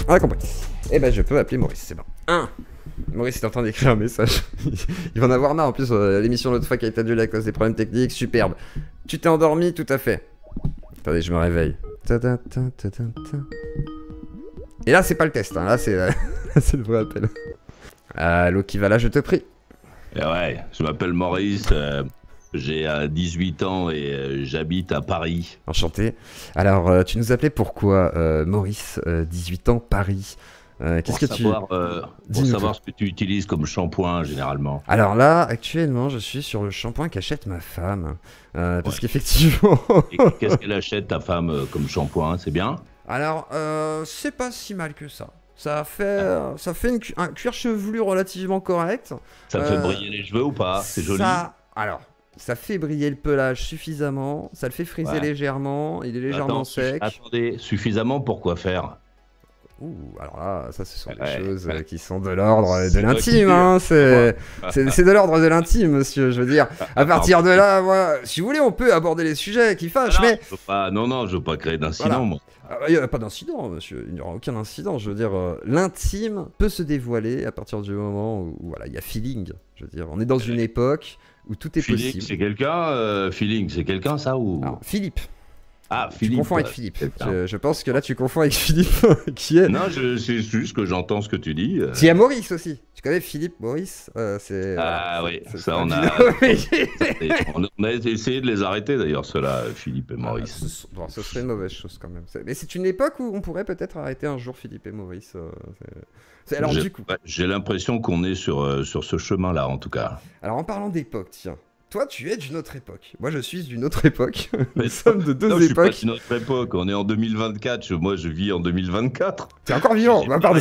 On a compris. Eh ben, je peux appeler Maurice, c'est bon. Maurice est en train d'écrire un message. Il va en avoir marre. En plus, l'émission l'autre fois qui a été annulée à cause des problèmes techniques. Superbe. Tu t'es endormi? Tout à fait. Attendez, je me réveille. Et là, c'est pas le test. Hein. Là, c'est le vrai appel. Allô, qui va là, je te prie. Eh ouais, je m'appelle Maurice. J'ai 18 ans et j'habite à Paris. Enchanté. Alors, tu nous appelais pourquoi, Maurice, 18 ans, Paris? Qu'est-ce que Pour savoir ce que tu utilises comme shampoing généralement. Alors là, actuellement, je suis sur le shampoing qu'achète ma femme. Parce qu'effectivement... Et qu'est-ce qu'elle achète ta femme comme shampoing? C'est bien? Alors, c'est pas si mal que ça. Ça fait un cuir chevelu relativement correct. Ça fait briller les cheveux ou pas? C'est joli. Alors, ça fait briller le pelage suffisamment. Ça le fait friser légèrement. Il est légèrement sec. Attendez, suffisamment pour quoi faire? Alors là, ça, ce sont des choses qui sont de l'ordre de l'intime. Hein, c'est de l'ordre de l'intime, monsieur. Je veux dire, à partir de là, moi, si vous voulez, on peut aborder les sujets qui fâchent, mais... Non, je veux pas créer d'incident, moi. Il n'y a pas d'incident, monsieur. Il n'y aura aucun incident. Je veux dire, l'intime peut se dévoiler à partir du moment où voilà, il y a feeling. Je veux dire, on est dans une époque où tout est feeling, possible. C'est quelqu'un Feeling, c'est quelqu'un, ça ou... Alors, Philippe. Ah, Philippe. Tu confonds avec Philippe. Je pense que là, tu confonds avec Philippe, qui est... Non, c'est juste que j'entends ce que tu dis. Il y a Maurice aussi. Tu connais Philippe, Maurice oui, ça on a... on a essayé de les arrêter d'ailleurs, ceux-là, Philippe et Maurice. Ce serait une mauvaise chose quand même. Mais c'est une époque où on pourrait peut-être arrêter un jour Philippe et Maurice. Alors du coup... J'ai l'impression qu'on est sur ce chemin-là, en tout cas. Alors en parlant d'époque, tiens. Toi, tu es d'une autre époque. Moi, je suis d'une autre époque. Nous sommes de deux époques. Je suis pas d'une autre époque. On est en 2024. Moi, je vis en 2024. T'es encore vivant. Pardon.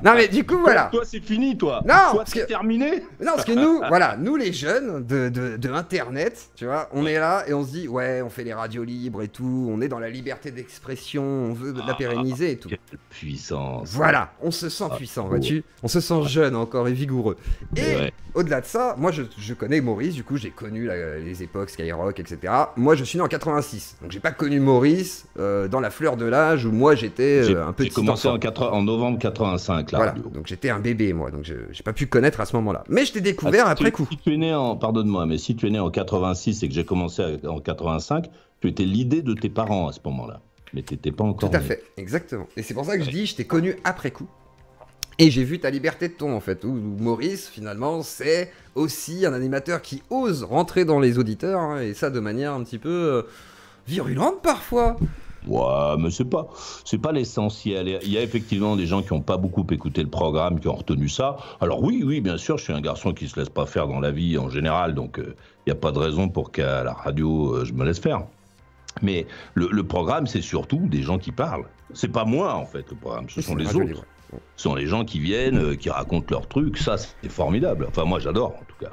Non, mais du coup, voilà. Toi, c'est fini, toi. Non, toi, c'est terminé. Non, parce que nous, voilà, nous les jeunes de Internet, tu vois, on est là et on se dit, ouais, on fait les radios libres et tout. On est dans la liberté d'expression. On veut la pérenniser et tout. Quelle puissance. Voilà, on se sent puissant, vois-tu. On se sent jeune encore et vigoureux. Et au-delà de ça, moi, je connais Maurice, du coup j'ai connu les époques Skyrock, etc. Moi je suis né en 86, donc j'ai pas connu Maurice dans la fleur de l'âge où moi j'étais un petit enfant. J'ai commencé en novembre 85 là. Voilà, donc j'étais un bébé moi, donc j'ai pas pu connaître à ce moment-là. Mais je t'ai découvert après coup. Si tu es né pardonne-moi, mais si tu es né en 86 et que j'ai commencé en 85, tu étais l'idée de tes parents à ce moment-là. Mais t'étais pas encore Tout à fait, exactement. Et c'est pour ça que je dis, je t'ai connu après coup. Et j'ai vu ta liberté de ton, en fait, où Maurice, finalement, c'est aussi un animateur qui ose rentrer dans les auditeurs, hein, et ça de manière un petit peu virulente parfois. Ouais, mais c'est pas l'essentiel. Il y a effectivement des gens qui n'ont pas beaucoup écouté le programme, qui ont retenu ça. Alors oui, bien sûr, je suis un garçon qui se laisse pas faire dans la vie en général, donc il n'y a pas de raison pour qu'à la radio, je me laisse faire. Mais le programme, c'est surtout des gens qui parlent. C'est pas moi, en fait, le programme, ce sont les autres. Ce sont les gens qui viennent, qui racontent leurs trucs, ça c'est formidable. Enfin moi j'adore en tout cas.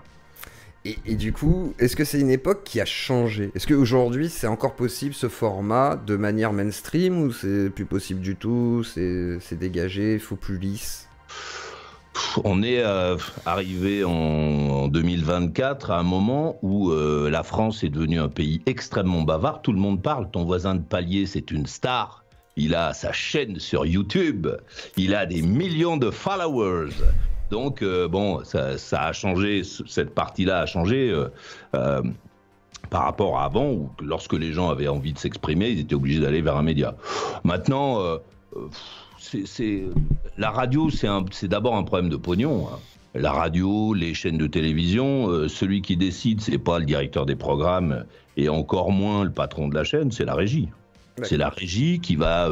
Et du coup, est-ce que c'est une époque qui a changé? Est-ce qu'aujourd'hui c'est encore possible ce format de manière mainstream ou c'est plus possible du tout? C'est dégagé, il faut plus lisse? On est arrivé en 2024 à un moment où la France est devenue un pays extrêmement bavard. Tout le monde parle, ton voisin de palier c'est une star. Il a sa chaîne sur YouTube, il a des millions de followers. Donc, ça a changé, cette partie-là a changé par rapport à avant, où lorsque les gens avaient envie de s'exprimer, ils étaient obligés d'aller vers un média. Maintenant, la radio, c'est d'abord un problème de pognon. Hein. La radio, les chaînes de télévision, celui qui décide, c'est pas le directeur des programmes et encore moins le patron de la chaîne, c'est la régie. C'est la régie qui va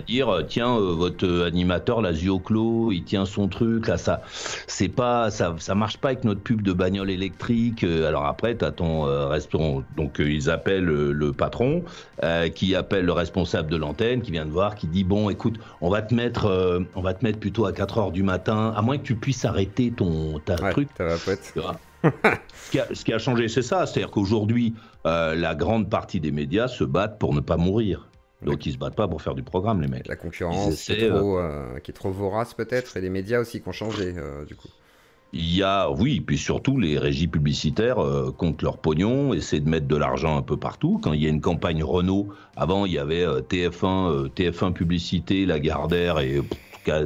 dire tiens votre animateur la yeux clos, il tient son truc là, ça marche pas avec notre pub de bagnole électrique. Alors après t'as ton restaurant, donc ils appellent le patron qui appelle le responsable de l'antenne qui vient de voir, qui dit bon écoute on va te mettre plutôt à 4h du matin, à moins que tu puisses arrêter ta truc. Ce qui a changé, c'est ça. C'est-à-dire qu'aujourd'hui, la grande partie des médias se battent pour ne pas mourir. Donc, ils se battent pas pour faire du programme, les mecs. La concurrence qui est trop vorace, peut-être, et les médias aussi qui ont changé, du coup. Il y a, oui, puis surtout les régies publicitaires comptent leur pognon, essaient de mettre de l'argent un peu partout. Quand il y a une campagne Renault, avant il y avait TF1 Publicité, Lagardère et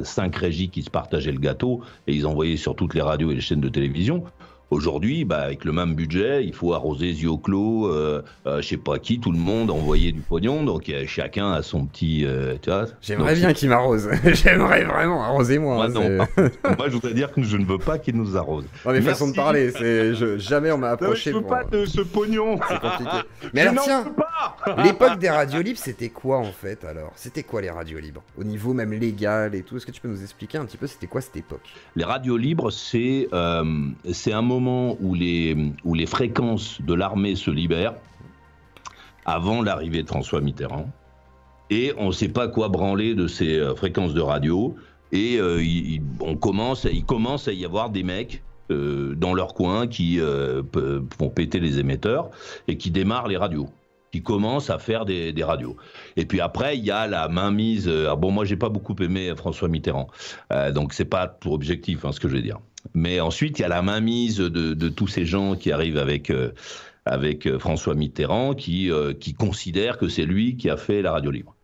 5 régies qui se partageaient le gâteau et ils envoyaient sur toutes les radios et les chaînes de télévision. Aujourd'hui, avec le même budget, il faut arroser les yeux clos, je sais pas qui, tout le monde envoyer du pognon, donc chacun a son petit... tu vois. J'aimerais bien qu'il m'arrose, j'aimerais vraiment, arrosez-moi. Moi, moi, je voudrais dire que je ne veux pas qu'il nous arrose. Non mais façon de parler, jamais on m'a approché. Non, je veux pas de ce pognon. C'est compliqué. Mais alors tiens, l'époque des radios libres, c'était quoi en fait alors? C'était quoi les radios libres? Au niveau même légal et tout, est-ce que tu peux nous expliquer un petit peu c'était quoi cette époque? Les radios libres, c'est un moment où les fréquences de l'armée se libèrent, avant l'arrivée de François Mitterrand, et on ne sait pas quoi branler de ces fréquences de radio, et il commence à y avoir des mecs dans leur coin qui vont péter les émetteurs, et qui démarrent les radios, qui commencent à faire des radios. Et puis après, il y a la mainmise... bon, moi, j'ai pas beaucoup aimé François Mitterrand, donc c'est pas tout objectif, ce que je vais dire. Mais ensuite, il y a la mainmise de tous ces gens qui arrivent avec François Mitterrand, qui considèrent que c'est lui qui a fait la radio libre.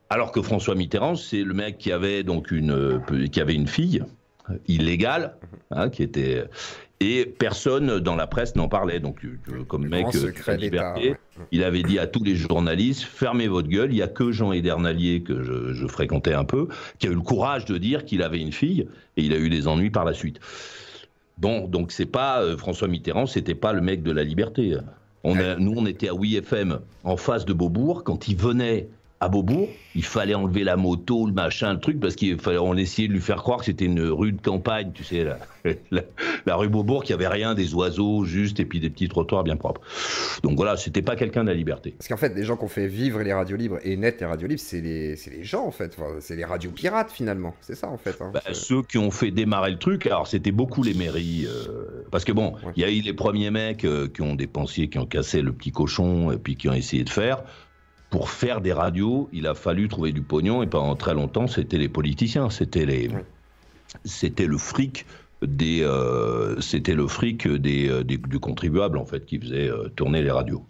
Alors que François Mitterrand, c'est le mec qui avait donc une fille illégale, qui était... Et personne dans la presse n'en parlait. Donc, comme mec de liberté, il avait dit à tous les journalistes, fermez votre gueule. Il n'y a que Jean Edernalier, que je fréquentais un peu, qui a eu le courage de dire qu'il avait une fille, et il a eu des ennuis par la suite. Bon, donc c'est pas François Mitterrand, c'était pas le mec de la liberté. Nous, on était à Oui-FM, en face de Beaubourg. Quand il venait à Beaubourg, il fallait enlever la moto, le machin, le truc, parce qu'on essayait de lui faire croire que c'était une rue de campagne, tu sais, la rue Beaubourg, qu'il n'y avait rien, des oiseaux juste, et puis des petits trottoirs bien propres. Donc voilà, c'était pas quelqu'un de la liberté. Parce qu'en fait, les gens qui ont fait vivre les radios libres et naître les radios libres, c'est les gens en fait, c'est les radios pirates finalement, c'est ça en fait. Ceux qui ont fait démarrer le truc, alors c'était beaucoup les mairies, parce que bon, il y a eu les premiers mecs qui ont dépensier, qui ont cassé le petit cochon, et puis qui ont essayé de faire. Pour faire des radios, il a fallu trouver du pognon, et pendant très longtemps, c'était les politiciens, c'était le fric du contribuable en fait qui faisait tourner les radios.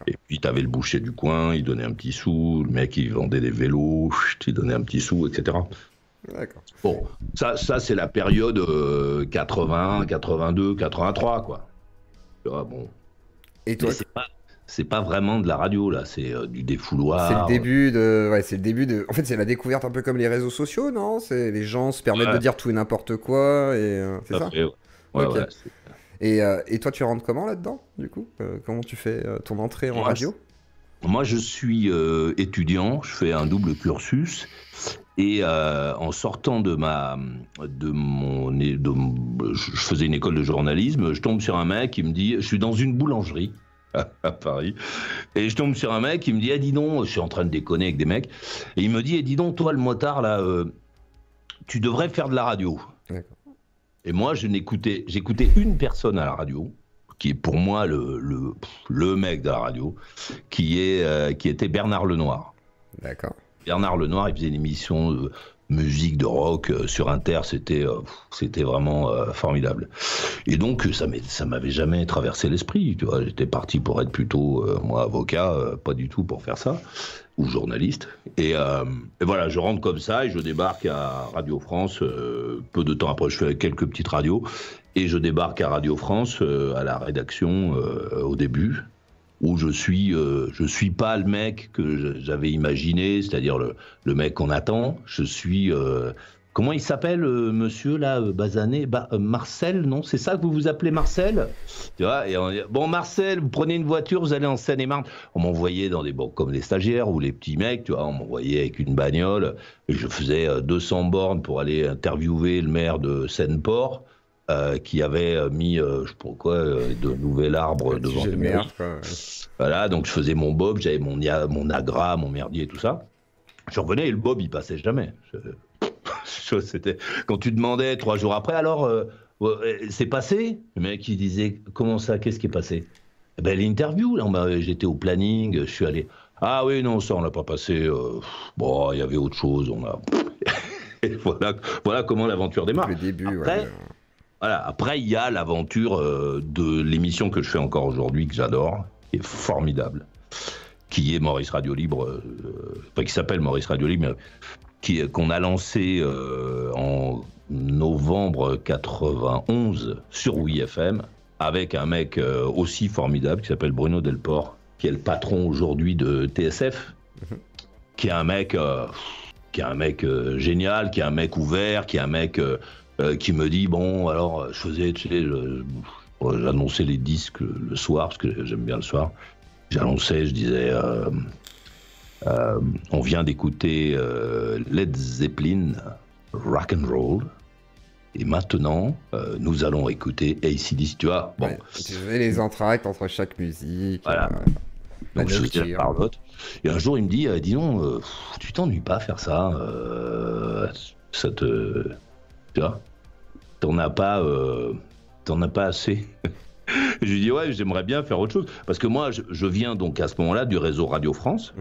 Et puis tu avais le boucher du coin, il donnait un petit sou, le mec il vendait des vélos, il donnait un petit sou, etc. Bon, ça c'est la période 80, 82, 83 quoi. Bon. Et toi, c'est pas vraiment de la radio là, c'est du défouloir. C'est le début de. En fait, c'est la découverte un peu comme les réseaux sociaux, non? C'est les gens se permettent de dire tout et n'importe quoi et c'est ça. Ouais, et toi, tu rentres comment là-dedans, du coup? Comment tu fais ton entrée en radio? Moi, je suis étudiant, je fais un double cursus. Et en sortant je faisais une école de journalisme, je tombe sur un mec qui me dit, je suis dans une boulangerie à Paris, et je tombe sur un mec qui me dit, dis donc, je suis en train de déconner avec des mecs, et il me dit, dis donc, toi le motard là, tu devrais faire de la radio. Et moi j'écoutais une personne à la radio, qui est pour moi le mec de la radio, qui était Bernard Lenoir. D'accord. Bernard Lenoir, il faisait une émission de musique, de rock sur Inter, c'était vraiment formidable. Et donc, ça m'avait jamais traversé l'esprit, tu vois. J'étais parti pour être plutôt, moi, avocat, pas du tout pour faire ça, ou journaliste. Et voilà, je rentre comme ça et je débarque à Radio France. Peu de temps après, je fais quelques petites radios. Et je débarque à Radio France, à la rédaction, au début, où je suis pas le mec que j'avais imaginé, c'est-à-dire le mec qu'on attend. Je suis... comment il s'appelle, monsieur, là, Bazané, Marcel, non? C'est ça que vous vous appelez Marcel? Tu vois, et bon, Marcel, vous prenez une voiture, vous allez en Seine-et-Marne. On m'envoyait dans des banques comme les stagiaires ou les petsais mecs, tu vois, on m'envoyait avec une bagnole, et je faisais 200 bornes pour aller interviewer le maire de Seine-Port, qui avait mis, je sais pas quoi, de nouvel arbre devant le maire. Voilà, donc je faisais mon bob, j'avais mon agra, mon merdier, tout ça. Je revenais et le bob, il passait jamais. C'était quand tu demandais 3 jours après, alors c'est passé? Le mec il disait, comment ça, qu'est-ce qui est passé? L'interview, là, j'étais au planning, je suis allé. Ah oui, non, ça on l'a pas passé. Bon, il y avait autre chose, on a. Et voilà comment l'aventure démarre. Le début, après, Voilà. Après, il y a l'aventure de l'émission que je fais encore aujourd'hui, que j'adore, qui est formidable, qui est Maurice Radio Libre, qui s'appelle Maurice Radio Libre, mais qu'on a lancé en novembre 91 sur WeFM, avec un mec aussi formidable qui s'appelle Bruno Delport, qui est le patron aujourd'hui de TSF, qui est un mec, génial, qui est un mec ouvert, qui est un mec qui me dit, bon, alors, je faisais, tu sais, j'annonçais les disques le soir, parce que j'aime bien le soir. J'annonçais, je disais, on vient d'écouter Led Zeppelin, Rock and Roll, et maintenant, nous allons écouter AC/DC, tu vois. Bon. Ouais, tu faisais les entractes entre chaque musique. Voilà. Donc je faisais la parlotte. Et un jour, il me dit, dis donc, tu t'ennuies pas à faire ça, ça te... Tu vois, t'en as pas assez. Je lui dis, ouais, j'aimerais bien faire autre chose. Parce que moi, je viens donc à ce moment-là du réseau Radio France.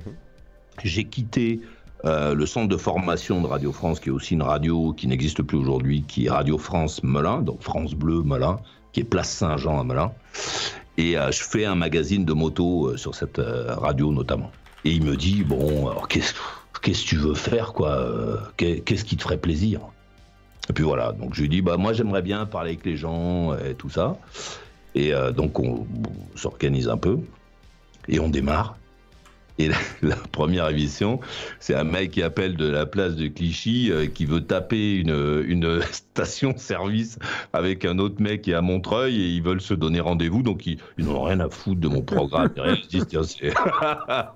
J'ai quitté le centre de formation de Radio France, qui est aussi une radio qui n'existe plus aujourd'hui, qui est Radio France Melun, donc France Bleu Melun, qui est Place Saint-Jean à Melun. Et je fais un magazine de moto sur cette radio notamment. Et il me dit, bon, alors qu'est-ce que tu veux faire, quoi, qu'est-ce qui te ferait plaisir? Et puis voilà, donc je lui dis, bah moi j'aimerais bien parler avec les gens et tout ça. Et donc on s'organise un peu et on démarre. Et la première émission, c'est un mec qui appelle de la place de Clichy, qui veut taper une station-service avec un autre mec qui est à Montreuil, et ils veulent se donner rendez-vous, donc ils n'ont rien à foutre de mon programme. Ils se disent, tiens, c'est... Enfin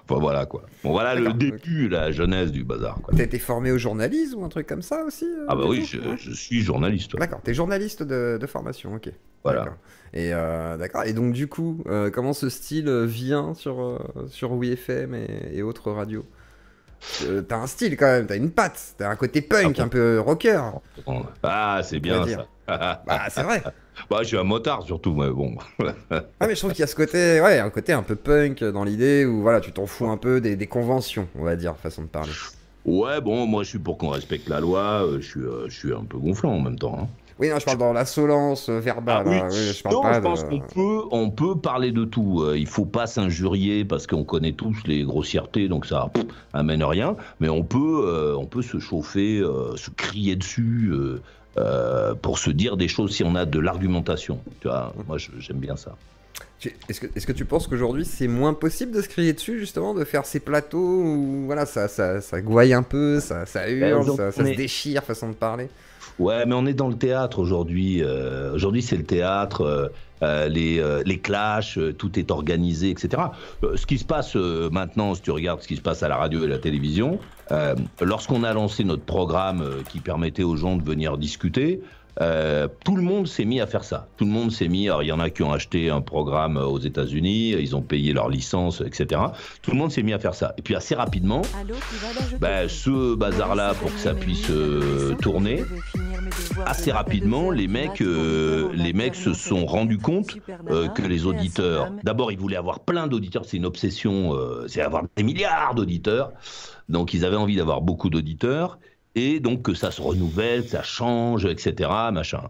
voilà quoi. Bon voilà le début, la jeunesse du bazar. T'as été formé au journalisme ou un truc comme ça aussi Ah bah oui, je suis journaliste. D'accord, t'es journaliste de formation, ok. Voilà. D'accord. D'accord. Et donc du coup, comment ce style vient sur WeFM et autres radios? T'as un style quand même, t'as une patte, t'as un côté punk, un peu rocker. Ah, c'est bien ça. Bah c'est vrai. Bah je suis un motard surtout, mais bon. Ah mais je trouve qu'il y a ce côté, ouais, un côté un peu punk dans l'idée où voilà, tu t'en fous un peu des conventions, on va dire, façon de parler. Ouais, bon, moi je suis pour qu'on respecte la loi, je suis un peu gonflant en même temps. Hein. Oui, non, je parle dans l'insolence verbale. Ah, oui. Hein. Oui, je parle non, pas je pense qu'on peut parler de tout. Il faut pas s'injurier parce qu'on connaît tous les grossièretés, donc ça amène rien. Mais on peut se chauffer, se crier dessus pour se dire des choses si on a de l'argumentation. Tu vois, moi j'aime bien ça. Est-ce que tu penses qu'aujourd'hui c'est moins possible de se crier dessus, justement, de faire ces plateaux où voilà, ça gouaille un peu, ça hurle, ça se déchire, façon de parler? Ouais, mais on est dans le théâtre aujourd'hui. Aujourd'hui, c'est le théâtre, les clashs, tout est organisé, etc. Ce qui se passe maintenant, si tu regardes ce qui se passe à la radio et à la télévision, lorsqu'on a lancé notre programme qui permettait aux gens de venir discuter, tout le monde s'est mis à faire ça. Tout le monde s'est mis. Alors, il y en a qui ont acheté un programme aux États-Unis, ils ont payé leur licence, etc. Tout le monde s'est mis à faire ça. Et puis assez rapidement, ce bazar-là, pour que ça puisse tourner, assez rapidement, les mecs se sont rendus compte que les auditeurs. D'abord, ils voulaient avoir plein d'auditeurs. C'est une obsession. C'est avoir des milliards d'auditeurs. Donc, ils avaient envie d'avoir beaucoup d'auditeurs. Et donc que ça se renouvelle, que ça change, etc. Machin.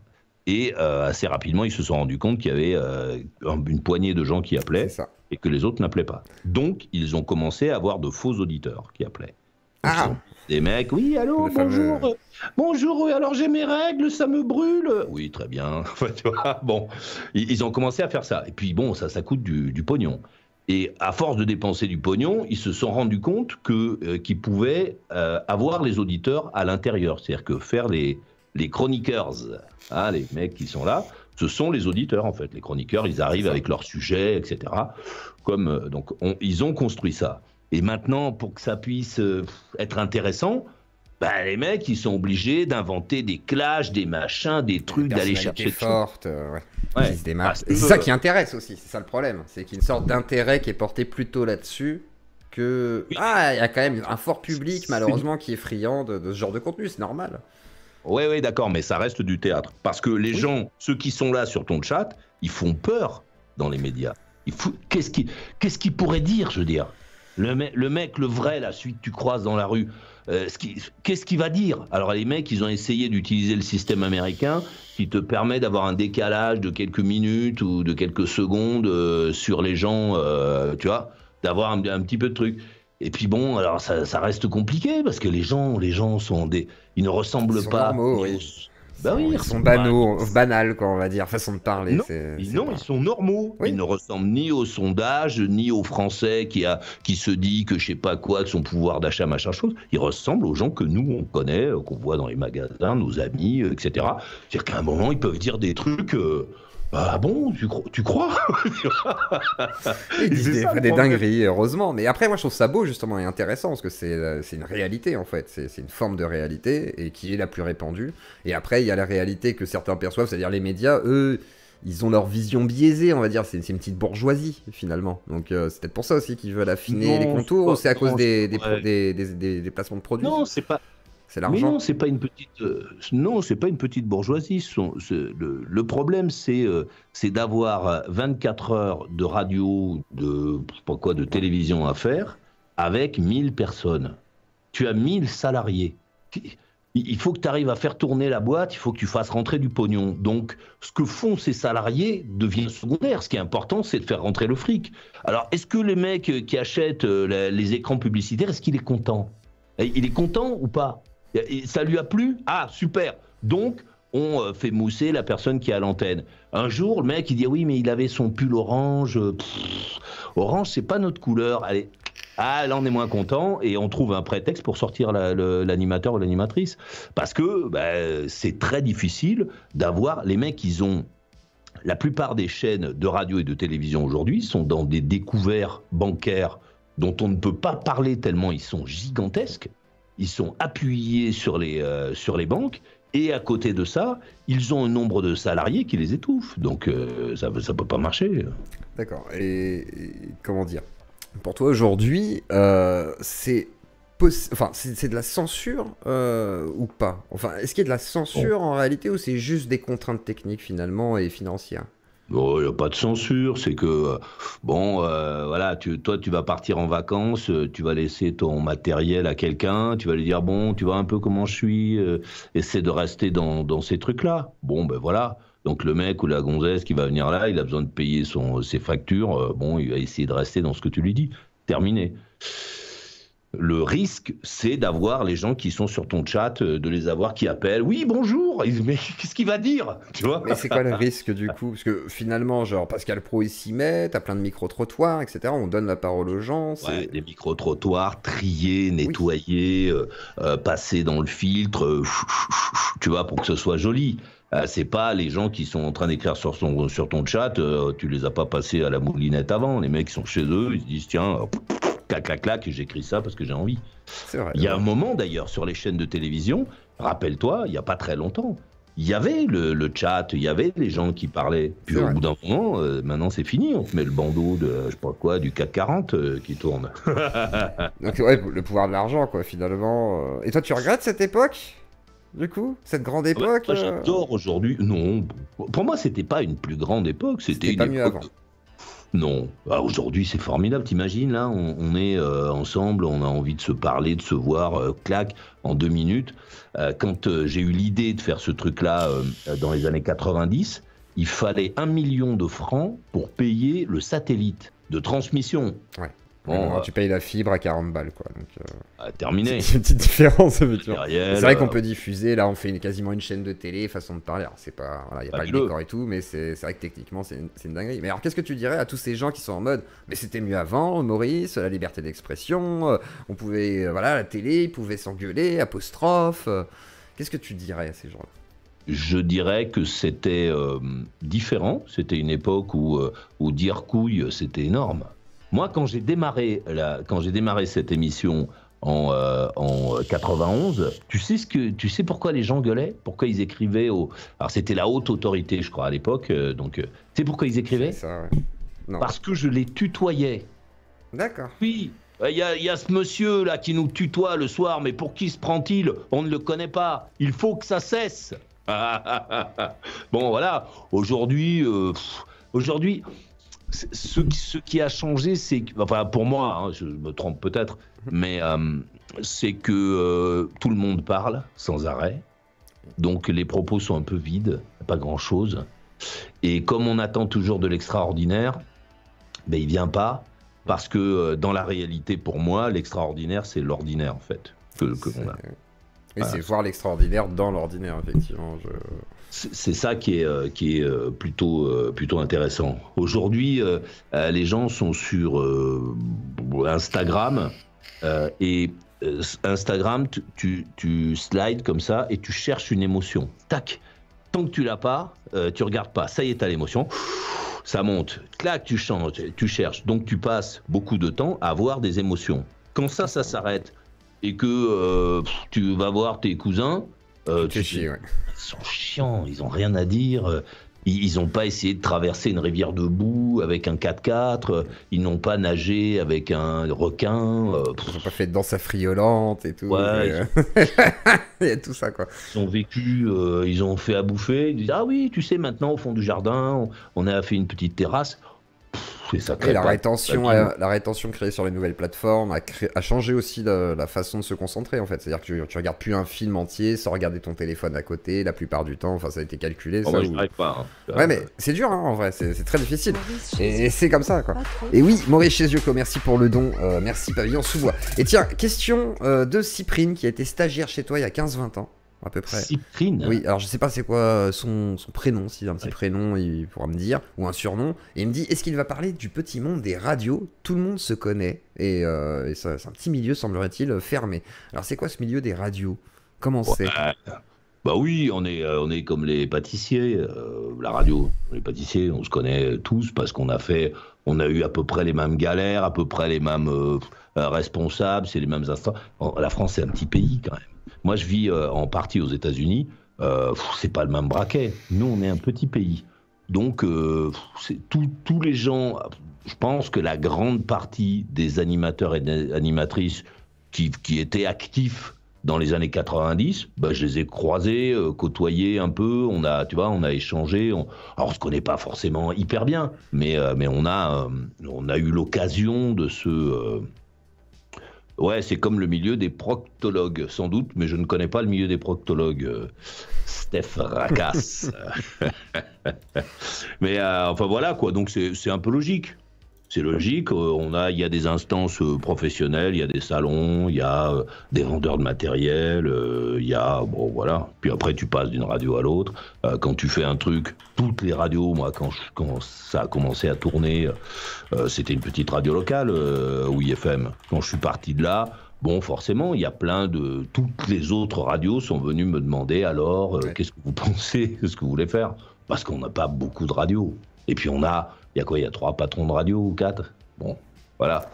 Et assez rapidement, ils se sont rendus compte qu'il y avait une poignée de gens qui appelaient et que les autres n'appelaient pas. Donc, ils ont commencé à avoir de faux auditeurs qui appelaient. Des mecs, oui, allô, bonjour, bonjour, alors j'ai mes règles, ça me brûle. Oui, très bien. Enfin, tu vois, bon, ils ont commencé à faire ça. Et puis bon, ça coûte du pognon. Et à force de dépenser du pognon, ils se sont rendus compte qu'ils pouvaient avoir les auditeurs à l'intérieur. C'est-à-dire que faire les chroniqueurs, hein, les mecs qui sont là, ce sont les auditeurs en fait. Les chroniqueurs, ils arrivent avec leurs sujets, etc. Donc ils ont construit ça. Et maintenant, pour que ça puisse être intéressant, les mecs, ils sont obligés d'inventer des clashs, des machins, des trucs, d'aller chercher fortes, qui se démarquent. C'est ça qui intéresse aussi, c'est ça le problème. C'est qu'il y a une sorte d'intérêt qui est porté plutôt là-dessus que... il y a quand même un fort public, malheureusement, qui est friand de ce genre de contenu, c'est normal. Oui, d'accord, mais ça reste du théâtre. Parce que les gens, ceux qui sont là sur ton chat, ils font peur dans les médias. Qu'est-ce qu'ils pourraient dire, je veux dire? Le mec, le vrai, là, celui que tu croises dans la rue, qu'est-ce qu'il va dire? Alors les mecs, ils ont essayé d'utiliser le système américain qui te permet d'avoir un décalage de quelques minutes ou de quelques secondes sur les gens, tu vois, d'avoir un petit peu de truc. Et puis bon, alors ça reste compliqué parce que les gens ils ne ressemblent Ils sont pas. normaux, oui. Bah oui, Ils sont banals, quoi, on va dire, façon de parler. Non, ils sont normaux. Oui. Ils ne ressemblent ni au sondage, ni au Français qui se dit que je sais pas quoi, que son pouvoir d'achat, machin chose. Ils ressemblent aux gens que nous, on connaît, qu'on voit dans les magasins, nos amis, etc. C'est-à-dire qu'à un moment, ils peuvent dire des trucs... Ah bon, tu crois? Ils disent des dingueries, heureusement. Mais après, moi, je trouve ça beau, justement, et intéressant, parce que c'est une réalité, en fait. C'est une forme de réalité, et qui est la plus répandue. Et après, il y a la réalité que certains perçoivent, c'est-à-dire les médias, eux, ils ont leur vision biaisée, on va dire. C'est une petite bourgeoisie, finalement. Donc, c'est peut-être pour ça aussi qu'ils veulent affiner les contours, ou c'est à cause des placements de produits? Non, c'est pas... C'est l'argent. Mais non, c'est pas une petite bourgeoisie. Le problème, c'est d'avoir 24 heures de radio, de télévision à faire avec 1000 personnes. Tu as 1000 salariés. Il faut que tu arrives à faire tourner la boîte, il faut que tu fasses rentrer du pognon. Donc, ce que font ces salariés devient secondaire. Ce qui est important, c'est de faire rentrer le fric. Alors, est-ce que les mecs qui achètent les écrans publicitaires, est-ce qu'il est content? Il est content ou pas? Ça lui a plu? Ah, super. Donc, on fait mousser la personne qui est à l'antenne. Un jour, le mec, il dit, oui, mais il avait son pull orange. Orange, c'est pas notre couleur. Allez. Ah, là, on est moins content et on trouve un prétexte pour sortir l'animateur ou l'animatrice. Parce que c'est très difficile d'avoir... Les mecs, ils ont... La plupart des chaînes de radio et de télévision aujourd'hui sont dans des découverts bancaires dont on ne peut pas parler tellement ils sont gigantesques. Ils sont appuyés sur les banques, et à côté de ça, ils ont un nombre de salariés qui les étouffe. Donc ça peut pas marcher. D'accord. Et comment dire? Pour toi aujourd'hui, c'est de la censure ou pas? Enfin, est-ce qu'il y a de la censure en réalité, ou c'est juste des contraintes techniques finalement et financières? Bon, il n'y a pas de censure, c'est que, voilà, toi, tu vas partir en vacances, tu vas laisser ton matériel à quelqu'un, tu vas lui dire, bon, tu vois un peu comment je suis, essaie de rester dans ces trucs-là. Bon, ben voilà. Donc le mec ou la gonzesse qui va venir là, il a besoin de payer ses factures, il va essayer de rester dans ce que tu lui dis. Terminé. Le risque, c'est d'avoir les gens qui sont sur ton chat, de les avoir qui appellent. Oui, bonjour. Mais qu'est-ce qu'il va dire, tu vois? Mais c'est quoi le risque du coup? Parce que finalement, genre Pascal Praud il s'y met, t'as plein de micro-trottoirs, etc. On donne la parole aux gens. Ouais, des micro-trottoirs triés, nettoyés, passés dans le filtre, tu vois, pour que ce soit joli. C'est pas les gens qui sont en train d'écrire sur ton chat, tu les as pas passés à la moulinette avant. Les mecs sont chez eux, ils se disent tiens. Clac, clac, j'écris ça parce que j'ai envie. C'est vrai. Il y a un moment d'ailleurs sur les chaînes de télévision, rappelle-toi, il n'y a pas très longtemps, il y avait le chat, il y avait les gens qui parlaient. Puis au bout d'un moment, maintenant c'est fini, on te met le bandeau de, je sais pas quoi, du CAC 40 qui tourne. Donc ouais, le pouvoir de l'argent, quoi, finalement. Et toi, tu regrettes cette époque, du coup? Cette grande époque? Moi, j'adore aujourd'hui. Non, pour moi, c'était pas une plus grande époque, c'était une pas époque... mieux avant. Non, aujourd'hui c'est formidable, t'imagines là, on est ensemble, on a envie de se parler, de se voir, clac, en 2 minutes. Quand j'ai eu l'idée de faire ce truc-là dans les années 90, il fallait 1 million de francs pour payer le satellite de transmission. Ouais. Bon, tu payes la fibre à 40 balles, quoi. Donc, terminé. C'est une petite différence, effectivement. C'est vrai qu'on peut diffuser, là, on fait quasiment une chaîne de télé, façon de parler. Alors, c'est pas, voilà, y a pas le décor et tout, mais c'est vrai que techniquement, c'est une dinguerie. Mais alors, qu'est-ce que tu dirais à tous ces gens qui sont en mode, mais c'était mieux avant, Maurice, la liberté d'expression, on pouvait, voilà, la télé, ils pouvaient s'engueuler, apostrophe. Qu'est-ce que tu dirais à ces gens-là? Je dirais que c'était différent. C'était une époque où dire couille, c'était énorme. Moi, quand j'ai démarré cette émission en 91, tu sais pourquoi les gens gueulaient? Pourquoi ils écrivaient Alors, c'était la haute autorité, je crois, à l'époque. Donc, tu sais pourquoi ils écrivaient? C'est ça, ouais. Non. Parce que je les tutoyais. D'accord. Oui, il y a ce monsieur là qui nous tutoie le soir, mais pour qui se prend-il? On ne le connaît pas. Il faut que ça cesse. Bon, voilà. Aujourd'hui, Ce qui a changé, c'est, enfin pour moi, hein, je me trompe peut-être, mais c'est que tout le monde parle sans arrêt, donc les propos sont un peu vides, pas grand-chose, et comme on attend toujours de l'extraordinaire, ben il vient pas, parce que dans la réalité, pour moi, l'extraordinaire, c'est l'ordinaire en fait que l'on a. Et voilà. C'est voir l'extraordinaire dans l'ordinaire, effectivement. C'est ça qui est plutôt intéressant. Aujourd'hui, les gens sont sur Instagram et Instagram, tu slides comme ça et tu cherches une émotion. Tac. Tant que tu l'as pas, tu regardes pas. Ça y est, t'as l'émotion. Ça monte. Clac, tu changes, tu cherches. Donc tu passes beaucoup de temps à avoir des émotions. Quand ça s'arrête et que tu vas voir tes cousins, chier, ouais. Ils sont chiants, ils ont rien à dire. Ils n'ont pas essayé de traverser une rivière de boue avec un 4x4. Ils n'ont pas nagé avec un requin. Ils n'ont pas fait de danse affriolante et tout. Ouais, il y a tout ça, quoi. Ils ont vécu, ils ont fait à bouffer. Ils disent ah oui, tu sais, maintenant au fond du jardin, on a fait une petite terrasse. Et la rétention créée sur les nouvelles plateformes a changé aussi la façon de se concentrer, en fait. C'est-à-dire que tu regardes plus un film entier sans regarder ton téléphone à côté, la plupart du temps. Enfin, ça a été calculé. Je n'arrive pas. Ouais, mais c'est dur, hein, en vrai. C'est très difficile. Et c'est comme ça, quoi. Et oui, Maurice Chezioco, merci pour le don. Merci, Pavillon Sous-Bois. Et tiens, question de Cyprine, qui a été stagiaire chez toi il y a 15-20 ans. À peu près. Cyprine. Oui, alors je sais pas c'est quoi son prénom, s'il a un petit prénom, il pourra me dire, ou un surnom. Et il me dit, est-ce qu'il va parler du petit monde des radios? Tout le monde se connaît, et c'est un petit milieu, semblerait-il, fermé. Alors c'est quoi ce milieu des radios? Comment c'est? Bah oui, on est comme les pâtissiers, la radio. Les pâtissiers, on se connaît tous parce qu'on a eu à peu près les mêmes galères, à peu près les mêmes responsables, c'est les mêmes instants. La France, c'est un petit pays quand même. Moi, je vis en partie aux États-Unis. C'est pas le même braquet. Nous, on est un petit pays. Donc, tous les gens. Je pense que la grande partie des animateurs et des animatrices qui étaient actifs dans les années 90, bah, je les ai croisés, côtoyés un peu. On a échangé. Alors, on se connaît pas forcément hyper bien, mais on a eu l'occasion de se ouais, c'est comme le milieu des proctologues, sans doute, mais je ne connais pas le milieu des proctologues. Steph Racasse. Mais enfin voilà, quoi. Donc c'est un peu logique. C'est logique. Il y a des instances professionnelles, il y a des salons, il y a des vendeurs de matériel, il y a bon voilà. Puis après tu passes d'une radio à l'autre. Quand tu fais un truc, toutes les radios, moi quand ça a commencé à tourner, c'était une petite radio locale, WIFM. Quand je suis parti de là. Bon, forcément, il y a toutes les autres radios sont venues me demander alors, qu'est-ce que vous pensez, qu'est-ce que vous voulez faire? Parce qu'on n'a pas beaucoup de radios. Et puis il y a 3 patrons de radio ou 4. Bon, voilà.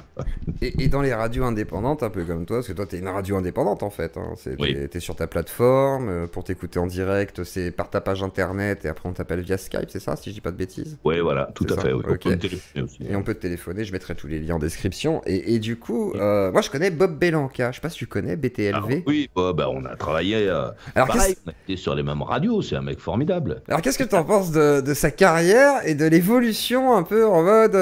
Et dans les radios indépendantes, un peu comme toi, parce que toi, t'es une radio indépendante en fait. Hein. Oui. T'es sur ta plateforme, pour t'écouter en direct, c'est par ta page internet et après on t'appelle via Skype, c'est ça, si je dis pas de bêtises? Oui, voilà, tout à fait. Oui. Okay. On peut me téléphoner aussi. Et on peut te téléphoner, je mettrai tous les liens en description. Et du coup, moi je connais Bob Belanca, je sais pas si tu connais, BTLV. Alors, oui, on a travaillé. Alors, pareil, on a été sur les mêmes radios, c'est un mec formidable. Alors qu'est-ce que tu en penses de sa carrière et de l'évolution un peu en mode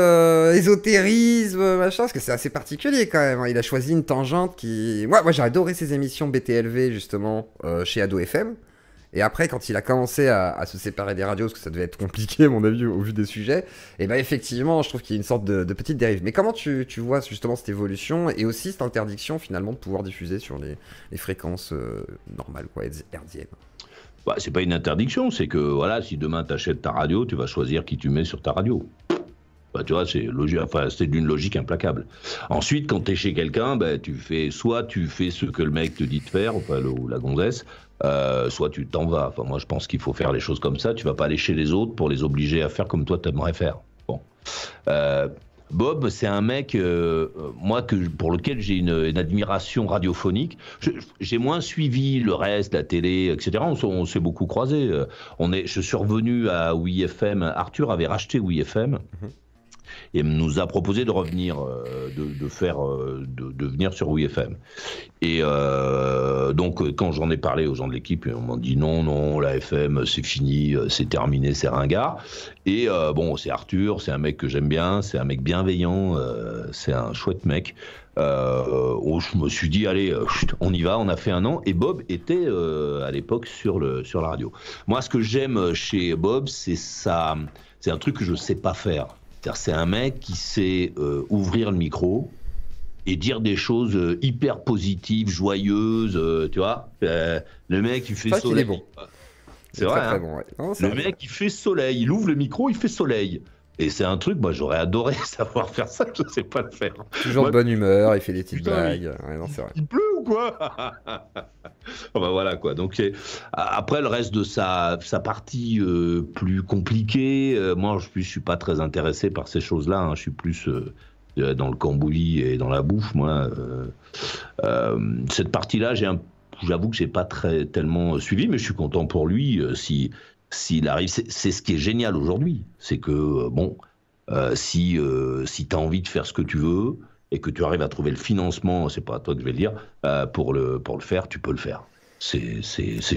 ésotérisme, machin, parce que c'est assez particulier quand même. Hein. Il a choisi une tangente qui... Moi j'ai adoré ses émissions BTLV justement chez Ado FM. Et après, quand il a commencé à se séparer des radios, parce que ça devait être compliqué, à mon avis, au vu des sujets, et ben effectivement, je trouve qu'il y a une sorte de petite dérive. Mais comment tu vois justement cette évolution et aussi cette interdiction finalement de pouvoir diffuser sur les fréquences normales, quoi, hertziennes? Bah, c'est pas une interdiction, c'est que voilà, si demain tu achètes ta radio, tu vas choisir qui tu mets sur ta radio. Bah, tu vois, c'est d'une logique implacable. Ensuite, quand tu es chez quelqu'un, bah, tu fais ce que le mec te dit de faire, enfin, ou la gonzesse, soit tu t'en vas. Enfin, moi, je pense qu'il faut faire les choses comme ça. Tu vas pas aller chez les autres pour les obliger à faire comme toi t'aimerais faire. Bon. Bob, c'est un mec, pour lequel j'ai une admiration radiophonique. J'ai moins suivi le reste, la télé, etc. On s'est beaucoup croisés. Je suis revenu à WIFM. Arthur avait racheté WIFM. et nous a proposé de revenir, de venir sur WeFM. Et donc, quand j'en ai parlé aux gens de l'équipe, on m'a dit non, la FM, c'est fini, c'est terminé, c'est ringard. Et bon, c'est Arthur, c'est un mec que j'aime bien, c'est un mec bienveillant, c'est un chouette mec. Je me suis dit, allez, on y va, on a fait 1 an. Et Bob était à l'époque sur la radio. Moi, ce que j'aime chez Bob, c'est ça, c'est un truc que je ne sais pas faire. C'est un mec qui sait ouvrir le micro et dire des choses hyper positives, joyeuses, tu vois. Le mec, il fait soleil. Il est bon. C'est vrai, très, hein. très bon, ouais. Non, le mec, il fait soleil. Il ouvre le micro, il fait soleil. Et c'est un truc, moi, j'aurais adoré savoir faire ça. Je ne sais pas le faire. Toujours de bonne humeur, il fait des petites Putain, blagues. Ouais, non, c'est vrai. Il pleut ou quoi? Ben voilà, quoi. Donc, après, le reste de sa partie plus compliquée, moi, je suis pas très intéressé par ces choses-là. Hein. Je suis plus dans le cambouis et dans la bouffe, moi. Cette partie-là, j'avoue que j'ai pas tellement suivi, mais je suis content pour lui s'il arrive. C'est ce qui est génial aujourd'hui, c'est que si tu as envie de faire ce que tu veux et que tu arrives à trouver le financement, c'est pas à toi que je vais le dire, pour le faire, tu peux le faire. C'est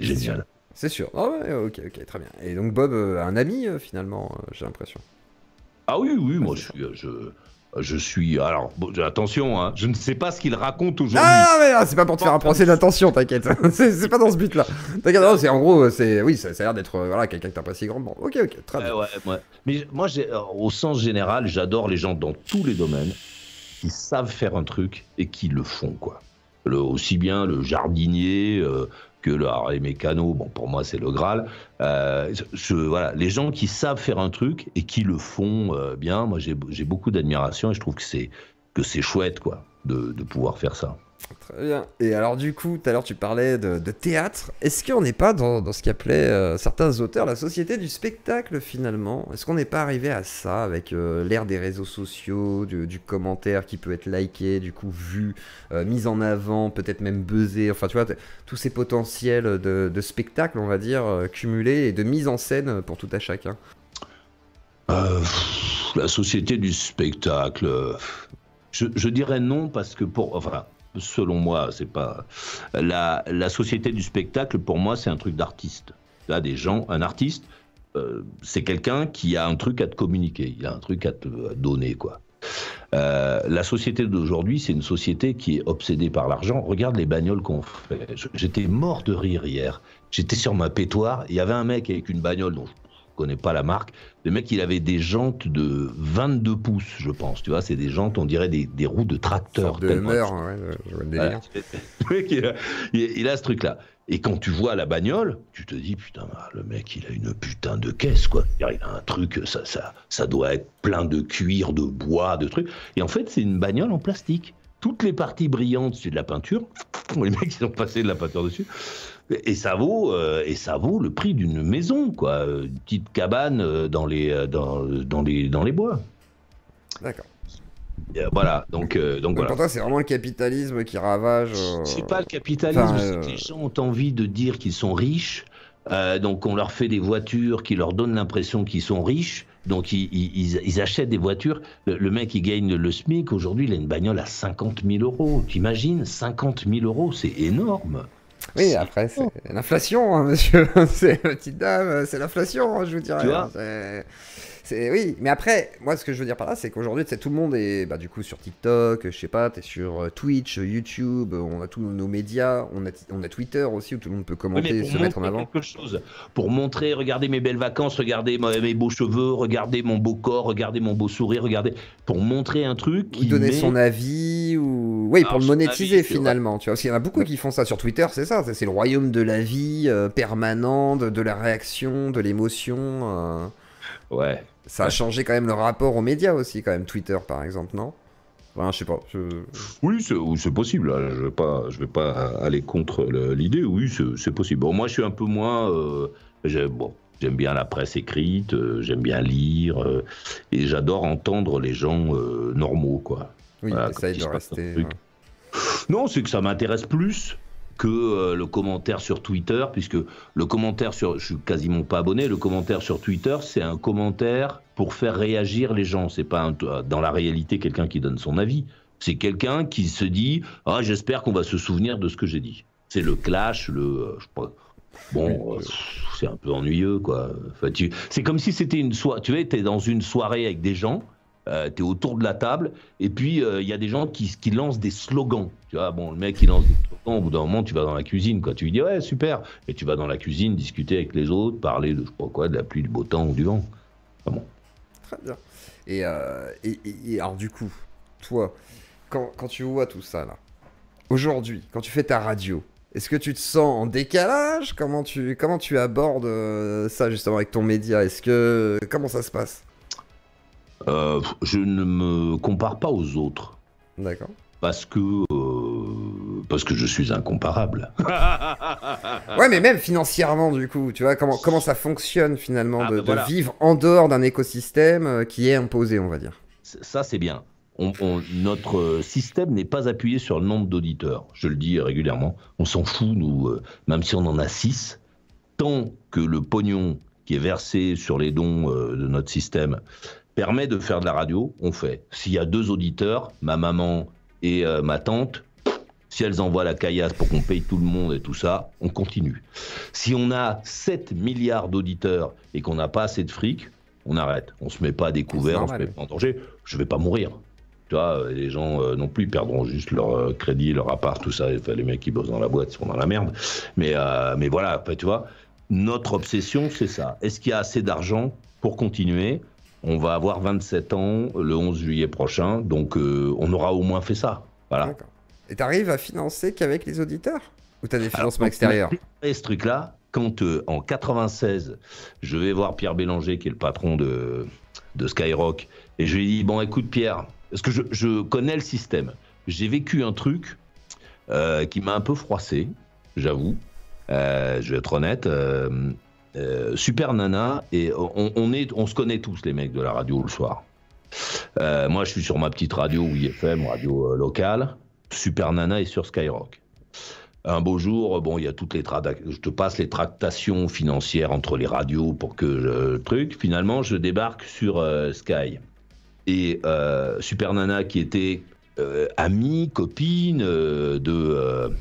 génial. C'est sûr. Ah ouais, ok, très bien. Et donc Bob a un ami finalement, j'ai l'impression. Ah oui, moi je suis. Alors, attention, hein, je ne sais pas ce qu'il raconte aujourd'hui. Ah, mais c'est pas pour te faire un procès d'intention, t'inquiète. c'est pas dans ce but-là. T'inquiète, non, c'est en gros, oui, ça a l'air d'être quelqu'un que t'apprécies grandement. Ok, très bien. Ouais. Mais moi, au sens général, j'adore les gens dans tous les domaines qui savent faire un truc et qui le font, quoi. Aussi bien le jardinier que les mécanos. Bon, pour moi, c'est le Graal. Voilà, les gens qui savent faire un truc et qui le font bien. Moi, j'ai beaucoup d'admiration et je trouve que c'est chouette, quoi, de pouvoir faire ça. Très bien. Et alors du coup, tout à l'heure tu parlais de théâtre. Est-ce qu'on n'est pas dans ce qu'appelaient certains auteurs la société du spectacle finalement? Est-ce qu'on n'est pas arrivé à ça avec l'ère des réseaux sociaux, du commentaire qui peut être liké, du coup vu, mis en avant, peut-être même buzzé, enfin tu vois, tous ces potentiels de spectacle, on va dire, cumulés et de mise en scène pour tout à chacun? La société du spectacle, je dirais non parce que selon moi, c'est pas la société du spectacle. Pour moi, c'est un truc d'artiste. Là, un artiste, c'est quelqu'un qui a un truc à te communiquer, il a un truc à te donner, quoi. La société d'aujourd'hui, c'est une société qui est obsédée par l'argent. Regarde les bagnoles qu'on fait. J'étais mort de rire hier. J'étais sur ma pétoire. Il y avait un mec avec une bagnole dont je connais pas la marque. Le mec, il avait des jantes de 22 pouces, je pense. Tu vois, c'est des jantes, on dirait des roues de tracteur. De Hummer, ouais, je vois le délire. Le mec, il a ce truc-là. Et quand tu vois la bagnole, tu te dis, putain, le mec, il a une putain de caisse, quoi. Il a un truc, ça doit être plein de cuir, de bois, de trucs. Et en fait, c'est une bagnole en plastique. Toutes les parties brillantes, c'est de la peinture. Les mecs, ils ont passé de la peinture dessus. Et ça vaut le prix d'une maison, quoi. Une petite cabane dans les bois. D'accord. Voilà, donc voilà. Pour toi, c'est vraiment le capitalisme qui ravage. C'est pas le capitalisme, c'est que les gens ont envie de dire qu'ils sont riches. Donc on leur fait des voitures qui leur donnent l'impression qu'ils sont riches. Donc ils achètent des voitures. Le mec, il gagne le SMIC. Aujourd'hui, il a une bagnole à 50 000 euros. T'imagines, 50 000 euros, c'est énorme. Oui, après, c'est l'inflation, hein, monsieur. C'est petite dame, c'est l'inflation, je vous dirais. Tu vois, oui, mais après, moi, ce que je veux dire par là, c'est qu'aujourd'hui, tout le monde est du coup sur TikTok, je sais pas, t'es sur Twitch, YouTube, on a tous nos médias, on a Twitter aussi où tout le monde peut commenter, se mettre en avant. Quelque chose, pour montrer, regardez mes belles vacances, regardez mes beaux cheveux, regardez mon beau corps, regardez mon beau sourire, pour montrer un truc qui donner son avis ou pour le monétiser finalement, tu vois, parce qu'il y en a beaucoup qui font ça sur Twitter, c'est ça, c'est le royaume de la vie permanente, de la réaction, de l'émotion. Ouais. Ça a changé quand même le rapport aux médias aussi, quand même, Twitter par exemple, non? Enfin, je sais pas. Oui, c'est possible. Là. Je vais pas aller contre l'idée. Oui, c'est possible. Bon, moi, je suis un peu moins. J'aime bien la presse écrite, j'aime bien lire, et j'adore entendre les gens normaux, quoi. Oui, voilà, essaye de rester. Non, c'est que ça m'intéresse plus que le commentaire sur Twitter, puisque le commentaire je suis quasiment pas abonné, le commentaire sur Twitter, c'est un commentaire pour faire réagir les gens. C'est pas dans la réalité quelqu'un qui donne son avis. C'est quelqu'un qui se dit « Ah, j'espère qu'on va se souvenir de ce que j'ai dit ». C'est le clash, je sais pas. Bon, c'est un peu ennuyeux, quoi. Enfin, c'est comme si c'était une soirée. Tu vois, t'es dans une soirée avec des gens, t'es autour de la table, et puis il y a des gens qui lancent des slogans. Tu vois, bon, le mec qui lance des slogans, au bout d'un moment, tu vas dans la cuisine, quoi. Tu lui dis ouais, super, et tu vas dans la cuisine discuter avec les autres, parler de je sais pas quoi, de la pluie, du beau temps ou du vent. Enfin, bon. Très bien. Et alors du coup, toi, quand tu vois tout ça là, aujourd'hui, quand tu fais ta radio. Est-ce que tu te sens en décalage? Comment tu abordes ça justement avec ton média? Comment ça se passe? Je ne me compare pas aux autres. D'accord. Parce que je suis incomparable. Ouais, mais même financièrement du coup, tu vois comment ça fonctionne finalement de vivre en dehors d'un écosystème qui est imposé, on va dire. Ça c'est bien. Notre système n'est pas appuyé sur le nombre d'auditeurs. Je le dis régulièrement. On s'en fout, nous, même si on en a 6. Tant que le pognon qui est versé sur les dons de notre système permet de faire de la radio, on fait. S'il y a 2 auditeurs, ma maman et ma tante, si elles envoient la caillasse pour qu'on paye tout le monde et tout ça, on continue. Si on a 7 milliards d'auditeurs et qu'on n'a pas assez de fric, on arrête. On se met pas à découvert, on se met pas en danger. Je vais pas mourir. Tu vois, les gens non plus perdront juste leur crédit, leur appart, tout ça. Enfin, les mecs qui bossent dans la boîte sont dans la merde. Mais voilà, tu vois, notre obsession, c'est ça. Est-ce qu'il y a assez d'argent pour continuer? On va avoir 27 ans le 11 juillet prochain, donc on aura au moins fait ça. Voilà. D'accord. Et tu arrives à financer qu'avec les auditeurs? Ou tu as des financements extérieurs? Ce truc-là, quand en 96, je vais voir Pierre Bélanger, qui est le patron de Skyrock, et je lui dis, bon, écoute Pierre, parce que je connais le système. J'ai vécu un truc qui m'a un peu froissé, j'avoue. Je vais être honnête. Super Nana, et on se connaît tous, les mecs de la radio, le soir. Moi, je suis sur ma petite radio WIFM, radio locale. Super Nana est sur Skyrock. Un beau jour, bon, il y a toutes je te passe les tractations financières entre les radios pour que le truc. Finalement, je débarque sur Sky. Et Super Nana, qui était amie, copine de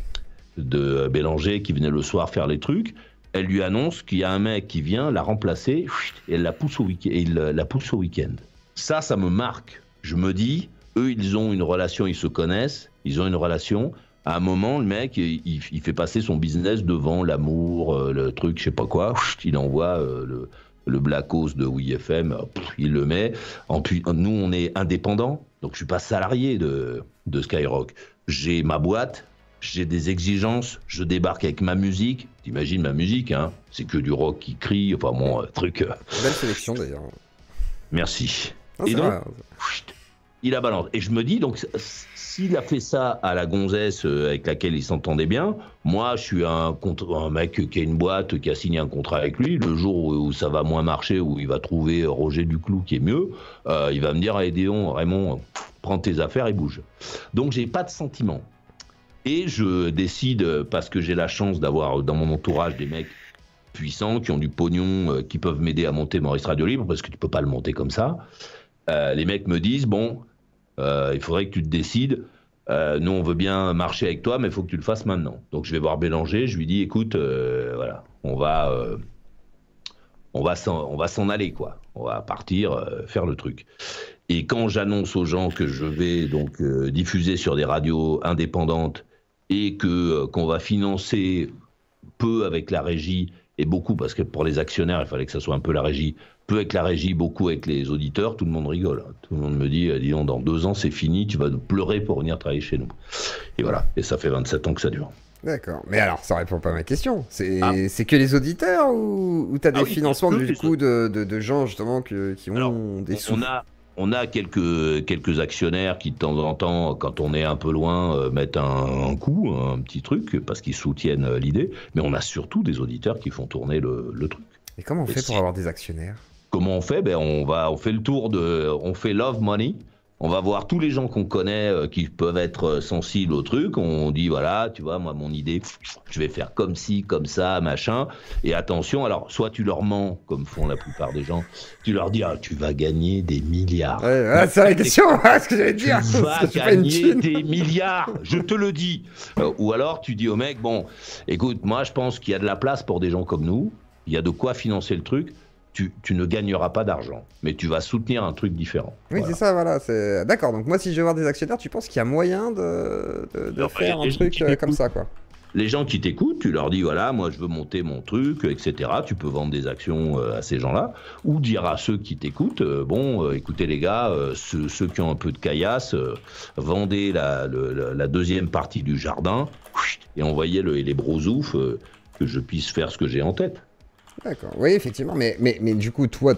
Bélanger, qui venait le soir faire les trucs, elle lui annonce qu'il y a un mec qui vient la remplacer et elle la pousse au week-end. Ça me marque. Je me dis, eux, ils ont une relation, ils se connaissent, ils ont une relation. À un moment, le mec, il fait passer son business devant l'amour, le truc, je sais pas quoi. Il envoie le Blackos de WIFM, il le met. Nous, on est indépendants, donc je suis pas salarié de Skyrock. J'ai ma boîte, j'ai des exigences, je débarque avec ma musique. T'imagines ma musique, hein? C'est que du rock qui crie, enfin bon, truc. Belle sélection d'ailleurs. Merci. Non, et donc, vrai. il a balance. Et je me dis, donc, s'il a fait ça à la gonzesse avec laquelle il s'entendait bien, moi, je suis un mec qui a une boîte, qui a signé un contrat avec lui. Le jour où ça va moins marcher, où il va trouver Roger Duclou qui est mieux, il va me dire, allez, Déon, Raymond, prends tes affaires et bouge. Donc, j'ai pas de sentiment. Et je décide, parce que j'ai la chance d'avoir dans mon entourage des mecs puissants, qui ont du pognon, qui peuvent m'aider à monter Maurice Radio Libre, parce que tu peux pas le monter comme ça. Les mecs me disent, bon, il faudrait que tu te décides. Nous, on veut bien marcher avec toi, mais il faut que tu le fasses maintenant. Donc, je vais voir Bélanger. Je lui dis, écoute, voilà, on va s'en aller, quoi. On va partir, faire le truc. Et quand j'annonce aux gens que je vais donc diffuser sur des radios indépendantes et qu'on va financer peu avec la régie et beaucoup, parce que pour les actionnaires, il fallait que ça soit un peu la régie, peu avec la régie, beaucoup avec les auditeurs, tout le monde rigole. Tout le monde me dit, dis donc, dans 2 ans, c'est fini, tu vas pleurer pour venir travailler chez nous. Et voilà, et ça fait 27 ans que ça dure. D'accord, mais alors, ça répond pas à ma question. C'est que les auditeurs ou t'as des financements du coup de gens justement qui ont des sous? On a quelques actionnaires qui, de temps en temps, quand on est un peu loin, mettent un coup, un petit truc, parce qu'ils soutiennent l'idée. Mais on a surtout des auditeurs qui font tourner le truc. Et comment on fait pour avoir des actionnaires? Comment on fait? On fait le tour on fait Love Money. On va voir tous les gens qu'on connaît qui peuvent être sensibles au truc. On dit voilà, tu vois, moi mon idée, je vais faire comme ci, comme ça, machin. Et attention, alors soit tu leur mens, comme font la plupart des gens, tu leur dis tu vas gagner des milliards. Ouais, c'est la question, ce que j'allais te dire. Tu vas gagner des milliards, je te le dis. Ou alors tu dis au mec, bon, écoute, moi je pense qu'il y a de la place pour des gens comme nous. Il y a de quoi financer le truc. Tu ne gagneras pas d'argent, mais tu vas soutenir un truc différent. Oui, voilà. C'est ça, voilà. D'accord, donc moi, si je vais voir des actionnaires, tu penses qu'il y a moyen de faire un truc comme ça, quoi? Les gens qui t'écoutent, tu leur dis, voilà, moi, je veux monter mon truc, etc. Tu peux vendre des actions à ces gens-là, ou dire à ceux qui t'écoutent, écoutez les gars, ceux qui ont un peu de caillasse, vendez la deuxième partie du jardin, et envoyez les brosoufs, que je puisse faire ce que j'ai en tête. D'accord, oui, effectivement, mais du coup, toi,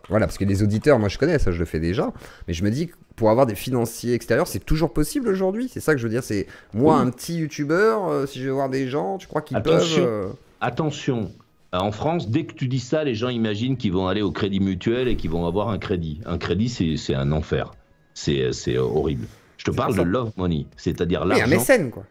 voilà, parce que les auditeurs, moi je connais, ça je le fais déjà, mais je me dis que pour avoir des financiers extérieurs, c'est toujours possible aujourd'hui, c'est ça que je veux dire, c'est moi, un petit youtubeur, si je veux voir des gens, tu crois qu'ils peuvent... Attention, en France, dès que tu dis ça, les gens imaginent qu'ils vont aller au Crédit Mutuel et qu'ils vont avoir un crédit. Un crédit, c'est un enfer, c'est horrible. Je te parle de love money, c'est-à-dire l'argent... Mais un mécène, quoi.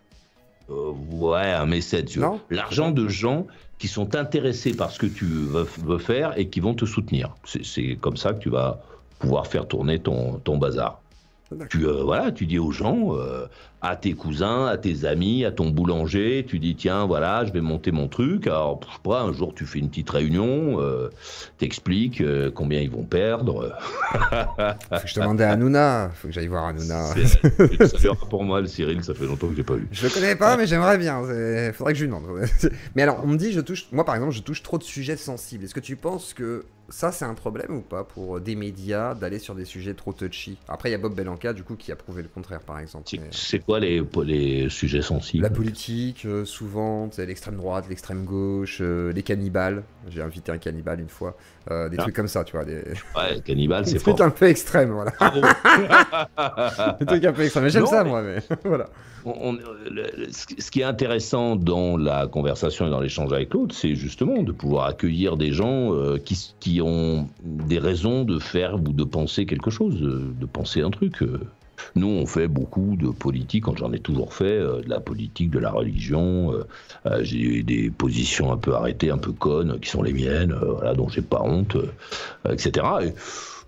Ouais, un mécène, tu vois. L'argent de gens qui sont intéressés par ce que tu veux faire et qui vont te soutenir. C'est comme ça que tu vas pouvoir faire tourner ton bazar. Tu dis aux gens, à tes cousins, à tes amis, à ton boulanger, tu dis tiens voilà, je vais monter mon truc. Alors je sais pas, un jour tu fais une petite réunion, t'expliques combien ils vont perdre. Faut que je demandais à Hanouna, faut que j'aille voir Hanouna. Salut pour moi le Cyril, ça fait longtemps que j'ai pas vu. Je le connais pas mais j'aimerais bien, faudrait que je lui demande. Mais alors on me dit moi par exemple je touche trop de sujets sensibles. Est-ce que tu penses que ça c'est un problème ou pas pour des médias d'aller sur des sujets trop touchy? Après il y a Bob Belanca du coup qui a prouvé le contraire par exemple. C'est quoi les sujets sensibles? La politique, souvent, l'extrême droite, l'extrême gauche, les cannibales. J'ai invité un cannibale une fois. Des trucs comme ça, tu vois. Ouais, cannibale, c'est fort. Des trucs un peu extrêmes, voilà. Des trucs un peu extrêmes. Mais j'aime ça, moi, mais voilà. Ce qui est intéressant dans la conversation et dans l'échange avec l'autre, c'est justement de pouvoir accueillir des gens qui ont des raisons de faire ou de penser quelque chose, de penser un truc. Nous, on fait beaucoup de politique, j'en ai toujours fait, de la politique, de la religion. J'ai eu des positions un peu arrêtées, un peu connes, qui sont les miennes, voilà, dont j'ai pas honte, etc. Et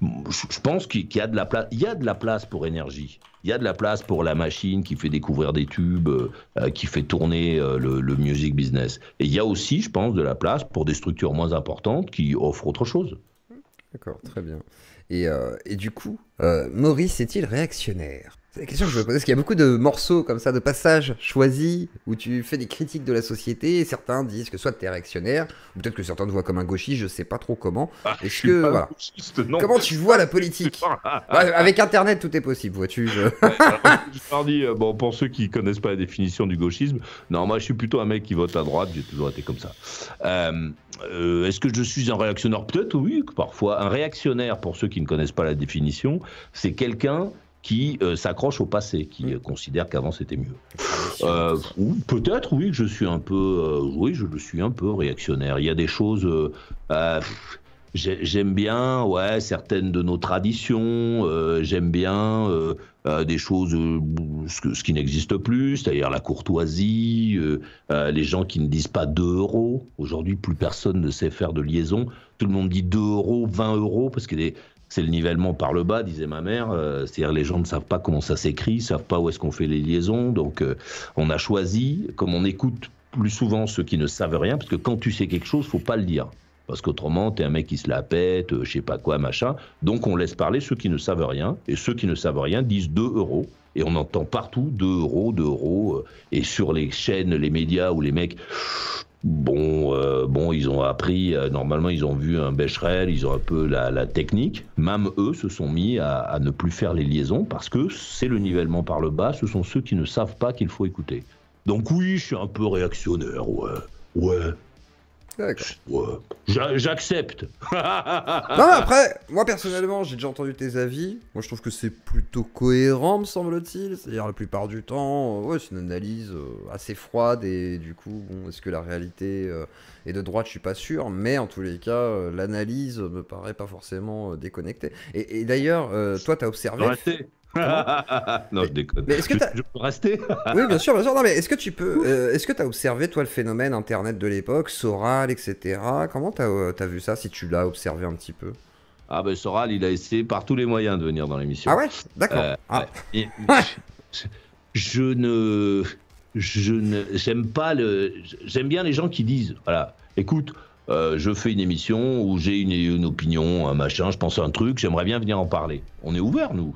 je pense qu'il y a de la place. Il y a de la place pour énergie. Il y a de la place pour la machine qui fait découvrir des tubes, qui fait tourner le music business. Et il y a aussi, je pense, de la place pour des structures moins importantes qui offrent autre chose. D'accord, très bien. Et du coup, Maurice est-il réactionnaire? C'est la question que je me pose, parce qu'il y a beaucoup de morceaux comme ça, de passages choisis, où tu fais des critiques de la société, et certains disent que soit tu es réactionnaire, ou peut-être que certains te voient comme un gauchiste, je sais pas trop comment. Est-ce que, voilà. Comment tu vois la politique? Avec Internet, tout est possible, vois-tu. Je leur dis, pour ceux qui connaissent pas la définition du gauchisme, non, moi je suis plutôt un mec qui vote à droite, j'ai toujours été comme ça. Est-ce que je suis un réactionnaire? Peut-être, oui, parfois. Un réactionnaire, pour ceux qui ne connaissent pas la définition, c'est quelqu'un qui s'accroche au passé, qui considère qu'avant c'était mieux. Peut-être, oui, que je suis un peu, je suis un peu réactionnaire. Il y a des choses, j'aime bien, certaines de nos traditions. J'aime bien des choses, ce qui n'existe plus, c'est-à-dire la courtoisie, les gens qui ne disent pas 2 €. Aujourd'hui, plus personne ne sait faire de liaison. Tout le monde dit 2 €, 20 €, parce que c'est le nivellement par le bas, disait ma mère. C'est-à-dire les gens ne savent pas comment ça s'écrit, ne savent pas où est-ce qu'on fait les liaisons. Donc on a choisi, comme on écoute plus souvent ceux qui ne savent rien, parce que quand tu sais quelque chose, faut pas le dire. Parce qu'autrement, t'es un mec qui se la pète, je sais pas quoi, machin. Donc on laisse parler ceux qui ne savent rien. Et ceux qui ne savent rien disent 2 €. Et on entend partout 2 €, 2 €. Et sur les chaînes, les médias où les mecs... ils ont appris, normalement ils ont vu un Becherel, ils ont un peu la technique. Même eux se sont mis à ne plus faire les liaisons parce que c'est le nivellement par le bas, ce sont ceux qui ne savent pas qu'il faut écouter. Donc oui, je suis un peu réactionnaire, ouais. J'accepte. Non, après, moi personnellement, j'ai déjà entendu tes avis. Moi, je trouve que c'est plutôt cohérent, me semble-t-il. C'est-à-dire, la plupart du temps, ouais, c'est une analyse assez froide. Et du coup, bon, est-ce que la réalité est de droite? Je suis pas sûr. Mais en tous les cas, l'analyse me paraît pas forcément déconnectée. Et d'ailleurs, toi, t'as observé. Non, je déconne. Mais est-ce que je peux rester? Oui, bien sûr, bien sûr. Non, mais est-ce que tu peux. Est-ce que tu as observé, toi, le phénomène Internet de l'époque, Soral, etc. Comment t'as vu ça, si tu l'as observé un petit peu? Ah ben Soral, il a essayé par tous les moyens de venir dans l'émission. Ah ouais? D'accord. J'aime pas j'aime bien les gens qui disent, voilà, écoute, je fais une émission où j'ai une opinion, un machin, je pense à un truc, j'aimerais bien venir en parler. On est ouvert, nous.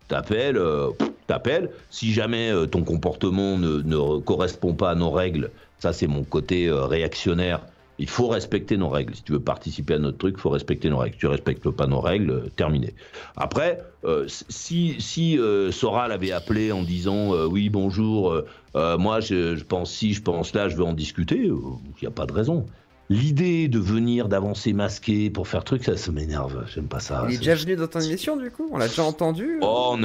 T'appelles. Si jamais ton comportement ne correspond pas à nos règles, ça c'est mon côté réactionnaire. Il faut respecter nos règles. Si tu veux participer à notre truc, il faut respecter nos règles. Si tu ne respectes pas nos règles, terminé. Après, si Soral avait appelé en disant oui, bonjour, moi je pense ci, je pense là, je veux en discuter, il n'y a pas de raison. L'idée de venir, d'avancer masqué pour faire truc, ça m'énerve. J'aime pas ça. Il est déjà venu dans ton émission, du coup? On l'a déjà entendu? Oh, on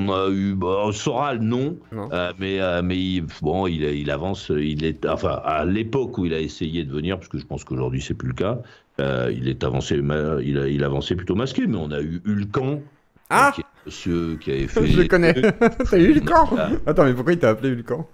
a eu Soral, non. Mais il avance. Enfin, à l'époque où il a essayé de venir, parce que je pense qu'aujourd'hui c'est plus le cas, il avançait plutôt masqué. Mais on a eu Hulkan. Qui est monsieur qui avait fait. Je le connais. T'as eu Hulkan? Attends, mais pourquoi il t'a appelé Hulkan?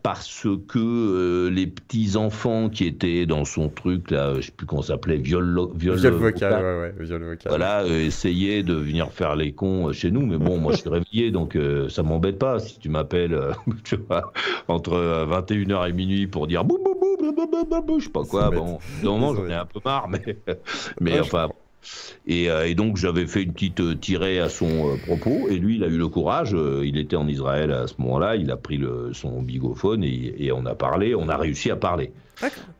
Parce que les petits enfants qui étaient dans son truc là, je sais plus comment ça s'appelait, viol vocal, viol vocal. Voilà, essayaient de venir faire les cons chez nous, mais bon, moi je suis réveillé, donc ça m'embête pas si tu m'appelles, tu vois, entre 21h et minuit pour dire bou bou bou bou bou bou bou, je sais pas quoi. Bon, normalement j'en ai un peu marre, mais enfin. Et donc j'avais fait une petite tirée à son propos, et lui il a eu le courage, il était en Israël à ce moment-là, il a pris son bigophone et on a parlé, on a réussi à parler.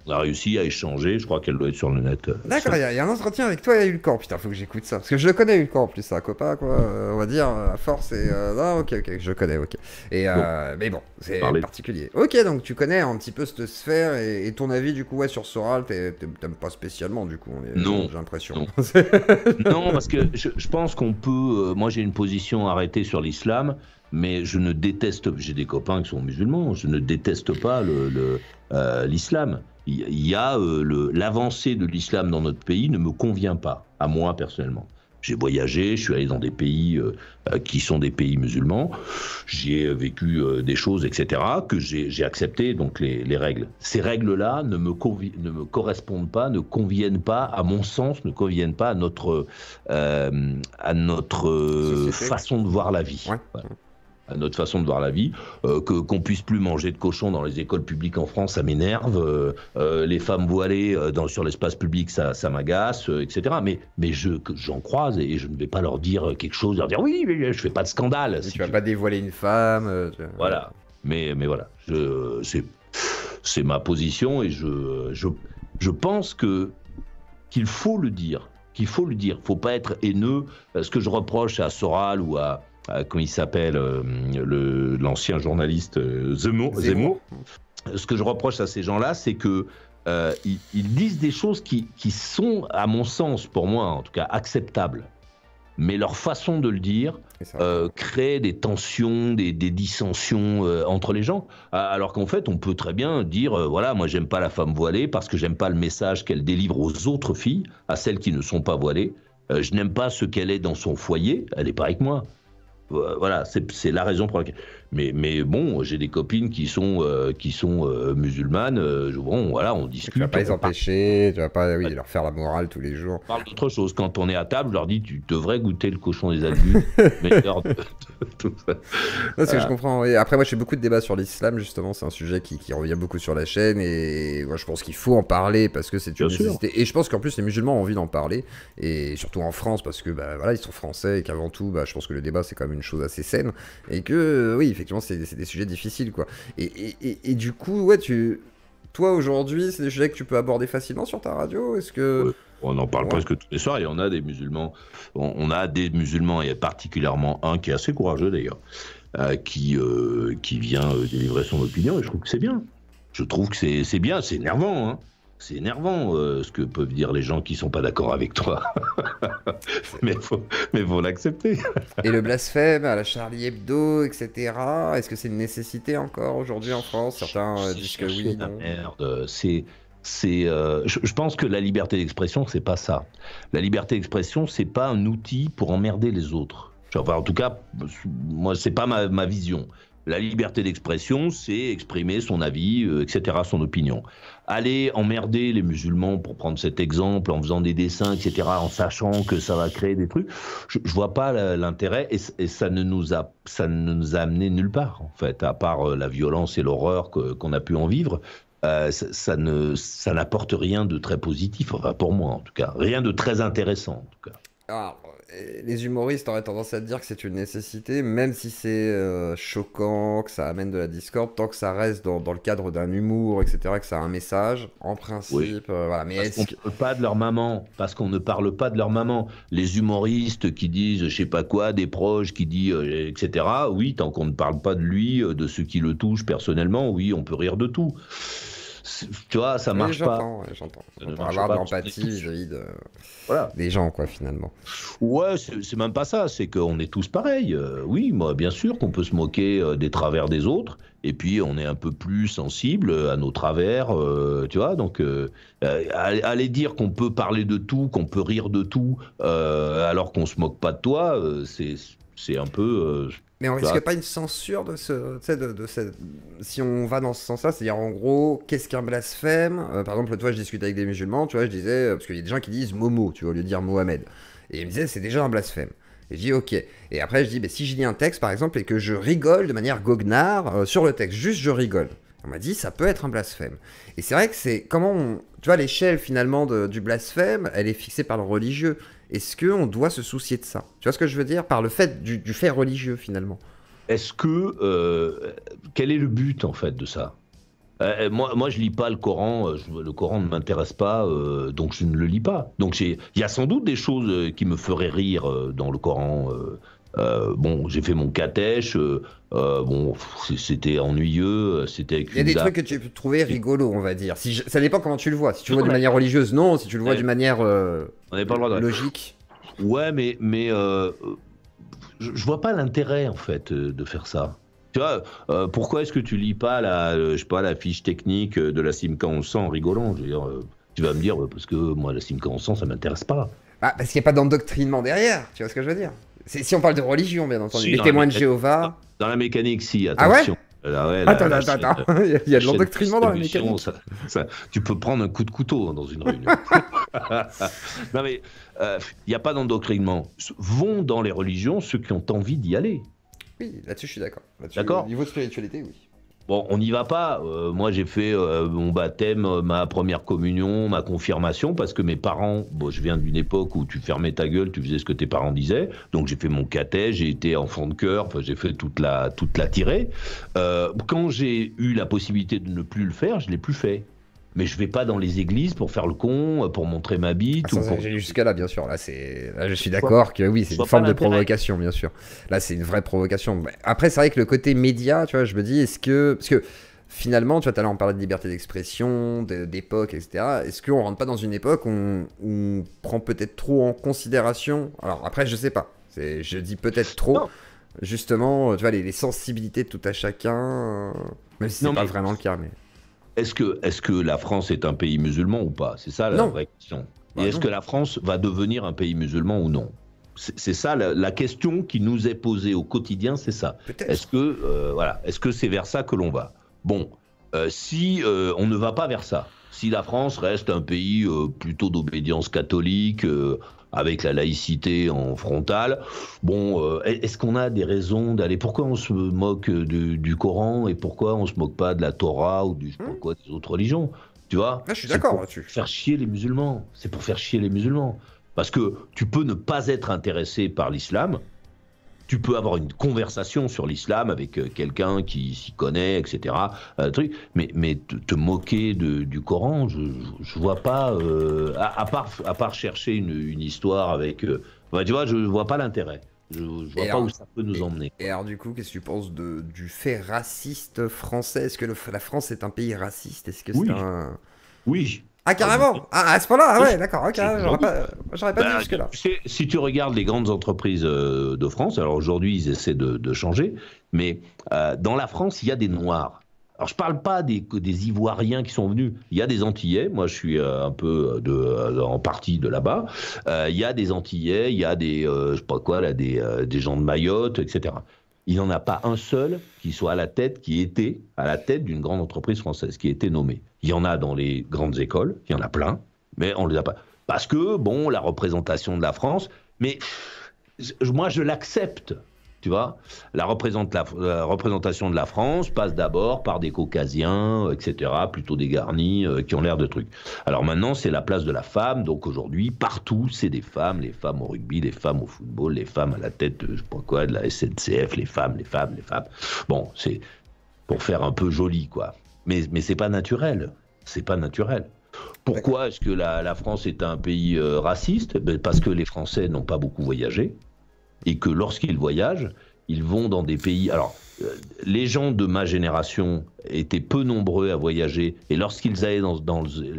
On a réussi à échanger, je crois qu'elle doit être sur le net. D'accord, il y a un entretien avec toi et Hulkan, putain, faut que j'écoute ça, parce que je le connais Hulkan en plus, c'est un copain quoi, on va dire, à force, et non, ok, je connais, ok. Et mais bon, c'est particulier. Ok, donc tu connais un petit peu cette sphère, et ton avis du coup, ouais, sur Soral, t'aimes pas spécialement du coup, non, j'ai l'impression. Non, parce que je pense qu'on peut, moi j'ai une position arrêtée sur l'islam, mais je ne déteste, j'ai des copains qui sont musulmans, je ne déteste pas l'islam. Il y a l'avancée de l'islam dans notre pays ne me convient pas, à moi personnellement. J'ai voyagé, je suis allé dans des pays qui sont des pays musulmans, j'ai vécu des choses, etc., que j'ai accepté, donc les règles. Ces règles-là ne me correspondent pas, ne conviennent pas, à mon sens, ne conviennent pas à notre façon de voir la vie. Ouais. Voilà. À notre façon de voir la vie, qu'on puisse plus manger de cochon dans les écoles publiques en France, ça m'énerve, les femmes voilées sur l'espace public, ça m'agace, etc. Mais j'en croise et je ne vais pas leur dire quelque chose, leur dire oui, mais je fais pas de scandale. Si tu vas pas dévoiler une femme. Voilà, mais voilà, c'est ma position et je pense qu'il faut le dire, faut pas être haineux. Ce que je reproche à Soral ou à comment il s'appelle, l'ancien journaliste Zemmour. Ce que je reproche à ces gens-là, c'est que ils disent des choses qui sont, à mon sens, pour moi en tout cas, acceptables. Mais leur façon de le dire crée des tensions, des dissensions entre les gens. Alors qu'en fait, on peut très bien dire, voilà, moi j'aime pas la femme voilée parce que j'aime pas le message qu'elle délivre aux autres filles, à celles qui ne sont pas voilées. Je n'aime pas ce qu'elle est dans son foyer, elle est pareille que moi. Voilà, c'est la raison pour laquelle. Mais bon, j'ai des copines qui sont musulmanes. Bon, voilà, on discute. Tu vas pas les empêcher, tu vas pas leur faire la morale tous les jours. On parle d'autre chose. Quand on est à table, je leur dis, tu devrais goûter le cochon des adultes. Meilleur de tout ça. Parce que je comprends. Et après, moi, je fais beaucoup de débats sur l'islam, justement. C'est un sujet qui revient beaucoup sur la chaîne. Et moi, je pense qu'il faut en parler parce que c'est une nécessité. Et je pense qu'en plus, les musulmans ont envie d'en parler. Et surtout en France, parce que voilà, ils sont français et qu'avant tout, je pense que le débat, c'est quand même une chose assez saine. Et que, oui, effectivement, c'est des sujets difficiles, quoi. Et du coup, ouais, toi, aujourd'hui, c'est des sujets que tu peux aborder facilement sur ta radio? Est-ce que... On en parle presque tous les soirs. Il y en a des musulmans. On a des musulmans, et particulièrement un qui est assez courageux, d'ailleurs, qui vient délivrer son opinion. Et je trouve que c'est bien. Je trouve que c'est bien, c'est énervant, hein. C'est énervant ce que peuvent dire les gens qui sont pas d'accord avec toi. mais faut l'accepter. Et le blasphème à la Charlie Hebdo, etc. Est-ce que c'est une nécessité encore aujourd'hui en France? Certains disent que oui, non. Merde, je pense que la liberté d'expression, c'est pas ça. La liberté d'expression, c'est pas un outil pour emmerder les autres. Enfin, en tout cas, moi, c'est pas ma vision. La liberté d'expression, c'est exprimer son avis, etc., son opinion. Aller emmerder les musulmans, pour prendre cet exemple, en faisant des dessins, etc., en sachant que ça va créer des trucs, je vois pas l'intérêt, et ça ne nous a amené nulle part, en fait, à part la violence et l'horreur qu'on a pu en vivre. Ça n'apporte rien de très positif, enfin pour moi en tout cas, rien de très intéressant en tout cas. Alors, les humoristes auraient tendance à dire que c'est une nécessité, même si c'est choquant, que ça amène de la discorde, tant que ça reste dans le cadre d'un humour, etc., que ça a un message, en principe, oui. Voilà. Mais parce qu'on ne parle pas de leur maman, parce qu'on ne parle pas de leur maman. Les humoristes qui disent je sais pas quoi, des proches qui disent etc., oui, tant qu'on ne parle pas de lui, de ceux qui le touchent personnellement, oui, on peut rire de tout. Tu vois, ça marche pas. J'entends. On peut avoir de l'empathie vis-à-vis des gens, quoi, finalement. Ouais, c'est même pas ça, c'est qu'on est tous pareils. Oui, moi, bien sûr qu'on peut se moquer des travers des autres, et puis on est un peu plus sensible à nos travers, tu vois, donc aller dire qu'on peut parler de tout, qu'on peut rire de tout, alors qu'on se moque pas de toi, c'est un peu... Mais on risque pas une censure de si on va dans ce sens-là, c'est-à-dire en gros, qu'est-ce qu'un blasphème? Par exemple, toi, je discute avec des musulmans, tu vois, je disais, parce qu'il y a des gens qui disent Momo, tu vois, au lieu de dire Mohamed. Et ils me disaient, c'est déjà un blasphème. Et je dis, ok. Et après, je dis, si je lis un texte, par exemple, et que je rigole de manière goguenard sur le texte, juste je rigole. On m'a dit, ça peut être un blasphème. Et c'est vrai que c'est comment tu vois, l'échelle finalement du blasphème, elle est fixée par le religieux. Est-ce qu'on doit se soucier de ça? Tu vois ce que je veux dire? Par le fait du fait religieux, finalement. Est-ce que... quel est le but, en fait, de ça? Moi, je lis pas le Coran. Le Coran ne m'intéresse pas, donc je ne le lis pas. Donc il y a sans doute des choses qui me feraient rire dans le Coran. Bon, j'ai fait mon catèche. Bon, c'était ennuyeux. C'était avec il y a des trucs que tu peux trouver rigolos, on va dire. Ça dépend comment tu le vois. Si tu le vois d'une manière religieuse, non. Si tu le vois d'une manière on n'est pas le droit de... logique. Ouais, mais je vois pas l'intérêt en fait de faire ça. Tu vois, pourquoi est-ce que tu lis pas je sais pas, la fiche technique de la Simca 1100 en rigolant? Je veux dire, tu vas me dire, parce que moi, la Simca 1100, ça m'intéresse pas. Ah, parce qu'il n'y a pas d'endoctrinement derrière, tu vois ce que je veux dire? Si on parle de religion, bien entendu. Si, les témoins de Jéhovah... Dans la mécanique, si, attention. Ah ouais, attends. Il y a de l'endoctrinement dans la mécanique. Tu peux prendre un coup de couteau dans une réunion. Non mais, il n'y a pas d'endoctrinement. Vont dans les religions ceux qui ont envie d'y aller. Oui, là-dessus je suis d'accord. D'accord. Au niveau de spiritualité, oui. Bon, on n'y va pas. Moi, j'ai fait mon baptême, ma première communion, ma confirmation, parce que mes parents... Bon, je viens d'une époque où tu fermais ta gueule, tu faisais ce que tes parents disaient. Donc, j'ai fait mon catèche, j'ai été enfant de cœur, enfin, j'ai fait toute la tirée. Quand j'ai eu la possibilité de ne plus le faire, je ne l'ai plus fait. Mais je vais pas dans les églises pour faire le con, pour montrer ma bite. J'ai jusqu'à là, bien sûr. Là, je suis d'accord que oui, c'est une forme de provocation, bien sûr. Là, c'est une vraie provocation. Après, c'est vrai que le côté média, tu vois, je me dis, parce que finalement, tu vois, tout à l'heure, on parlait de liberté d'expression, d'époque, etc. Est-ce qu'on rentre pas dans une époque où on prend peut-être trop en considération? Alors après, je sais pas. Je dis peut-être trop. Non. Justement, tu vois, les sensibilités de tout à chacun, même si c'est pas vraiment le cas, mais... Est-ce que la France est un pays musulman ou pas? C'est ça la vraie question. Et est-ce que la France va devenir un pays musulman ou non? C'est ça la question qui nous est posée au quotidien, c'est ça. Est-ce que c'est vers ça que l'on va? Bon, si on ne va pas vers ça, si la France reste un pays plutôt d'obédience catholique, avec la laïcité en frontale, bon, est-ce qu'on a des raisons d'aller... Pourquoi on se moque du Coran et pourquoi on se moque pas de la Torah ou des autres religions? Tu vois? Je suis d'accord là-dessus. Faire chier les musulmans. C'est pour faire chier les musulmans. Parce que tu peux ne pas être intéressé par l'islam, tu peux avoir une conversation sur l'islam avec quelqu'un qui s'y connaît, etc. Mais te moquer du Coran, je vois pas, à part chercher une histoire avec... tu vois, je vois pas l'intérêt. Je vois pas où ça peut nous emmener. Et alors du coup, qu'est-ce que tu penses du fait raciste français? Est-ce que la France est un pays raciste? Est-ce que c'est un... Oui. Ah carrément. Ah, à ce point-là, ah ouais, d'accord, ok, j'aurais pas dit jusque-là. Si tu regardes les grandes entreprises de France, alors aujourd'hui ils essaient de changer, mais dans la France il y a des Noirs. Alors je parle pas des Ivoiriens qui sont venus, il y a des Antillais, moi je suis un peu en partie de là-bas, il y a des Antillais, il y a des, je sais pas quoi, là, des gens de Mayotte, etc. Il n'y en a pas un seul qui soit qui était à la tête d'une grande entreprise française, qui a été nommé. Il y en a dans les grandes écoles, il y en a plein, mais on ne les a pas. Parce que, bon, la représentation de la France, mais moi je l'accepte, tu vois. La représentation de la France passe d'abord par des Caucasiens, etc., plutôt des garnis, qui ont l'air de trucs. Alors maintenant, c'est la place de la femme, donc aujourd'hui, partout, c'est des femmes, les femmes au rugby, les femmes au football, les femmes à la tête, je sais pas quoi, de la SNCF, les femmes. Bon, c'est pour faire un peu joli, quoi. Mais c'est pas naturel. C'est pas naturel. Pourquoi est-ce que la France est un pays raciste? Parce que les Français n'ont pas beaucoup voyagé et que lorsqu'ils voyagent, ils vont dans des pays... Alors, les gens de ma génération étaient peu nombreux à voyager et lorsqu'ils allaient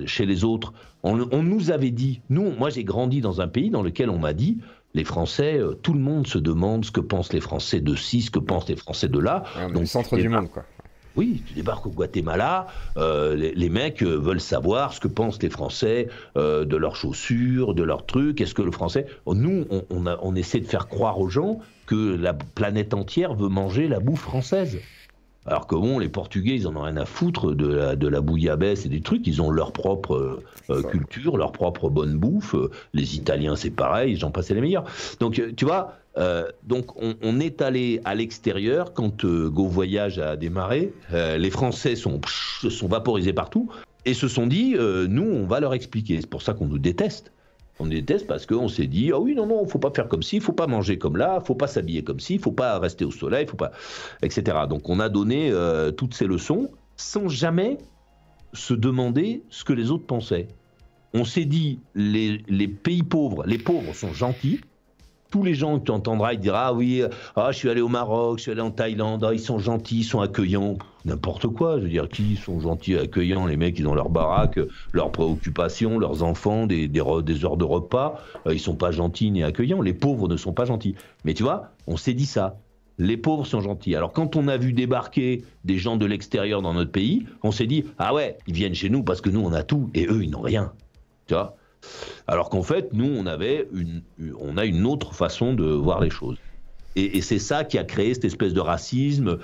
chez les autres, on nous avait dit... Moi, j'ai grandi dans un pays dans lequel on m'a dit... Les Français, tout le monde se demande ce que pensent les Français de ci, ce que pensent les Français de là. Ouais, donc, le centre du monde, quoi. Oui, tu débarques au Guatemala, les mecs veulent savoir ce que pensent les Français de leurs chaussures, de leurs trucs. Est-ce que le Français... Nous, on essaie de faire croire aux gens que la planète entière veut manger la bouffe française. Alors que bon, les Portugais, ils en ont rien à foutre de la bouillabaisse et des trucs. Ils ont leur propre culture, leur propre bonne bouffe. Les Italiens, c'est pareil, j'en passais les meilleurs. Donc, tu vois, donc on est allé à l'extérieur quand Go Voyage a démarré. Les Français sont vaporisés partout et se sont dit, nous, on va leur expliquer. C'est pour ça qu'on nous déteste. On déteste parce qu'on s'est dit, ah oui, non, faut pas faire comme ci, faut pas manger comme là, faut pas s'habiller comme ci, faut pas rester au soleil, faut pas, etc. Donc on a donné toutes ces leçons sans jamais se demander ce que les autres pensaient. On s'est dit, les pays pauvres, les pauvres sont gentils. Tous les gens que tu entendras, ils diront, ah oui, je suis allé au Maroc, je suis allé en Thaïlande, ils sont gentils, ils sont accueillants. N'importe quoi, je veux dire, qui sont gentils et accueillants? Les mecs, ils ont leur baraque, leurs préoccupations, leurs enfants, des heures de repas. Ils sont pas gentils ni accueillants. Les pauvres ne sont pas gentils. Mais tu vois, on s'est dit ça. Les pauvres sont gentils. Alors quand on a vu débarquer des gens de l'extérieur dans notre pays, on s'est dit, ah ouais, ils viennent chez nous parce que nous, on a tout et eux, ils n'ont rien. Tu vois? Alors qu'en fait, nous, on a une autre façon de voir les choses. Et c'est ça qui a créé cette espèce de racisme.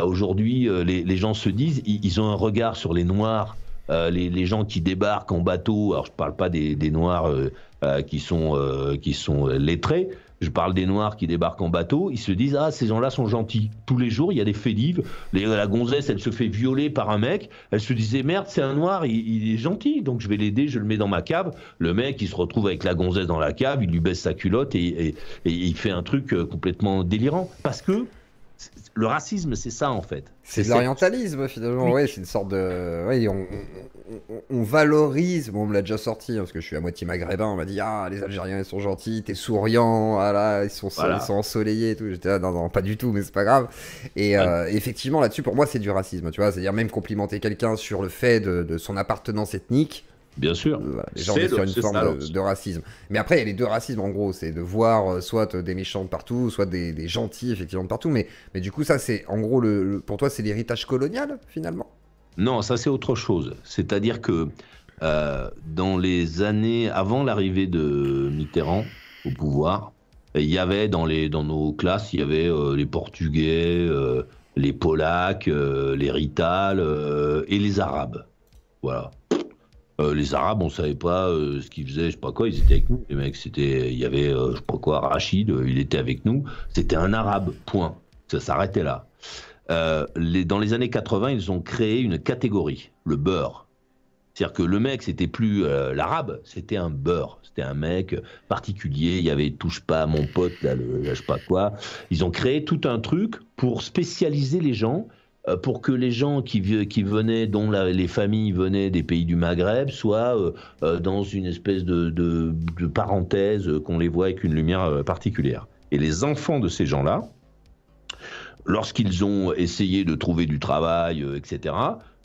Aujourd'hui, les gens se disent, ils ont un regard sur les Noirs, les gens qui débarquent en bateau. Alors je ne parle pas des Noirs qui sont lettrés. Je parle des Noirs qui débarquent en bateau. Ils se disent, ah, ces gens-là sont gentils. Tous les jours, il y a des faits divers. La gonzesse, elle se fait violer par un mec. Elle se disait, merde, c'est un Noir, il est gentil. Donc je vais l'aider, je le mets dans ma cave. Le mec, il se retrouve avec la gonzesse dans la cave, il lui baisse sa culotte et il fait un truc complètement délirant. Parce que le racisme, c'est ça, en fait. C'est de l'orientalisme, finalement. Oui, ouais, c'est une sorte de... Oui, on valorise... Bon, on me l'a déjà sorti, hein, parce que je suis à moitié maghrébin. On m'a dit, ah, les Algériens, ils sont gentils, t'es souriant, ah là, ils sont ensoleillés et tout. J'étais là, non, pas du tout, mais c'est pas grave. Et effectivement, là-dessus, pour moi, c'est du racisme, tu vois. C'est-à-dire même complimenter quelqu'un sur le fait de son appartenance ethnique. Bien sûr. Voilà, les gens sur une forme de racisme. Mais après, il y a les deux racismes, en gros. C'est de voir soit des méchants de partout, soit des gentils, effectivement, de partout. Mais du coup, ça, c'est, en gros, pour toi, c'est l'héritage colonial, finalement? Non, ça, c'est autre chose. C'est-à-dire que dans les années avant l'arrivée de Mitterrand au pouvoir, il y avait dans nos classes, il y avait les Portugais, les Polacs, les Rital et les Arabes. Voilà. Les Arabes, on savait pas ce qu'ils faisaient, je sais pas quoi, ils étaient avec nous. Les mecs, il y avait, je sais pas quoi, Rachid, il était avec nous. C'était un Arabe, point. Ça s'arrêtait là. Dans les années 80, ils ont créé une catégorie, le beurre. C'est-à-dire que le mec, c'était plus l'arabe, c'était un beurre. C'était un mec particulier, il y avait touche pas à mon pote, là, je sais pas quoi. Ils ont créé tout un truc pour spécialiser les gens, pour que les gens qui venaient, dont les familles venaient des pays du Maghreb, soient dans une espèce de parenthèse, qu'on les voit avec une lumière particulière. Et les enfants de ces gens-là, lorsqu'ils ont essayé de trouver du travail, etc.,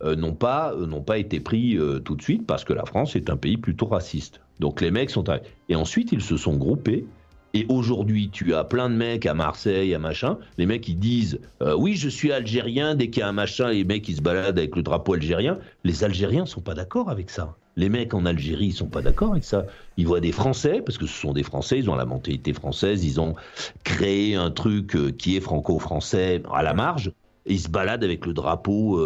n'ont pas été pris tout de suite parce que la France est un pays plutôt raciste. Donc les mecs sont arrivés. Et ensuite, ils se sont groupés. Et aujourd'hui, tu as plein de mecs à Marseille, à machin. Les mecs, ils disent oui, je suis algérien. Dès qu'il y a un machin, les mecs, ils se baladent avec le drapeau algérien. Les Algériens ne sont pas d'accord avec ça. Les mecs en Algérie, ils ne sont pas d'accord avec ça. Ils voient des Français, parce que ce sont des Français, ils ont la mentalité française, ils ont créé un truc qui est franco-français à la marge, et ils se baladent avec le drapeau,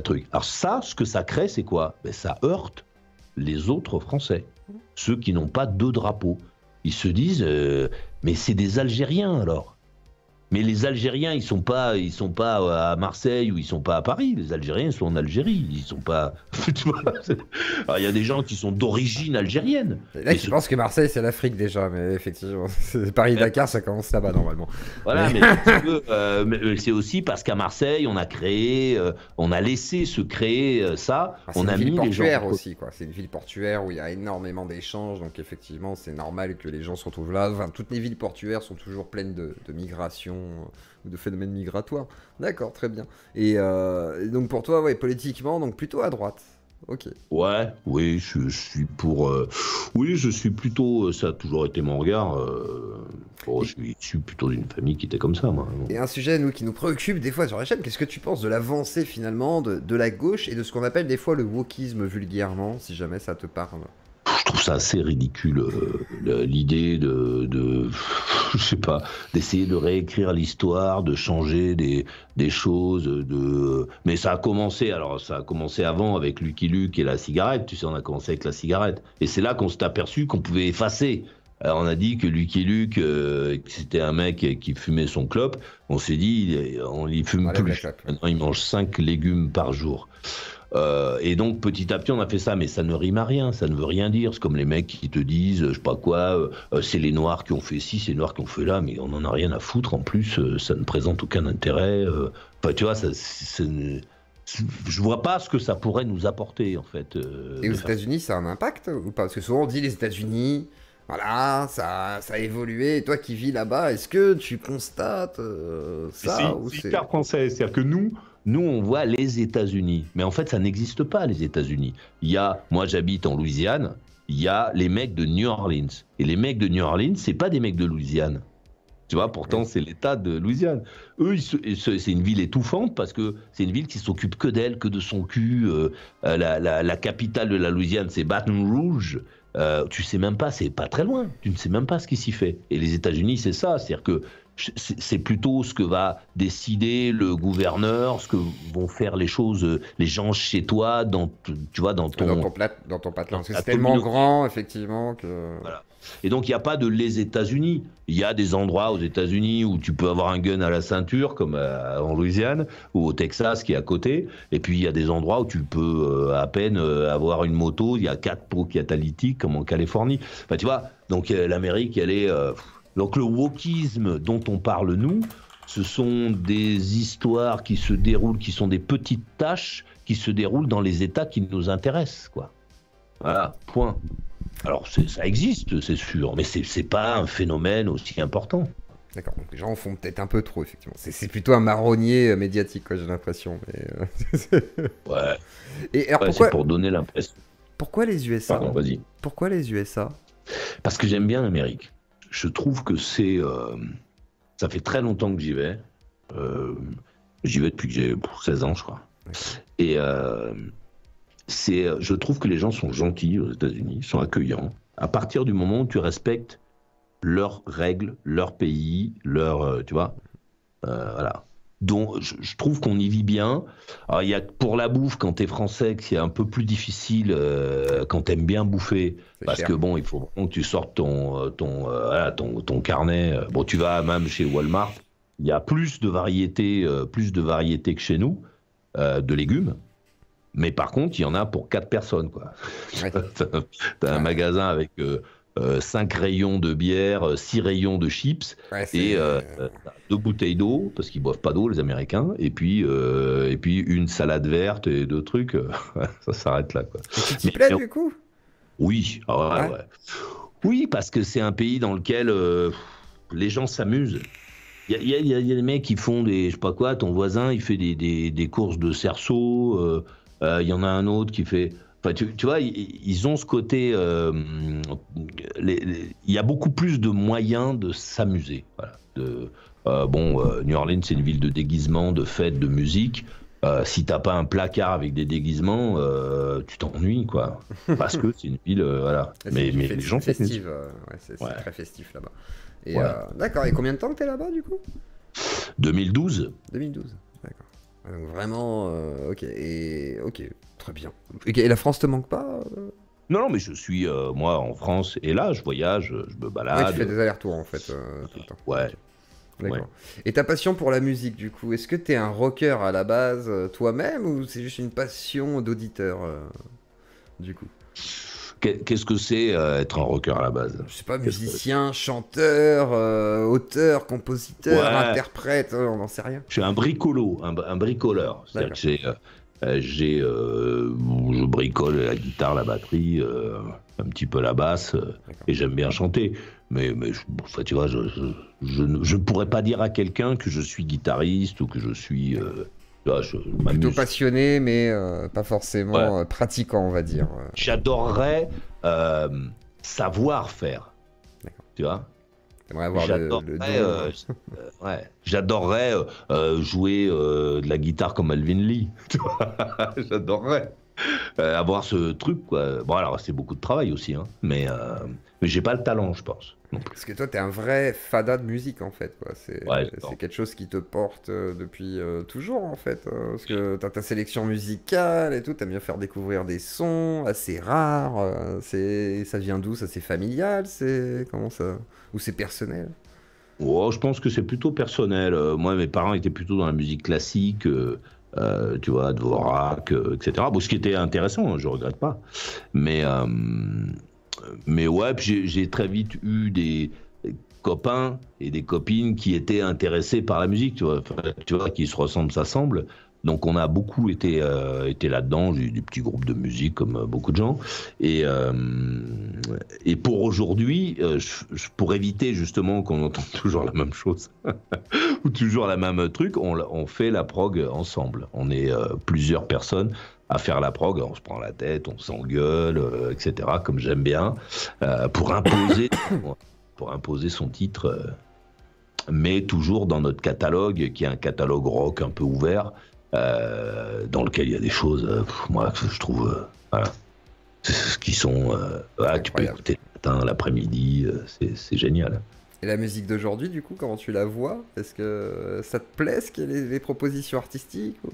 truc. Alors ça, ce que ça crée, c'est quoi? Ben, ça heurte les autres Français, ceux qui n'ont pas deux drapeaux. Ils se disent, mais c'est des Algériens alors. Mais les Algériens, ils sont pas à Marseille ou ils sont pas à Paris. Les Algériens, ils sont en Algérie. Ils sont pas. Tu vois, alors, il y a des gens qui sont d'origine algérienne. Là, je pense que Marseille, c'est l'Afrique déjà, mais effectivement, Paris-Dakar, ça commence là-bas normalement. Voilà, mais c'est aussi parce qu'à Marseille, on a laissé se créer ça. On a mis les gens. C'est une ville portuaire aussi, quoi. C'est une ville portuaire où il y a énormément d'échanges, donc effectivement, c'est normal que les gens se retrouvent là. Enfin, toutes les villes portuaires sont toujours pleines de migration ou de phénomènes migratoires. D'accord, très bien. Et donc pour toi, ouais, politiquement, donc plutôt à droite. Ok. Ouais, oui, je suis pour. Oui, je suis plutôt. Ça a toujours été mon regard. Je suis plutôt d'une famille qui était comme ça, moi. Et un sujet, qui nous préoccupe des fois sur la chaîne, qu'est-ce que tu penses de l'avancée finalement de la gauche et de ce qu'on appelle des fois le wokisme vulgairement, si jamais ça te parle? Je trouve ça assez ridicule, l'idée je sais pas, d'essayer de réécrire l'histoire, de changer des choses, mais ça a commencé avant avec Lucky Luke et la cigarette, tu sais, on a commencé avec la cigarette, et c'est là qu'on s'est aperçu qu'on pouvait effacer. Alors on a dit que Lucky Luke, c'était un mec qui fumait son clope, on s'est dit, on y fume plus, maintenant il mange 5 légumes par jour. Et donc petit à petit on a fait ça, mais ça ne rime à rien, ça ne veut rien dire. C'est comme les mecs qui te disent, je sais pas quoi, c'est les noirs qui ont fait ci, c'est les noirs qui ont fait là, mais on en a rien à foutre. En plus, ça ne présente aucun intérêt. Enfin, tu vois, je vois pas ce que ça pourrait nous apporter en fait. Et aux États-Unis, ça a un impact ou pas? Parce que souvent on dit les États-Unis. Voilà, ça a évolué. Et toi qui vis là-bas, est-ce que tu constates ça? C'est hyper français, c'est-à-dire que nous, on voit les États-Unis. Mais en fait, ça n'existe pas, les États-Unis. Moi, j'habite en Louisiane, il y a les mecs de New Orleans. Et les mecs de New Orleans, c'est pas des mecs de Louisiane. Tu vois, pourtant, c'est l'État de Louisiane. Eux, c'est une ville étouffante parce que c'est une ville qui s'occupe que d'elle, que de son cul. La capitale de la Louisiane, c'est Baton Rouge. Tu sais même pas, c'est pas très loin. Tu ne sais même pas ce qui s'y fait. Et les États-Unis, c'est ça. C'est-à-dire que c'est plutôt ce que va décider le gouverneur, ce que vont faire les gens chez toi, dans ton patelin. Parce que c'est tellement grand, effectivement, que... Voilà. Et donc, il n'y a pas de les États-Unis. Il y a des endroits aux États-Unis où tu peux avoir un gun à la ceinture, comme en Louisiane, ou au Texas, qui est à côté. Et puis, il y a des endroits où tu peux à peine avoir une moto. Il y a 4 pots catalytiques, comme en Californie. Enfin, tu vois, donc l'Amérique, elle est... Donc, le wokisme dont on parle, nous, ce sont des histoires qui se déroulent, qui sont des petites tâches qui se déroulent dans les États qui nous intéressent, quoi. Voilà, point. Alors, ça existe, c'est sûr, mais c'est pas un phénomène aussi important. D'accord, donc les gens en font peut-être un peu trop, effectivement. C'est plutôt un marronnier médiatique, quoi, j'ai l'impression. Mais... ouais. Et alors, pourquoi... c'est pour donner l'impression. Pourquoi les USA? Pardon, vas-y. Pourquoi les USA? Parce que j'aime bien l'Amérique. Je trouve que ça fait très longtemps que j'y vais. J'y vais depuis que j'ai 16 ans, je crois. Okay. Et... je trouve que les gens sont gentils aux États-Unis, sont accueillants. À partir du moment où tu respectes leurs règles, leur pays, tu vois, voilà. Donc, je trouve qu'on y vit bien. Alors, il y a pour la bouffe, quand t'es français, que c'est un peu plus difficile quand t'aimes bien bouffer, parce que bon, il faut vraiment que tu sortes ton carnet. Bon, tu vas même chez Walmart, il y a plus de variétés que chez nous de légumes. Mais par contre, il y en a pour 4 personnes, quoi. Ouais. T'as un magasin avec 5 rayons de bière, 6 rayons de chips, et 2 bouteilles d'eau, parce qu'ils boivent pas d'eau, les Américains, et puis une salade verte et 2 trucs. Ça s'arrête là, quoi. Et tu t'y plais, du coup? Oui, ouais. Oui, parce que c'est un pays dans lequel les gens s'amusent. Il y a des mecs qui font des, je sais pas quoi, ton voisin, il fait des courses de cerceau, il y en a un autre qui fait... Enfin, tu vois, ils ont ce côté... il y a beaucoup plus de moyens de s'amuser. Voilà. New Orleans, c'est une ville de déguisement, de fêtes, de musique. Si t'as pas un placard avec des déguisements, tu t'ennuies, quoi. Parce que c'est une ville, voilà. Mais les gens font festive, ouais, c'est très festif là-bas. Et ouais. D'accord, et combien de temps que t'es là-bas du coup? 2012. 2012, d'accord. Donc vraiment, ok, très bien. Et la France te manque pas Non, mais je suis, moi, en France, et là, je voyage, je me balade. Ouais, tu fais des allers-retours en fait, tout le temps. Ouais. Okay. D'accord. Ouais. Et ta passion pour la musique, du coup, est-ce que t'es un rocker à la base toi-même ou c'est juste une passion d'auditeur, du coup? Qu'est-ce que c'est être un rocker à la base? Je sais pas, musicien, chanteur, auteur, compositeur, interprète, on n'en sait rien. Je suis un bricolo, un bricoleur. C'est-à-dire que je bricole la guitare, la batterie, un petit peu la basse, et j'aime bien chanter. Mais tu vois, je ne pourrais pas dire à quelqu'un que je suis guitariste ou que je suis... plutôt passionné, mais pas forcément pratiquant, on va dire. J'adorerais savoir faire. Tu vois? T'aimerais avoir le don. J'adorerais jouer de la guitare comme Alvin Lee. J'adorerais avoir ce truc, quoi. Bon, alors c'est beaucoup de travail aussi, hein, mais j'ai pas le talent, je pense. Parce que toi, t'es un vrai fada de musique, en fait, quoi. C'est quelque chose qui te porte depuis toujours, en fait. Parce que t'as ta sélection musicale et tout, t'aimes bien faire découvrir des sons assez rares. Ça vient d'où? Ça, c'est familial? Comment ça? Ou c'est personnel? Oh, je pense que c'est plutôt personnel. Moi, mes parents étaient plutôt dans la musique classique, tu vois, Dvorak, etc. Bon, ce qui était intéressant, hein, je regrette pas. Mais ouais, puis j'ai très vite eu des copains et des copines qui étaient intéressés par la musique, tu vois, qui se ressemblent, s'assemblent. Donc on a beaucoup été là-dedans. J'ai eu des petits groupes de musique comme beaucoup de gens. Et pour aujourd'hui, pour éviter justement qu'on entende toujours la même chose ou toujours la même truc, on fait la prog ensemble. On est plusieurs personnes à faire la prog, on se prend la tête, on s'engueule, etc., comme j'aime bien, pour imposer son titre, mais toujours dans notre catalogue, qui est un catalogue rock un peu ouvert, dans lequel il y a des choses, moi, que je trouve, voilà, qui sont, tu peux écouter le matin, l'après-midi, c'est génial. Et la musique d'aujourd'hui, du coup, comment tu la vois? Est-ce que ça te plaît, les propositions artistiques ou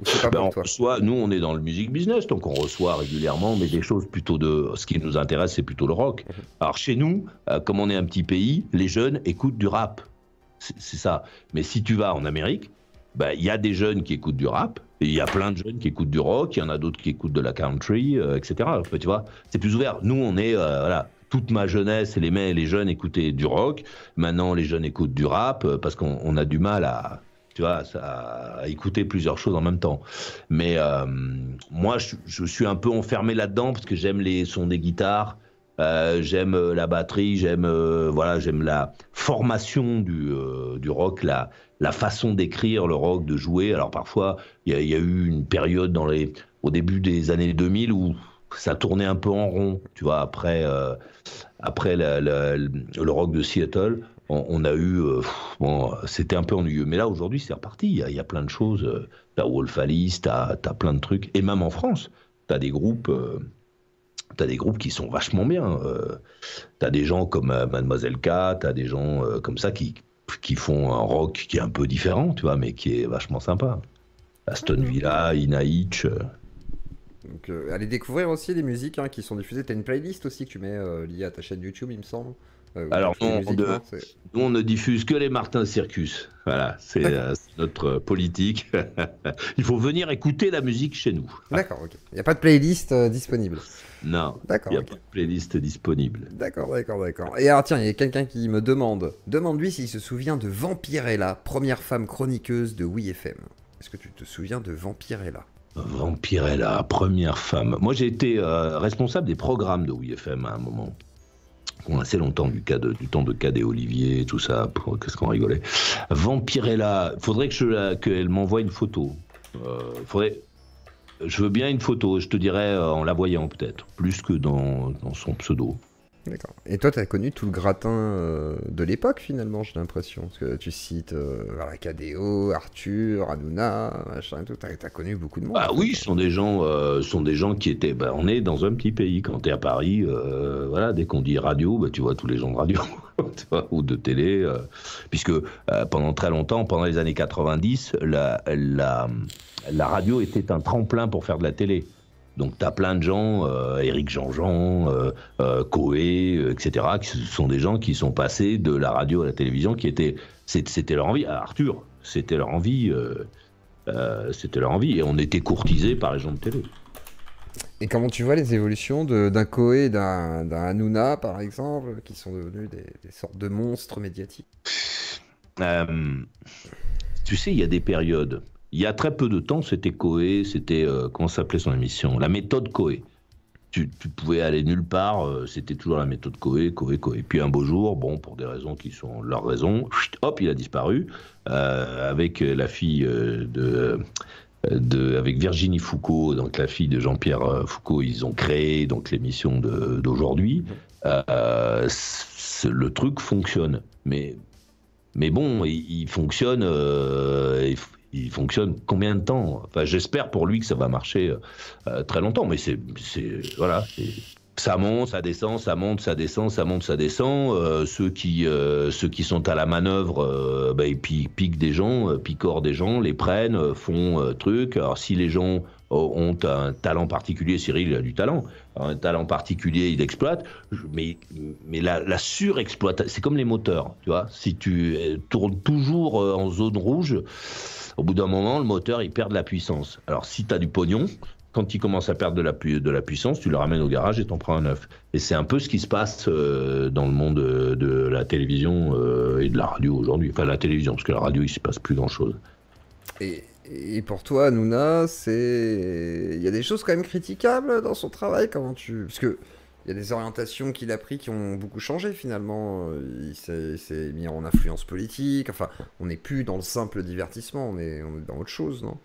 c'est pas pour toi? Nous, on est dans le music business, donc on reçoit régulièrement, mais des choses plutôt de... Ce qui nous intéresse, c'est plutôt le rock. Alors chez nous, comme on est un petit pays, les jeunes écoutent du rap. C'est ça. Mais si tu vas en Amérique, il y a des jeunes qui écoutent du rap, et il y a plein de jeunes qui écoutent du rock, il y en a d'autres qui écoutent de la country, etc. Tu vois, c'est plus ouvert. Nous, on est... voilà. Toute ma jeunesse, les jeunes écoutaient du rock. Maintenant, les jeunes écoutent du rap parce qu'on a du mal à écouter plusieurs choses en même temps. Mais moi, je suis un peu enfermé là-dedans parce que j'aime les sons des guitares, j'aime la batterie, j'aime la formation du rock, la façon d'écrire le rock, de jouer. Alors parfois, il y a eu une période au début des années 2000 où ça tournait un peu en rond, tu vois, après le rock de Seattle, on a eu... c'était un peu ennuyeux. Mais là, aujourd'hui, c'est reparti. Il y a plein de choses. T'as Wolf Alice, t'as plein de trucs. Et même en France, t'as des groupes qui sont vachement bien. T'as des gens comme Mademoiselle K, t'as des gens comme ça qui font un rock qui est un peu différent, tu vois, mais qui est vachement sympa. Aston Villa, Ina Hitch... Donc, allez découvrir aussi les musiques qui sont diffusées. T'as une playlist aussi que tu mets liée à ta chaîne YouTube, il me semble. Alors, nous, on ne diffuse que les Martin Circus. Voilà, c'est notre politique. Il faut venir écouter la musique chez nous. D'accord, ok. Il n'y a pas de playlist disponible. Non, il n'y a pas de playlist disponible. D'accord. Et alors, tiens, il y a quelqu'un qui me demande-lui s'il se souvient de Vampirella, première femme chroniqueuse de WeFM. Est-ce que tu te souviens de Vampirella? Vampirella, première femme. Moi, j'ai été responsable des programmes de WeFM à un moment. assez longtemps, du temps de Cadet Olivier, tout ça, qu'est-ce qu'on rigolait. Vampirella, faudrait qu'elle m'envoie une photo. Je veux bien une photo, je te dirais en la voyant peut-être, plus que dans son pseudo. D'accord. Et toi, t'as connu tout le gratin de l'époque, finalement, j'ai l'impression. Parce que tu cites Cadéo, Arthur, Hanouna, machin et tout. T'as connu beaucoup de monde. Ah oui, ce sont des gens qui étaient... on est dans un petit pays. Quand t'es à Paris, voilà, dès qu'on dit radio, tu vois tous les gens de radio tu vois, ou de télé. Puisque pendant très longtemps, pendant les années 90, la radio était un tremplin pour faire de la télé. Donc tu as plein de gens, Éric Jean-Jean, Coé, etc., qui sont des gens qui sont passés de la radio à la télévision, c'était leur envie. Arthur, c'était leur envie, et on était courtisés par les gens de télé. Et comment tu vois les évolutions d'un Coé et d'un Hanouna, par exemple, qui sont devenus des sortes de monstres médiatiques? Tu sais, il y a des périodes. Il y a très peu de temps, c'était Coé, comment s'appelait son émission? La méthode Coé. Tu pouvais aller nulle part, c'était toujours la méthode Coé. Puis un beau jour, pour des raisons qui sont leurs raisons, hop, il a disparu, avec la fille avec Virginie Foucault, donc la fille de Jean-Pierre Foucault, ils ont créé donc l'émission d'aujourd'hui. Le truc fonctionne, mais bon, il fonctionne... il fonctionne combien de temps? Enfin, j'espère pour lui que ça va marcher très longtemps, mais voilà, ça monte, ça descend, ça monte, ça descend, ça monte, ça descend. Ceux qui sont à la manœuvre, ils piquent des gens, picorent des gens, les prennent, font truc. Alors si les gens ont un talent particulier, Cyril il a du talent, un talent particulier, il exploite, mais la surexploitation, c'est comme les moteurs, tu vois, si tu tournes toujours en zone rouge, au bout d'un moment, le moteur, il perd de la puissance. Alors, si tu as du pognon, quand il commence à perdre de la puissance, tu le ramènes au garage et t'en prends un neuf. Et c'est un peu ce qui se passe dans le monde de la télévision et de la radio aujourd'hui. Enfin, la télévision, parce que la radio, il ne se passe plus grand-chose. Et pour toi, Hanouna, il y a des choses quand même critiquables dans son travail. Parce que il y a des orientations qu'il a pris qui ont beaucoup changé finalement. Il s'est mis en influence politique. Enfin, on n'est plus dans le simple divertissement, on est dans autre chose, non?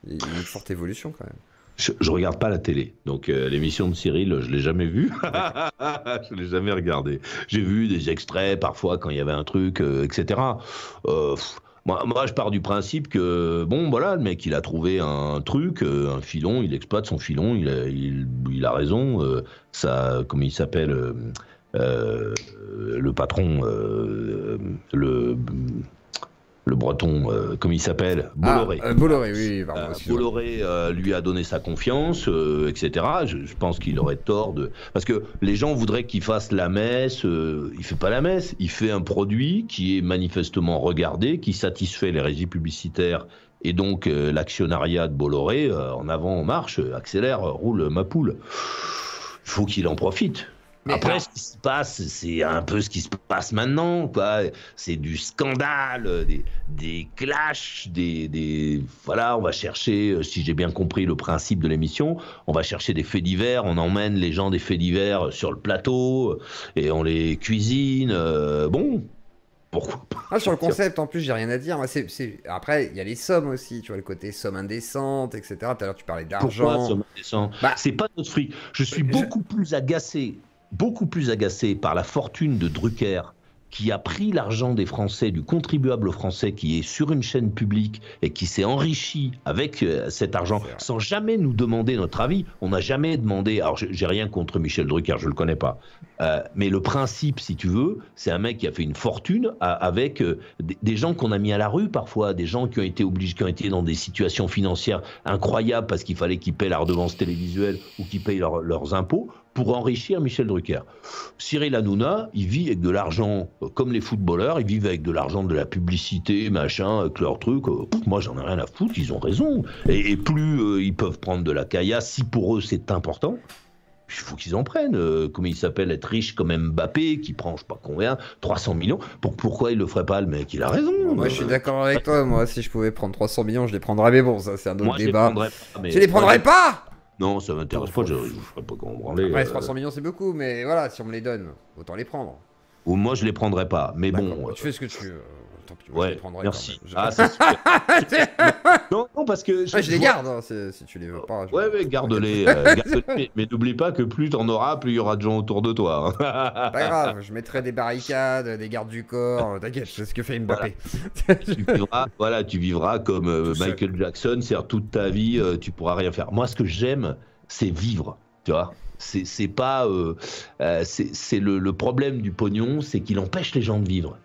Il y a une forte évolution quand même. Je regarde pas la télé, donc l'émission de Cyril, je l'ai jamais vue. Je l'ai jamais regardée. J'ai vu des extraits parfois quand il y avait un truc, etc. Moi, je pars du principe que, voilà, le mec, il a trouvé un truc, un filon, il exploite son filon, il a raison. Comment il s'appelle, le patron, le breton, comme il s'appelle, Bolloré. Bolloré, oui. Bolloré lui a donné sa confiance, etc. Je pense qu'il aurait tort parce que les gens voudraient qu'il fasse la messe. Il fait pas la messe. Il fait un produit qui est manifestement regardé, qui satisfait les régies publicitaires et donc l'actionnariat de Bolloré. En avant, en marche, accélère, roule ma poule. Il faut qu'il en profite. Après, ce qui se passe, c'est un peu ce qui se passe maintenant, quoi. C'est du scandale, des clashs, voilà, on va chercher, si j'ai bien compris le principe de l'émission, on va chercher des faits divers, on emmène les gens des faits divers sur le plateau, et on les cuisine, pourquoi pas. Sur le concept, en plus, j'ai rien à dire. Après, il y a les sommes aussi, tu vois, le côté somme indécente, etc. Tout à l'heure, tu parlais d'argent. Pourquoi somme indécente? C'est pas notre fric. Je suis beaucoup plus agacé par la fortune de Drucker, qui a pris l'argent des Français, du contribuable français, qui est sur une chaîne publique et qui s'est enrichi avec cet argent sans jamais nous demander notre avis. On n'a jamais demandé. Alors, j'ai rien contre Michel Drucker, je le connais pas. Mais le principe, si tu veux, c'est un mec qui a fait une fortune avec des gens qu'on a mis à la rue parfois, des gens qui ont été dans des situations financières incroyables parce qu'il fallait qu'ils paient la redevance télévisuelle ou qu'ils payent leurs impôts pour enrichir Michel Drucker. Cyril Hanouna, il vit avec de l'argent, comme les footballeurs, ils vivent avec de l'argent de la publicité, machin, avec leurs trucs. Moi, j'en ai rien à foutre, ils ont raison. Et plus ils peuvent prendre de la caillasse, si pour eux c'est important, il faut qu'ils en prennent. Comment il s'appelle, être riche comme Mbappé, qui prend, je sais pas combien, 300 millions. Pourquoi il le ferait pas, le mec? Il a raison. Moi, je suis d'accord avec toi. Moi, si je pouvais prendre 300 millions, je les prendrais. Mais bon, ça, c'est un autre débat. Je les prendrais pas. Tu les prendrais pas? Non, ça m'intéresse pas, je ne ferais pas qu'on branler. Après, 300 millions, c'est beaucoup, mais voilà, si on me les donne, autant les prendre. Ou moi, je les prendrais pas, mais bon... Tu fais ce que tu veux. Tant pis, ouais, je les prendrai merci. Ah, c'est super. non, parce que... je les garde, hein, si tu les veux pas. Ouais, garde-les. Mais n'oublie pas que plus t'en auras, plus il y aura de gens autour de toi. Pas grave, je mettrai des barricades, des gardes du corps, t'inquiète, c'est ce que fait Mbappé. Tu vivras comme Michael Jackson, c'est-à-dire toute ta vie, tu pourras rien faire. Moi, ce que j'aime, c'est vivre, tu vois. C'est pas... c'est le problème du pognon, c'est qu'il empêche les gens de vivre.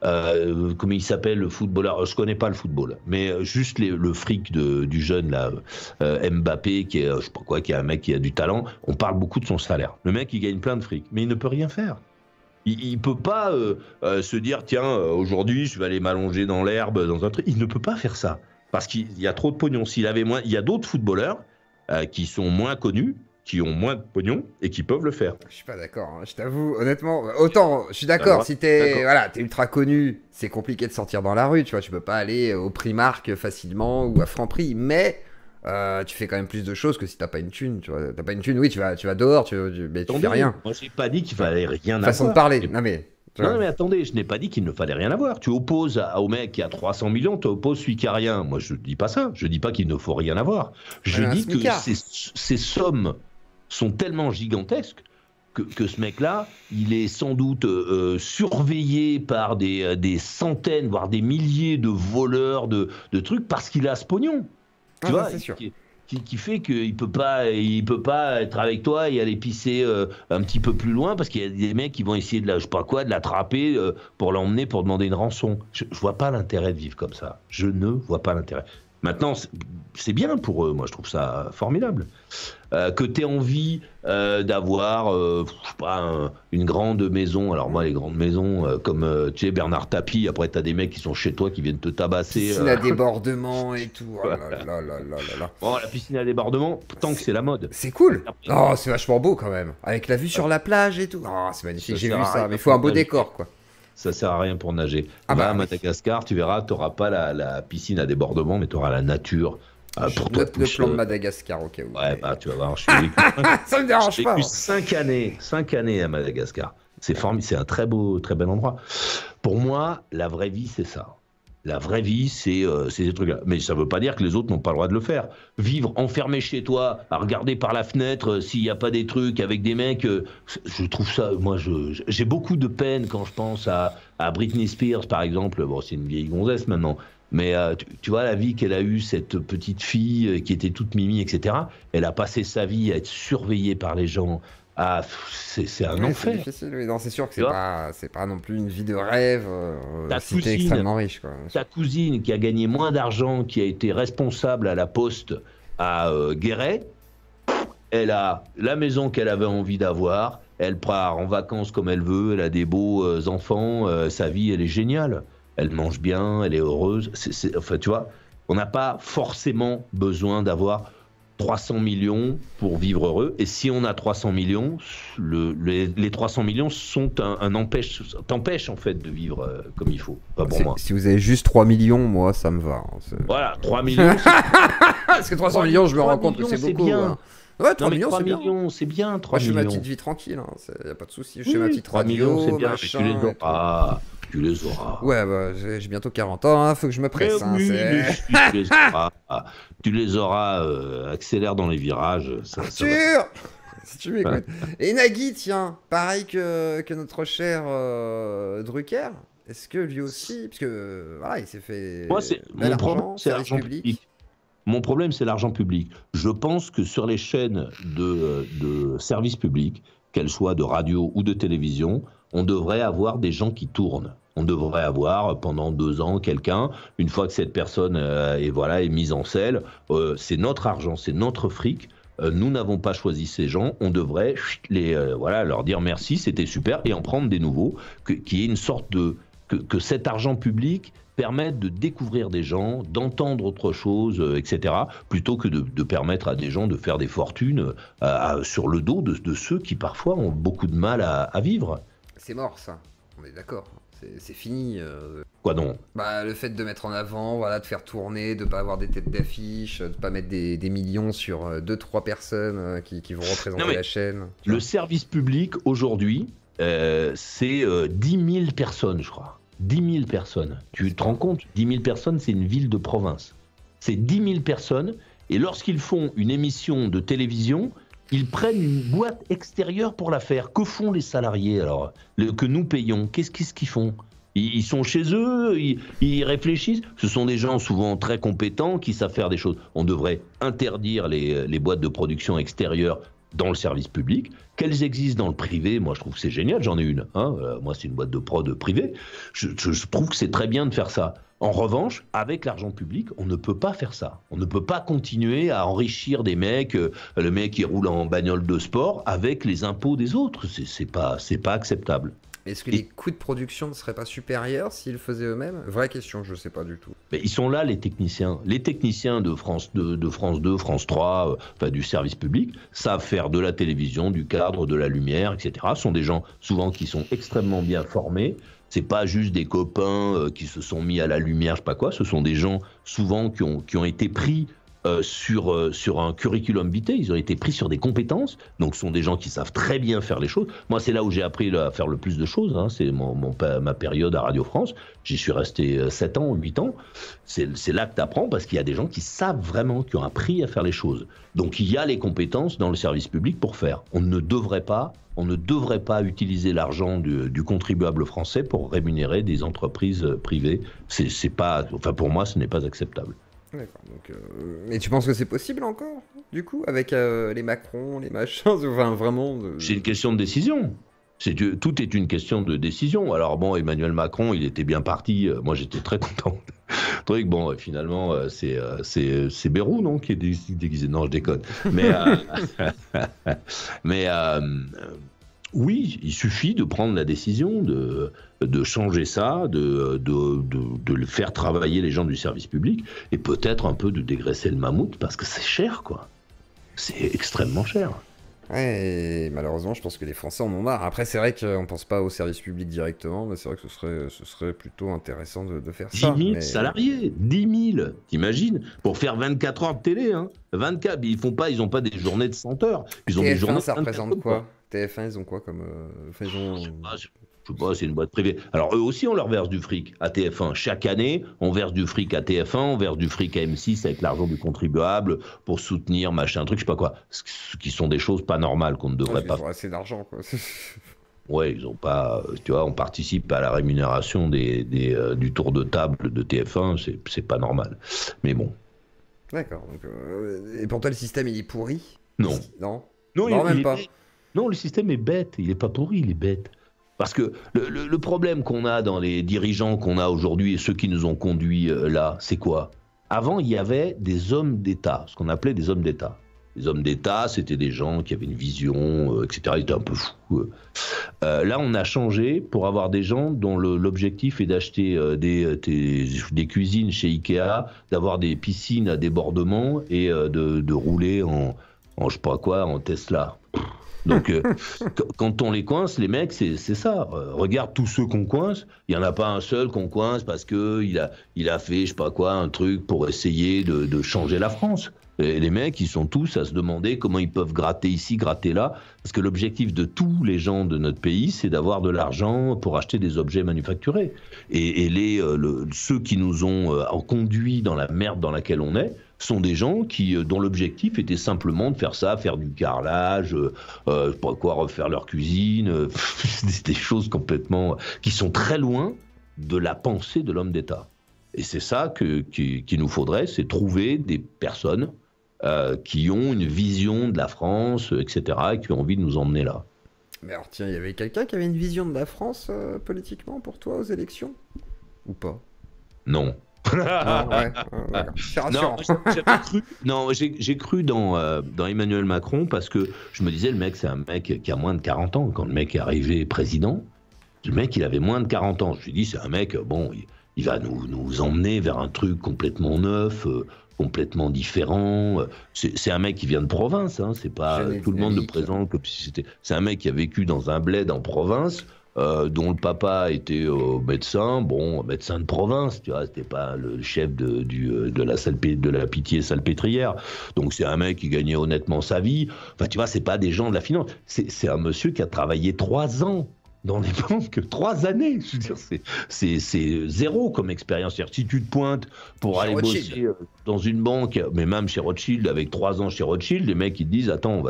Comment il s'appelle le footballeur, je connais pas le football, mais juste le fric du jeune là, Mbappé, qui est je sais pas quoi, qui est un mec qui a du talent. On parle beaucoup de son salaire. Le mec il gagne plein de fric, mais il ne peut rien faire. Il peut pas se dire tiens aujourd'hui je vais aller m'allonger dans l'herbe dans un truc. Il ne peut pas faire ça parce qu'il y a trop de pognon. S'il avait moins, il y a d'autres footballeurs qui sont moins connus, qui ont moins de pognon et qui peuvent le faire. Je suis pas d'accord, hein. Je t'avoue, honnêtement, autant, je suis d'accord, si t'es ultra connu, c'est compliqué de sortir dans la rue, tu vois, tu peux pas aller au Primark facilement ou à Franprix, mais tu fais quand même plus de choses que si t'as pas une thune, tu vois. T'as pas une thune, oui, tu vas dehors, mais tu fais rien. Moi, j'ai pas dit qu'il fallait rien avoir. Façon de parler, non mais attendez, je n'ai pas dit qu'il ne fallait rien avoir. Tu opposes au mec qui a 300 millions, tu opposes celui qui a rien. Moi, je dis pas ça. Je dis pas qu'il ne faut rien avoir. Je dis que ces sommes sont tellement gigantesques que ce mec-là, il est sans doute surveillé par des centaines, voire des milliers de voleurs de trucs parce qu'il a ce pognon. Tu vois, c'est sûr. Qui fait qu'il peut pas être avec toi et aller pisser un petit peu plus loin parce qu'il y a des mecs qui vont essayer de l'attraper pour l'emmener pour demander une rançon. Je vois pas l'intérêt de vivre comme ça. Je ne vois pas l'intérêt. Maintenant, c'est bien pour eux. Moi, je trouve ça formidable. Que tu aies envie d'avoir, je sais pas, une grande maison. Alors moi, les grandes maisons, comme tu sais, Bernard Tapie, après, tu as des mecs qui sont chez toi, qui viennent te tabasser. Piscine à débordement et tout. Oh là là là là. Bon, la piscine à débordement, tant que c'est la mode. C'est cool. Oh, c'est vachement beau quand même. Avec la vue sur la plage et tout. Oh, c'est magnifique, j'ai vu ça. Mais il faut un beau décor, quoi. Ça sert à rien pour nager. À Madagascar, tu verras, tu n'auras pas la piscine à débordement, mais tu auras la nature. Pour note le plan de Madagascar, ok. Ouais, tu vas voir, ça me dérange pas. J'ai vécu 5 années à Madagascar. C'est formidable, c'est un très bel endroit. Pour moi, la vraie vie, c'est ça. La vraie vie, c'est ces trucs-là. Mais ça ne veut pas dire que les autres n'ont pas le droit de le faire. Vivre enfermé chez toi, à regarder par la fenêtre s'il n'y a pas des trucs avec des mecs, je trouve ça... Moi, j'ai beaucoup de peine quand je pense à Britney Spears, par exemple. Bon, c'est une vieille gonzesse maintenant. Mais tu vois, la vie qu'elle a eue, cette petite fille qui était toute mimi, etc., elle a passé sa vie à être surveillée par les gens. Ah, c'est un enfer. C'est difficile, oui. Non, c'est sûr que c'est pas non plus une vie de rêve si t'es extrêmement riche, quoi. Ta cousine qui a gagné moins d'argent, qui a été responsable à la poste à Guéret, elle a la maison qu'elle avait envie d'avoir, elle part en vacances comme elle veut, elle a des beaux enfants, sa vie, elle est géniale. Elle mange bien, elle est heureuse. Enfin, tu vois, on n'a pas forcément besoin d'avoir 300 millions pour vivre heureux. Et si on a 300 millions, les 300 millions sont t'empêchent en fait de vivre comme il faut. Pas pour moi. Si vous avez juste 3 millions, moi ça me va. Voilà, 3 millions. Parce que 300 millions, je me rends compte que c'est beaucoup. Bien. Ouais, 3 millions, c'est bien. 3 moi, je fais ma petite vie tranquille, y a pas de souci. Je fais ma petite radio, c'est bien. machin. Tu les auras. Ouais, bah, j'ai bientôt 40 ans, hein, faut que je me presse. Tu les auras, accélère dans les virages. Arthur, si tu m'écoutes. Et Nagui, tiens, pareil que notre cher Drucker, est-ce que lui aussi, parce que voilà, il s'est fait. Moi, mon problème, c'est l'argent public. Mon problème, c'est l'argent public. Je pense que sur les chaînes de services publics, qu'elles soient de radio ou de télévision, on devrait avoir des gens qui tournent. On devrait avoir pendant 2 ans quelqu'un, une fois que cette personne est mise en selle, c'est notre argent, c'est notre fric. Nous n'avons pas choisi ces gens, on devrait leur dire merci, c'était super, et en prendre des nouveaux, qui est une sorte que cet argent public permettre de découvrir des gens, d'entendre autre chose, etc., plutôt que de permettre à des gens de faire des fortunes sur le dos de ceux qui parfois ont beaucoup de mal à vivre. C'est mort ça, on est d'accord, c'est fini. Quoi donc? Bah, le fait de mettre en avant, voilà, de faire tourner, de pas avoir des têtes d'affiche, de pas mettre des millions sur 2-3 personnes qui vont représenter la chaîne. Le service public, aujourd'hui, c'est 10 000 personnes, je crois. 10 000 personnes. Tu te rends compte? 10 000 personnes, c'est une ville de province. C'est 10 000 personnes, et lorsqu'ils font une émission de télévision, ils prennent une boîte extérieure pour la faire. Que font les salariés, alors, que nous payons? Qu'est-ce qu'ils font? Ils sont chez eux, ils réfléchissent. Ce sont des gens souvent très compétents qui savent faire des choses. On devrait interdire les boîtes de production extérieures dans le service public. Qu'elles existent dans le privé, moi je trouve que c'est génial, j'en ai une. Moi c'est une boîte de prod privée. Je trouve que c'est très bien de faire ça. En revanche, avec l'argent public, on ne peut pas faire ça. On ne peut pas continuer à enrichir des mecs, le mec qui roule en bagnole de sport, avec les impôts des autres. C'est pas acceptable. Est-ce que les coûts de production ne seraient pas supérieurs s'ils le faisaient eux-mêmes? Vraie question, je ne sais pas du tout. Mais ils sont là, les techniciens. Les techniciens de France 2, France 3, du service public, savent faire de la télévision, du cadre, de la lumière, etc. Ce sont des gens, souvent, qui sont extrêmement bien formés. C'est pas juste des copains qui se sont mis à la lumière, je sais pas quoi. Ce sont des gens, souvent, qui ont été pris sur un curriculum vitae, ils ont été pris sur des compétences, donc ce sont des gens qui savent très bien faire les choses. Moi, c'est là où j'ai appris à faire le plus de choses, c'est ma période à Radio France, j'y suis resté 7 ans, 8 ans, c'est là que tu apprends, parce qu'il y a des gens qui savent vraiment, qui ont appris à faire les choses. Donc il y a les compétences dans le service public pour faire. On ne devrait pas utiliser l'argent du contribuable français pour rémunérer des entreprises privées. C'est pas, pour moi, ce n'est pas acceptable. D'accord, donc, mais tu penses que c'est possible encore, du coup, avec les Macron, les machins, vraiment... C'est une question de décision. Tout est une question de décision. Alors bon, Emmanuel Macron, il était bien parti. Moi, j'étais très content. Truc, bon, finalement, c'est Bayrou, non, qui est déguisé. Non, je déconne. Mais, oui, il suffit de prendre la décision de changer ça, de faire travailler les gens du service public, et peut-être un peu de dégraisser le mammouth, parce que c'est cher, quoi. C'est extrêmement cher. Ouais, et malheureusement, je pense que les Français en ont marre. Après, c'est vrai qu'on pense pas au service public directement, mais c'est vrai que ce serait plutôt intéressant de faire ça. 10 000 salariés, 10 000, t'imagines? Pour faire 24 heures de télé, 24, ils ont pas des journées de 100 heures. Ils ont TF1, des journées ça représente quoi? TF1, ils ont quoi comme... Je sais pas, c'est une boîte privée. Alors eux aussi, on leur verse du fric à TF1. Chaque année, on verse du fric à TF1, on verse du fric à M6 avec l'argent du contribuable pour soutenir machin truc, je sais pas quoi. Ce qui sont des choses pas normales qu'on ne devrait pas faire. Ils ont assez d'argent, quoi. Ouais, ils ont pas... Tu vois, on participe à la rémunération du tour de table de TF1, c'est pas normal. Mais bon. D'accord. Donc, et pour toi, le système, il est pourri? Non. Non, même pas. Non, le système est bête. Il est pas pourri, il est bête. Parce que le problème qu'on a dans les dirigeants qu'on a aujourd'hui et ceux qui nous ont conduits là, c'est quoi? Avant, il y avait des hommes d'État, ce qu'on appelait des hommes d'État. Les hommes d'État, c'était des gens qui avaient une vision, etc. Ils étaient un peu fous. Là, on a changé pour avoir des gens dont l'objectif est d'acheter des cuisines chez Ikea, d'avoir des piscines à débordement et de rouler en je sais pas quoi, en Tesla. Donc, quand on les coince, les mecs, c'est ça. Regarde tous ceux qu'on coince. Il n'y en a pas un seul qu'on coince parce qu'il a fait, je sais pas quoi, un truc pour essayer de changer la France. Et les mecs, ils sont tous à se demander comment ils peuvent gratter ici, gratter là. Parce que l'objectif de tous les gens de notre pays, c'est d'avoir de l'argent pour acheter des objets manufacturés. Et ceux qui nous ont conduits dans la merde dans laquelle on est, sont des gens dont l'objectif était simplement de faire ça, faire du carrelage, je sais pas quoi, refaire leur cuisine, des choses complètement qui sont très loin de la pensée de l'homme d'État. Et c'est ça qu'il nous faudrait, c'est trouver des personnes qui ont une vision de la France, etc., et qui ont envie de nous emmener là. Mais alors tiens, il y avait quelqu'un qui avait une vision de la France politiquement pour toi aux élections? Ou pas? Non. Non, ouais, c'est rassurant. Non, j'ai cru dans Emmanuel Macron parce que je me disais, le mec, c'est un mec qui a moins de 40 ans. Quand le mec est arrivé président, le mec, il avait moins de 40 ans. Je me suis dit, c'est un mec, bon, il va nous emmener vers un truc complètement neuf, complètement différent. C'est un mec qui vient de province, c'est pas tout le monde le présente comme si c'était... C'est un mec qui a vécu dans un bled en province, dont le papa était médecin, bon, médecin de province, tu vois, c'était pas le chef de la pitié salpêtrière. Donc c'est un mec qui gagnait honnêtement sa vie. Enfin, tu vois, c'est pas des gens de la finance. C'est un monsieur qui a travaillé 3 ans dans les banques, 3 années. Je veux dire, c'est zéro comme expérience. C'est-à-dire, si tu te pointes pour aller bosser dans une banque, mais même chez Rothschild, avec 3 ans chez Rothschild, les mecs, ils te disent, attends,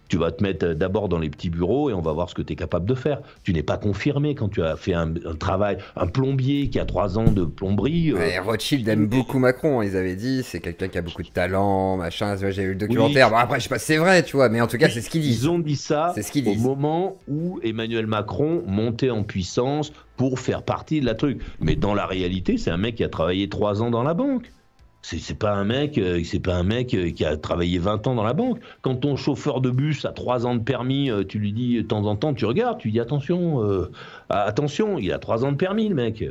tu vas te mettre d'abord dans les petits bureaux et on va voir ce que tu es capable de faire. Tu n'es pas confirmé quand tu as fait un travail, un plombier qui a 3 ans de plomberie. Rothschild aime beaucoup Macron, ils avaient dit, c'est quelqu'un qui a beaucoup de talent, machin, j'ai vu le documentaire. Oui. Bon, après, je sais pas si c'est vrai, tu vois, mais en tout cas, c'est ce qu'ils disent. Ils ont dit ça au moment où Emmanuel Macron montait en puissance pour faire partie de la truc. Mais dans la réalité, c'est un mec qui a travaillé 3 ans dans la banque. C'est pas un mec qui a travaillé 20 ans dans la banque. Quand ton chauffeur de bus a 3 ans de permis, tu lui dis de temps en temps, tu regardes, tu dis attention, il a 3 ans de permis, le mec.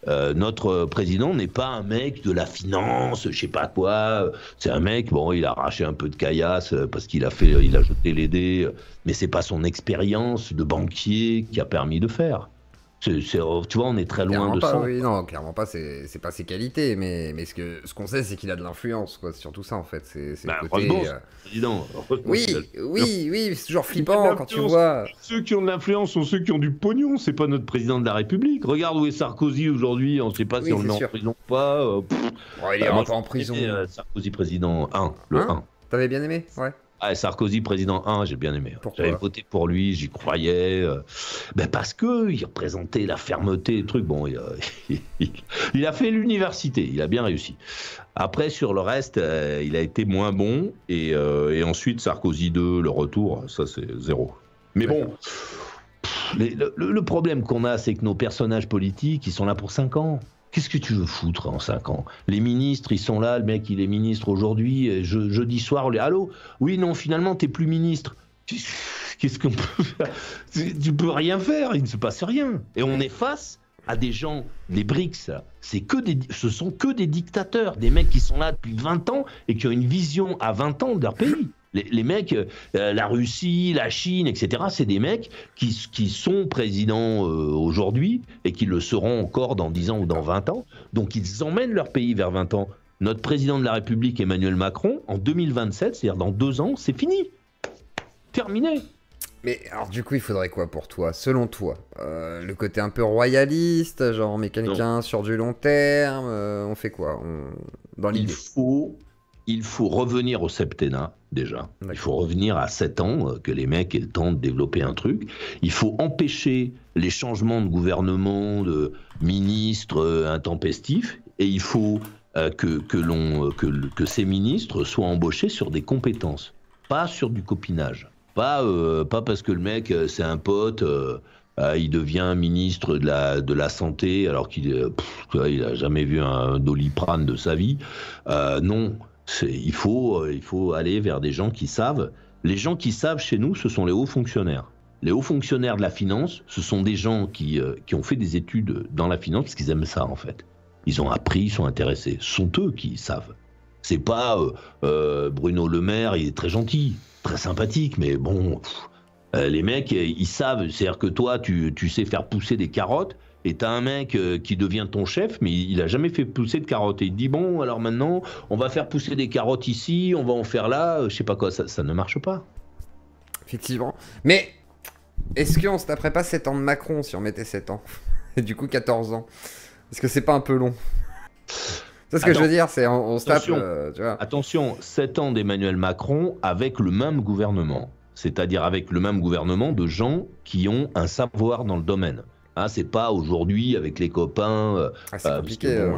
Notre président n'est pas un mec de la finance, je sais pas quoi. C'est un mec, bon, il a arraché un peu de caillasse parce qu'il a jeté les dés, mais c'est pas son expérience de banquier qui a permis de faire. Tu vois, on est très loin de ça. Oui, non, clairement pas, c'est pas ses qualités, mais ce qu'on sait, c'est qu'il a de l'influence, quoi. C'est surtout ça, en fait. C'est le côté... président. Oui, c'est toujours flippant quand tu vois... Ceux qui ont de l'influence sont ceux qui ont du pognon, c'est pas notre président de la République. Regarde où est Sarkozy aujourd'hui, on ne sait pas si on le met en prison ou pas. Il est encore en prison. Sarkozy président 1, le 1. T'avais bien aimé? Ouais. Ah, Sarkozy, président 1, j'ai bien aimé. Pourquoi? J'avais voté pour lui, j'y croyais. Parce qu'il représentait la fermeté, le truc. Bon, il a fait l'université, il a bien réussi. Après, sur le reste, il a été moins bon. Et ensuite, Sarkozy 2, le retour, ça, c'est 0. Mais bon, le problème qu'on a, c'est que nos personnages politiques, ils sont là pour 5 ans. Qu'est-ce que tu veux foutre en 5 ans? Les ministres, ils sont là, le mec, il est ministre aujourd'hui, jeudi soir, allô? Oui, non, finalement, t'es plus ministre. Qu'est-ce qu'on peut faire? Tu peux rien faire, il ne se passe rien. Et on est face à des gens, les BRICS, ce sont que des dictateurs, des mecs qui sont là depuis 20 ans et qui ont une vision à 20 ans de leur pays. Les mecs, la Russie, la Chine, etc., c'est des mecs qui sont présidents aujourd'hui et qui le seront encore dans 10 ans ou dans 20 ans. Donc ils emmènent leur pays vers 20 ans. Notre président de la République, Emmanuel Macron, en 2027, c'est-à-dire dans 2 ans, c'est fini. Terminé. Mais alors du coup, il faudrait quoi pour toi, selon toi? Le côté un peu royaliste, genre on met quelqu'un sur du long terme, on fait quoi dans l'idée? Il faut revenir au septennat, déjà. Il faut revenir à 7 ans, que les mecs aient le temps de développer un truc. Il faut empêcher les changements de gouvernement, de ministres intempestifs. Et il faut que ces ministres soient embauchés sur des compétences, pas sur du copinage. Pas parce que le mec, c'est un pote... il devient ministre de la santé alors qu'il n'a jamais vu un Doliprane de sa vie. Non. Il faut aller vers des gens qui savent. Les gens qui savent chez nous, ce sont les hauts fonctionnaires. Les hauts fonctionnaires de la finance, ce sont des gens qui ont fait des études dans la finance parce qu'ils aiment ça, en fait. Ils ont appris, ils sont intéressés. Ce sont eux qui savent. C'est pas Bruno Le Maire, il est très gentil, très sympathique, mais bon, les mecs, ils savent. C'est-à-dire que toi, tu sais faire pousser des carottes, et t'as un mec qui devient ton chef, mais il a jamais fait pousser de carottes. Et il dit, bon, alors maintenant, on va faire pousser des carottes ici, on va en faire là, je sais pas quoi, ça ne marche pas. Effectivement. Mais est-ce qu'on se taperait pas 7 ans de Macron si on mettait 7 ans? Et du coup 14 ans. Est-ce que c'est pas un peu long? C'est ce que je veux dire, c'est on se tape... tu vois. Attention, 7 ans d'Emmanuel Macron avec le même gouvernement. C'est-à-dire avec le même gouvernement de gens qui ont un savoir dans le domaine. Hein, c'est pas aujourd'hui avec les copains. C'est compliqué.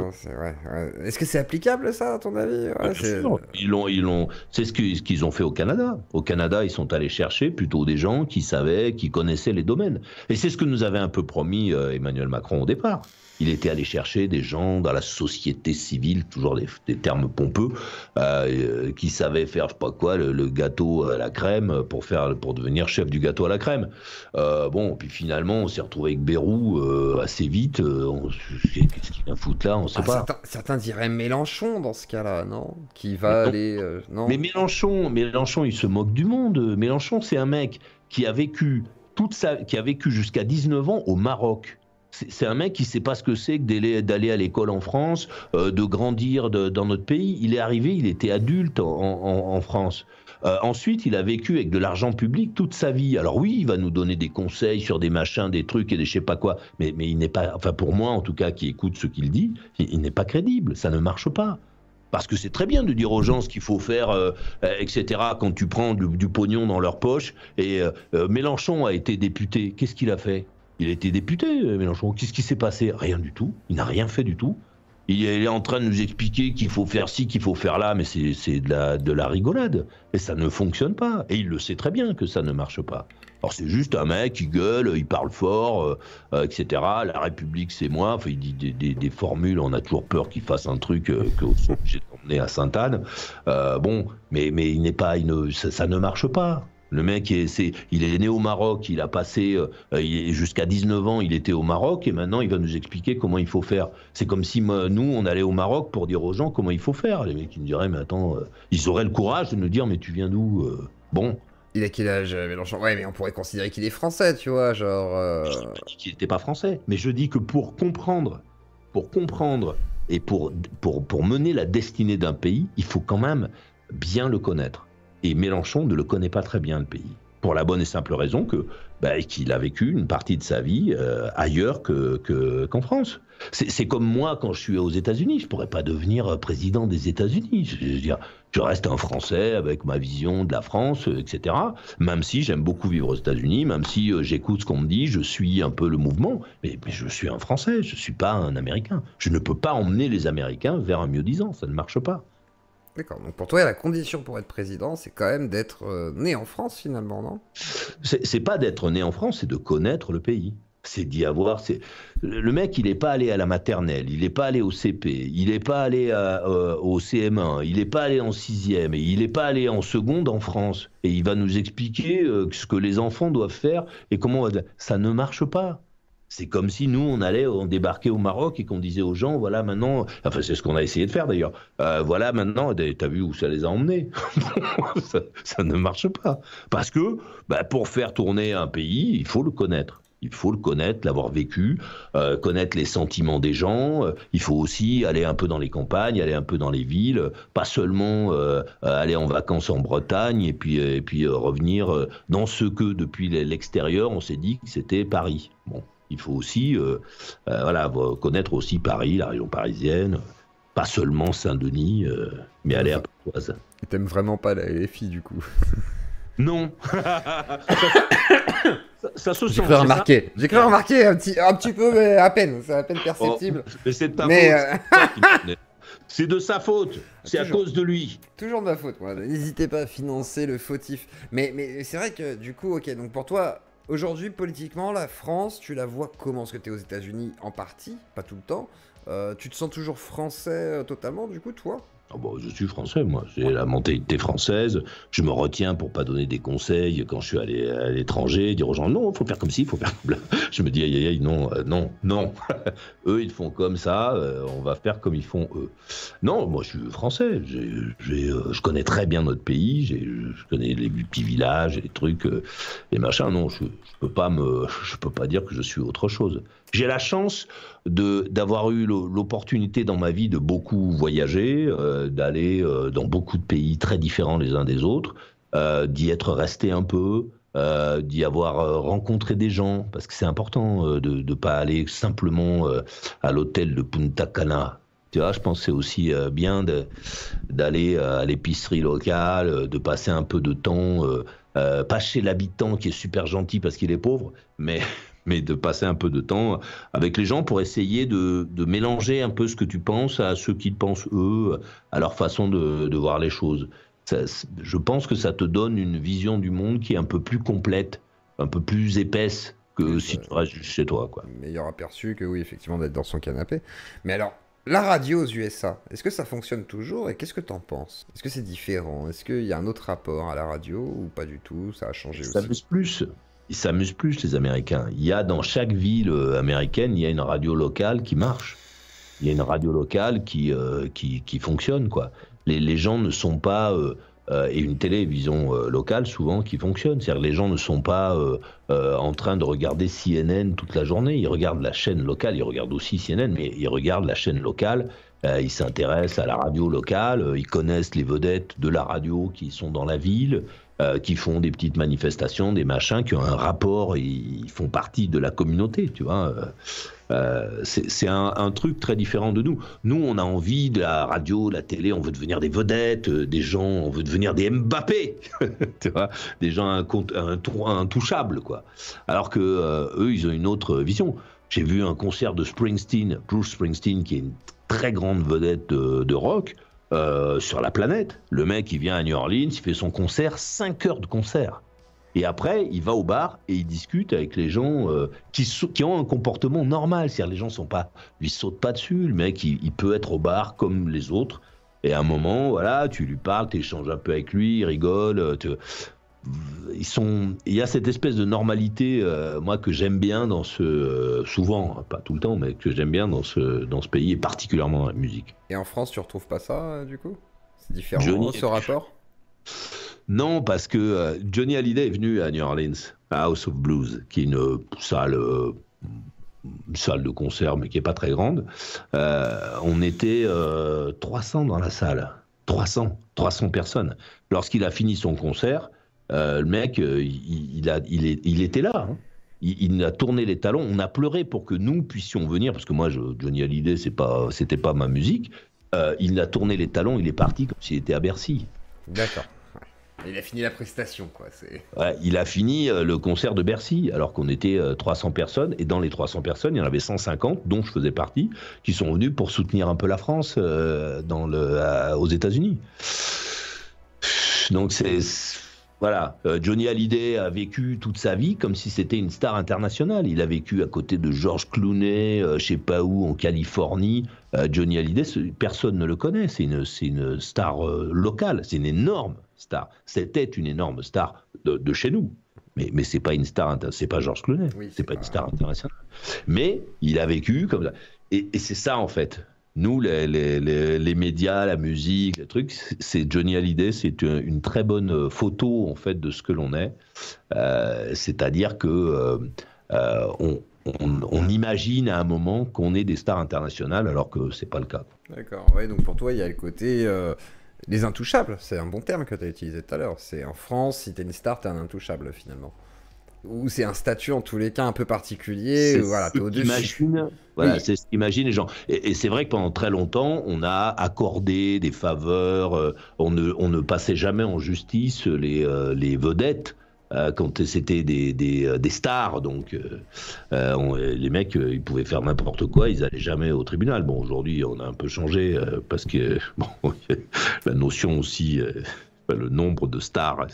Est-ce que c'est applicable ça à ton avis? Bien sûr. C'est ce qu'ils ont fait au Canada. Au Canada, ils sont allés chercher plutôt des gens qui savaient, qui connaissaient les domaines. Et c'est ce que nous avait un peu promis Emmanuel Macron au départ. Il était allé chercher des gens dans la société civile, toujours des termes pompeux, qui savaient faire, je sais pas quoi, le gâteau à la crème pour devenir chef du gâteau à la crème. Bon, puis finalement, on s'est retrouvé avec Bayrou assez vite. Qu'est-ce qu'il vient foutre là? On sait pas. Certains diraient Mélenchon dans ce cas-là, non? Qui va aller... non. Mais Mélenchon, il se moque du monde. Mélenchon, c'est un mec qui a vécu qui a vécu jusqu'à 19 ans au Maroc. C'est un mec qui ne sait pas ce que c'est que d'aller à l'école en France, de grandir dans notre pays. Il est arrivé, il était adulte en France. Ensuite, il a vécu avec de l'argent public toute sa vie. Alors oui, il va nous donner des conseils sur des machins, des trucs et des je sais pas quoi. Mais il n'est pas, enfin pour moi en tout cas, qui écoute ce qu'il dit, il n'est pas crédible. Ça ne marche pas. Parce que c'est très bien de dire aux gens ce qu'il faut faire, etc. Quand tu prends du pognon dans leur poche. Et Mélenchon a été député. Qu'est-ce qu'il a fait? Il a été député, Mélenchon. Qu'est-ce qui s'est passé? Rien du tout. Il n'a rien fait du tout. Il est en train de nous expliquer qu'il faut faire ci, qu'il faut faire là, mais c'est de la rigolade. Et ça ne fonctionne pas. Et il le sait très bien que ça ne marche pas. Alors c'est juste un mec qui gueule, il parle fort, etc. La République, c'est moi. Enfin, il dit des formules, on a toujours peur qu'il fasse un truc qu'on soit obligé d'emmener à Sainte-Anne. Bon, mais il n'est pas, ça ne marche pas. Le mec, il est né au Maroc, il a passé jusqu'à 19 ans, il était au Maroc, et maintenant il va nous expliquer comment il faut faire. C'est comme si nous, on allait au Maroc pour dire aux gens comment il faut faire. Les mecs, ils me diraient, mais attends, ils auraient le courage de nous dire, mais tu viens d'où? Bon. Il a quel âge, Mélenchon? Ouais, mais on pourrait considérer qu'il est français, tu vois, genre... Je dis qu'il n'était pas français, mais je dis que pour comprendre et pour mener la destinée d'un pays, il faut quand même bien le connaître. Et Mélenchon ne le connaît pas très bien, le pays. Pour la bonne et simple raison qu'il a vécu une partie de sa vie ailleurs qu'en France. C'est comme moi, quand je suis aux États-Unis, je ne pourrais pas devenir président des États-Unis. Je veux dire, je reste un Français avec ma vision de la France, etc. Même si j'aime beaucoup vivre aux États-Unis, même si j'écoute ce qu'on me dit, je suis un peu le mouvement, mais je suis un Français, je ne suis pas un Américain. Je ne peux pas emmener les Américains vers un mieux-disant, ça ne marche pas. D'accord, donc pour toi, la condition pour être président, c'est quand même d'être né en France, finalement, non? C'est pas d'être né en France, c'est de connaître le pays. C'est d'y avoir... Le mec, il n'est pas allé à la maternelle, il n'est pas allé au CP, il n'est pas allé au CM1, il n'est pas allé en 6e, et il n'est pas allé en seconde en France. Et il va nous expliquer ce que les enfants doivent faire et comment... Ça ne marche pas. C'est comme si nous, on débarquait au Maroc et qu'on disait aux gens, voilà maintenant, enfin c'est ce qu'on a essayé de faire d'ailleurs, voilà maintenant, t'as vu où ça les a emmenés? ça ne marche pas. Parce que pour faire tourner un pays, il faut le connaître. Il faut le connaître, l'avoir vécu, connaître les sentiments des gens. Il faut aussi aller un peu dans les campagnes, aller un peu dans les villes, pas seulement aller en vacances en Bretagne et puis revenir dans ce que depuis l'extérieur, on s'est dit que c'était Paris. Bon. Il faut aussi connaître aussi Paris, la région parisienne, pas seulement Saint-Denis, mais aller à Pontoise. Et t'aimes vraiment pas la LFI du coup? Non. ça se sent. J'ai cru remarquer un petit peu, mais à peine, c'est à peine perceptible. Mais c'est de ta faute. C'est de sa faute, c'est à cause de lui. Toujours de ma faute, moi. N'hésitez pas à financer le fautif. Mais c'est vrai que du coup, ok, donc pour toi... Aujourd'hui, politiquement, la France, tu la vois comment? Parce que tu es aux États-Unis en partie, pas tout le temps. Tu te sens toujours français totalement, du coup, toi? Oh bon, je suis français, moi. J'ai la mentalité française. Je me retiens pour pas donner des conseils quand je suis allé à l'étranger, dire aux gens non, il faut faire comme ci, il faut faire comme là. Je me dis aïe aïe aïe, non. Eux, ils font comme ça, on va faire comme ils font eux. Non, moi, je suis français. Je connais très bien notre pays. Je connais les petits villages, les trucs, les machins. Non, je peux pas dire que je suis autre chose. J'ai la chance d'avoir eu l'opportunité dans ma vie de beaucoup voyager, d'aller dans beaucoup de pays très différents les uns des autres, d'y être resté un peu, d'y avoir rencontré des gens, parce que c'est important de ne pas aller simplement à l'hôtel de Punta Cana. Tu vois, je pense que c'est aussi bien d'aller à l'épicerie locale, de passer un peu de temps, pas chez l'habitant qui est super gentil parce qu'il est pauvre, mais de passer un peu de temps avec les gens pour essayer de mélanger un peu ce que tu penses à ceux qui pensent eux, à leur façon de voir les choses. Je pense que ça te donne une vision du monde qui est un peu plus complète, un peu plus épaisse que si tu restes juste chez toi, quoi. Meilleur aperçu que oui, effectivement, d'être dans son canapé. Mais alors, la radio aux USA, est-ce que ça fonctionne toujours et qu'est-ce que t'en penses? Est-ce que c'est différent? Est-ce qu'il y a un autre rapport à la radio ou pas du tout? Ça a changé aussi? Ça s'amuse plus. Ils s'amusent plus, les Américains. Il y a dans chaque ville américaine, il y a une radio locale qui marche. Il y a une radio locale qui fonctionne, quoi. Les gens ne sont pas et une télévision locale souvent qui fonctionne. C'est-à-dire que les gens ne sont pas en train de regarder CNN toute la journée. Ils regardent la chaîne locale, ils regardent aussi CNN, mais ils regardent la chaîne locale. Ils s'intéressent à la radio locale, ils connaissent les vedettes de la radio qui sont dans la ville, qui font des petites manifestations, des machins, qui ont un rapport, ils font partie de la communauté, tu vois. C'est un truc très différent de nous. Nous, on a envie de la radio, la télé, on veut devenir des vedettes, des gens, on veut devenir des Mbappé, tu vois, des gens intouchables, quoi. Alors que eux, ils ont une autre vision. J'ai vu un concert de Springsteen, Bruce Springsteen, qui est une très grande vedette de rock sur la planète. Le mec, il vient à New Orleans, il fait son concert, 5 heures de concert. Et après, il va au bar et il discute avec les gens qui ont un comportement normal. C'est-à-dire, les gens lui sautent pas dessus. Le mec, il peut être au bar comme les autres. Et à un moment, voilà, tu lui parles, tu échanges un peu avec lui, il rigole. Il y a cette espèce de normalité, moi, que j'aime bien dans souvent, pas tout le temps, mais que j'aime bien dans ce pays, et particulièrement dans la musique. Et en France, tu retrouves pas ça, du coup? C'est différent, ce rapport? Non, parce que Johnny Hallyday est venu à New Orleans, à House of Blues, qui est une salle de concert, mais qui n'est pas très grande. On était 300 dans la salle. 300 personnes. Lorsqu'il a fini son concert, le mec, il était là. Hein. Il a tourné les talons. On a pleuré pour que nous puissions venir, parce que moi, Johnny Hallyday, c'était pas ma musique. Il a tourné les talons, il est parti comme s'il était à Bercy. D'accord. Il a fini la prestation, quoi. Ouais, il a fini le concert de Bercy, alors qu'on était 300 personnes, et dans les 300 personnes, il y en avait 150, dont je faisais partie, qui sont venus pour soutenir un peu la France aux États-Unis. Donc voilà, Johnny Hallyday a vécu toute sa vie comme si c'était une star internationale. Il a vécu à côté de George Clooney, je sais pas où, en Californie. Johnny Hallyday, personne ne le connaît. C'est une star locale. C'est une énorme star. C'était une énorme star de chez nous. Mais c'est pas une star, c'est pas George Clooney. Oui, c'est pas une star internationale. Mais il a vécu comme ça. Et c'est ça en fait. Nous, les médias, la musique, les trucs, c'est Johnny Hallyday, c'est une très bonne photo en fait de ce que l'on est. C'est-à-dire que on imagine à un moment qu'on est des stars internationales, alors que c'est pas le cas. D'accord. Ouais, donc pour toi, il y a le côté les intouchables. C'est un bon terme que tu as utilisé tout à l'heure. C'est en France, si t'es une star, t'es un intouchable finalement. Ou c'est un statut en tous les cas un peu particulier. Voilà, t'es au-dessus. Voilà, oui. C'est ce qu'imaginent les gens. Et c'est vrai que pendant très longtemps, on a accordé des faveurs. On ne passait jamais en justice les vedettes quand c'était des stars. Donc les mecs, ils pouvaient faire n'importe quoi. Ils n'allaient jamais au tribunal. Bon, aujourd'hui, on a un peu changé parce que la notion aussi. Le nombre de stars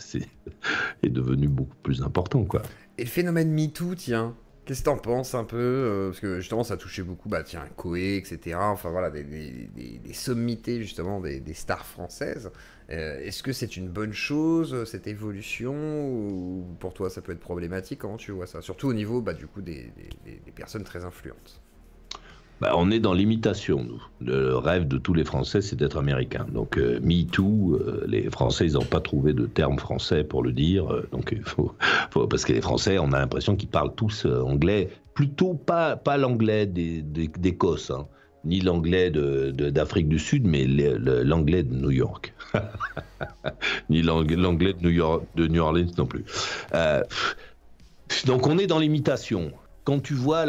est devenu beaucoup plus important, quoi. Et le phénomène MeToo, tiens, qu'est-ce que t'en penses un peu parce que justement, ça touchait beaucoup, Koé, etc. Enfin voilà, des sommités justement des stars françaises. Est-ce que c'est une bonne chose, cette évolution, ou pour toi, ça peut être problématique? Comment tu vois ça? Surtout au niveau, du coup, des personnes très influentes. On est dans l'imitation, nous. Le rêve de tous les Français, c'est d'être américain. Donc, MeToo, les Français, ils n'ont pas trouvé de terme français pour le dire. Donc, il faut parce que les Français, on a l'impression qu'ils parlent tous anglais. Plutôt pas l'anglais d'Écosse, hein, ni l'anglais d'Afrique du Sud, mais l'anglais de New York. Ni l'anglais de New Orleans non plus. Donc, on est dans l'imitation. Quand tu vois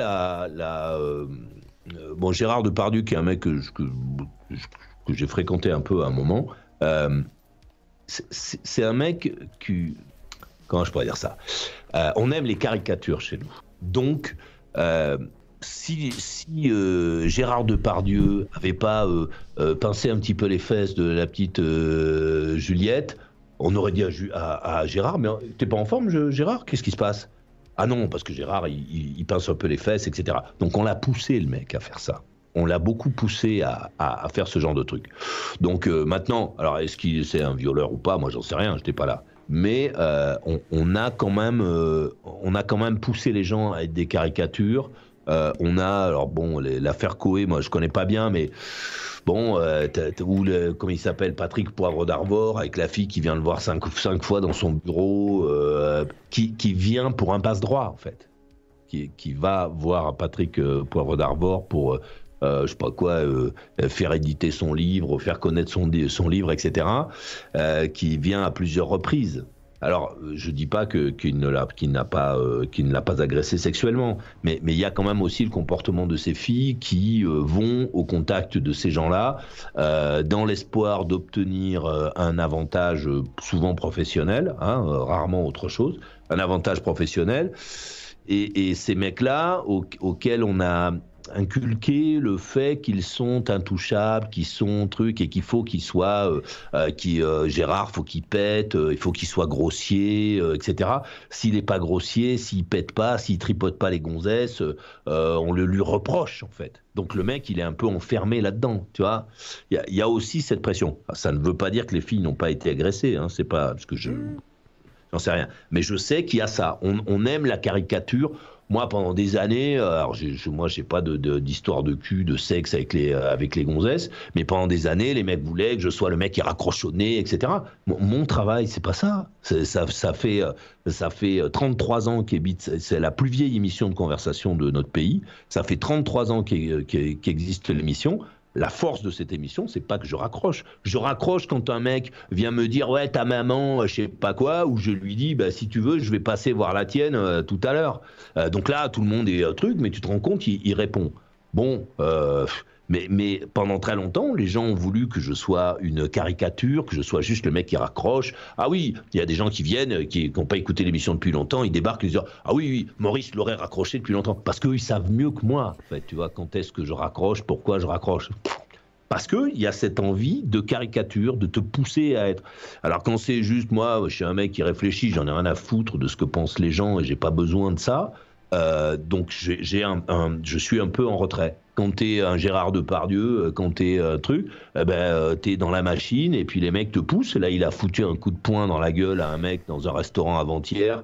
Gérard Depardieu, qui est un mec que j'ai fréquenté un peu à un moment, c'est un mec qui... Comment je pourrais dire ça? On aime les caricatures chez nous. Donc, si Gérard Depardieu avait pas pincé un petit peu les fesses de la petite Juliette, on aurait dit à Gérard, mais t'es pas en forme, Gérard? Qu'est-ce qui se passe? Ah non, parce que Gérard, il pince un peu les fesses, etc. Donc on l'a poussé, le mec, à faire ça. On l'a beaucoup poussé à faire ce genre de truc. Donc maintenant, alors est-ce qu'il c'est un violeur ou pas? Moi, j'en sais rien, j'étais pas là. Mais on a quand même poussé les gens à être des caricatures. On a, alors bon, l'affaire Coé, moi je connais pas bien, mais bon, comment il s'appelle, Patrick Poivre d'Arvor, avec la fille qui vient le voir cinq fois dans son bureau, qui vient pour un passe-droit, en fait. Qui va voir Patrick Poivre d'Arvor pour, je sais pas quoi, faire éditer son livre, faire connaître son livre, etc., qui vient à plusieurs reprises. Alors, je dis pas qu'il ne l'a pas agressé sexuellement, mais il y a quand même aussi le comportement de ces filles qui vont au contact de ces gens-là dans l'espoir d'obtenir un avantage souvent professionnel, hein, rarement autre chose, un avantage professionnel. Et ces mecs-là, auxquels on a inculqué le fait qu'ils sont intouchables, qu'ils sont trucs, et qu'il faut qu'ils soient, Gérard, faut qu'il pète, il faut qu'il soit grossier, etc. S'il n'est pas grossier, s'il pète pas, s'il tripote pas les gonzesses, on le lui reproche, en fait. Donc le mec, il est un peu enfermé là-dedans, tu vois. Il y a aussi cette pression. Ça ne veut pas dire que les filles n'ont pas été agressées, hein, c'est pas parce que j'en sais rien. Mais je sais qu'il y a ça. On aime la caricature. Moi, pendant des années, alors moi, j'ai pas d'histoire de cul, de sexe avec les gonzesses, mais pendant des années, les mecs voulaient que je sois le mec qui raccroche au nez, etc. Mon travail, c'est pas ça. Ça fait 33 ans c'est la plus vieille émission de conversation de notre pays. Ça fait 33 ans qu'existe l'émission. La force de cette émission, c'est pas que je raccroche. Je raccroche quand un mec vient me dire « Ouais, ta maman, je sais pas quoi », ou je lui dis bah, « Si tu veux, je vais passer voir la tienne tout à l'heure ». Donc là, tout le monde est truc, mais tu te rends compte, il répond. Bon, mais pendant très longtemps, les gens ont voulu que je sois une caricature, que je sois juste le mec qui raccroche. Ah oui, il y a des gens qui viennent, qui n'ont pas écouté l'émission depuis longtemps, ils débarquent et ils disent « Ah oui, Maurice l'aurait raccroché depuis longtemps ». Parce qu'eux, ils savent mieux que moi, en fait, tu vois, quand est-ce que je raccroche, pourquoi je raccroche. Parce qu'il y a cette envie de caricature, de te pousser à être... Alors quand c'est juste, moi, je suis un mec qui réfléchit, j'en ai rien à foutre de ce que pensent les gens et j'ai pas besoin de ça, donc je suis un peu en retrait. Quand t'es un Gérard Depardieu, quand t'es truc, t'es dans la machine et puis les mecs te poussent. Là, il a foutu un coup de poing dans la gueule à un mec dans un restaurant avant-hier.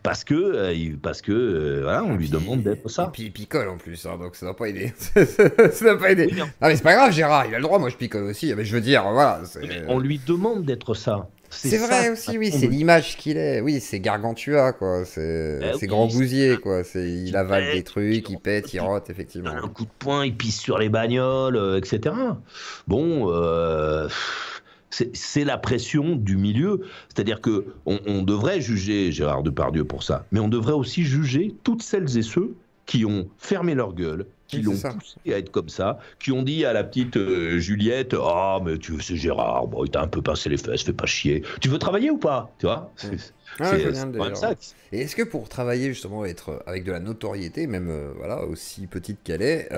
Parce que voilà, on lui demande d'être ça. Et puis il picole en plus, hein, donc ça n'a pas aidé. Ça n'a pas aidé. Oui, non, mais c'est pas grave, Gérard, il a le droit, moi je picole aussi. Mais je veux dire, voilà. On lui demande d'être ça. C'est vrai aussi, oui, c'est l'image qu'il est. Oui, c'est Gargantua, quoi. C'est Grand Gousier, quoi. Il avale des trucs, il pète, il rote, effectivement. Un coup de poing, il pisse sur les bagnoles, etc. Bon, c'est la pression du milieu. C'est-à-dire qu'on devrait juger Gérard Depardieu pour ça, mais on devrait aussi juger toutes celles et ceux qui ont fermé leur gueule, qui l'ont poussé à être comme ça, qui ont dit à la petite Juliette « Ah, mais tu c'est Gérard, bon, il t'a un peu pincé les fesses, fais pas chier. Tu veux travailler ou pas ?» Tu vois, c'est comme ça. Et est-ce que pour travailler, justement, être avec de la notoriété, même voilà, aussi petite qu'elle est,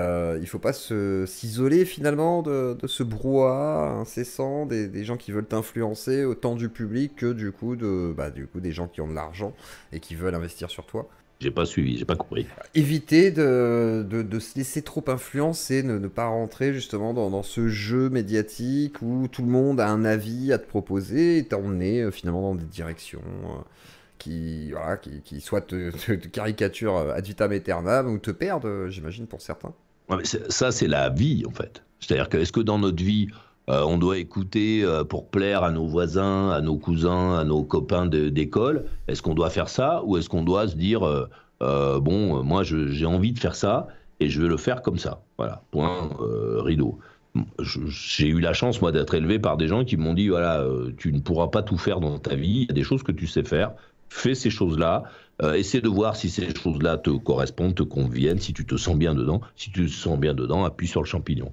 il faut pas s'isoler finalement de ce brouhaha incessant des gens qui veulent t'influencer, autant du public que du coup des gens qui ont de l'argent et qui veulent investir sur toi? J'ai pas suivi, j'ai pas compris. Éviter de se laisser trop influencer, ne pas rentrer justement dans ce jeu médiatique où tout le monde a un avis à te proposer et t'emmener finalement dans des directions qui soit te caricaturent ad vitam aeternam ou te perdent, j'imagine, pour certains. Ouais, mais ça, c'est la vie, en fait. C'est-à-dire que est-ce que dans notre vie, on doit écouter pour plaire à nos voisins, à nos cousins, à nos copains d'école? Est-ce qu'on doit faire ça? Ou est-ce qu'on doit se dire, moi j'ai envie de faire ça et je vais le faire comme ça? Voilà, point, rideau. J'ai eu la chance, moi, d'être élevé par des gens qui m'ont dit, voilà, tu ne pourras pas tout faire dans ta vie, il y a des choses que tu sais faire, fais ces choses-là. Essaie de voir si ces choses-là te correspondent, te conviennent, si tu te sens bien dedans. Si tu te sens bien dedans, appuie sur le champignon.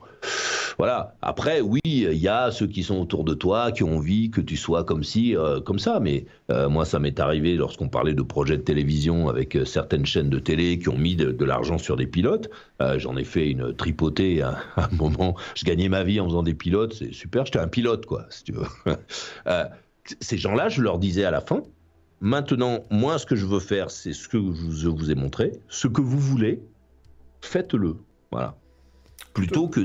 Voilà. Après, oui, il y a ceux qui sont autour de toi, qui ont envie que tu sois comme ci, comme ça. Mais moi, ça m'est arrivé lorsqu'on parlait de projets de télévision avec certaines chaînes de télé qui ont mis de l'argent sur des pilotes. J'en ai fait une tripotée à un moment. Je gagnais ma vie en faisant des pilotes. C'est super. J'étais un pilote, quoi, si tu veux. Ces gens-là, je leur disais à la fin, maintenant, moi, ce que je veux faire, c'est ce que je vous ai montré. Ce que vous voulez, faites-le. Voilà. plutôt que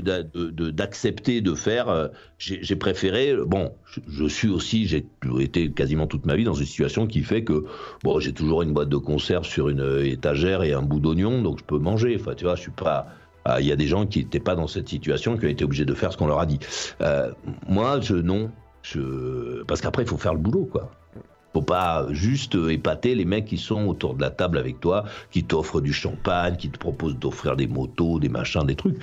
d'accepter de faire. J'ai préféré. Bon, j'ai été quasiment toute ma vie dans une situation qui fait que bon, j'ai toujours une boîte de conserve sur une étagère et un bout d'oignon, donc je peux manger. Enfin, tu vois, je suis pas. Il y a des gens qui n'étaient pas dans cette situation, qui ont été obligés de faire ce qu'on leur a dit. Moi, non. Parce qu'après, il faut faire le boulot, quoi. Faut pas juste épater les mecs qui sont autour de la table avec toi, qui t'offrent du champagne, qui te proposent d'offrir des motos, des machins, des trucs.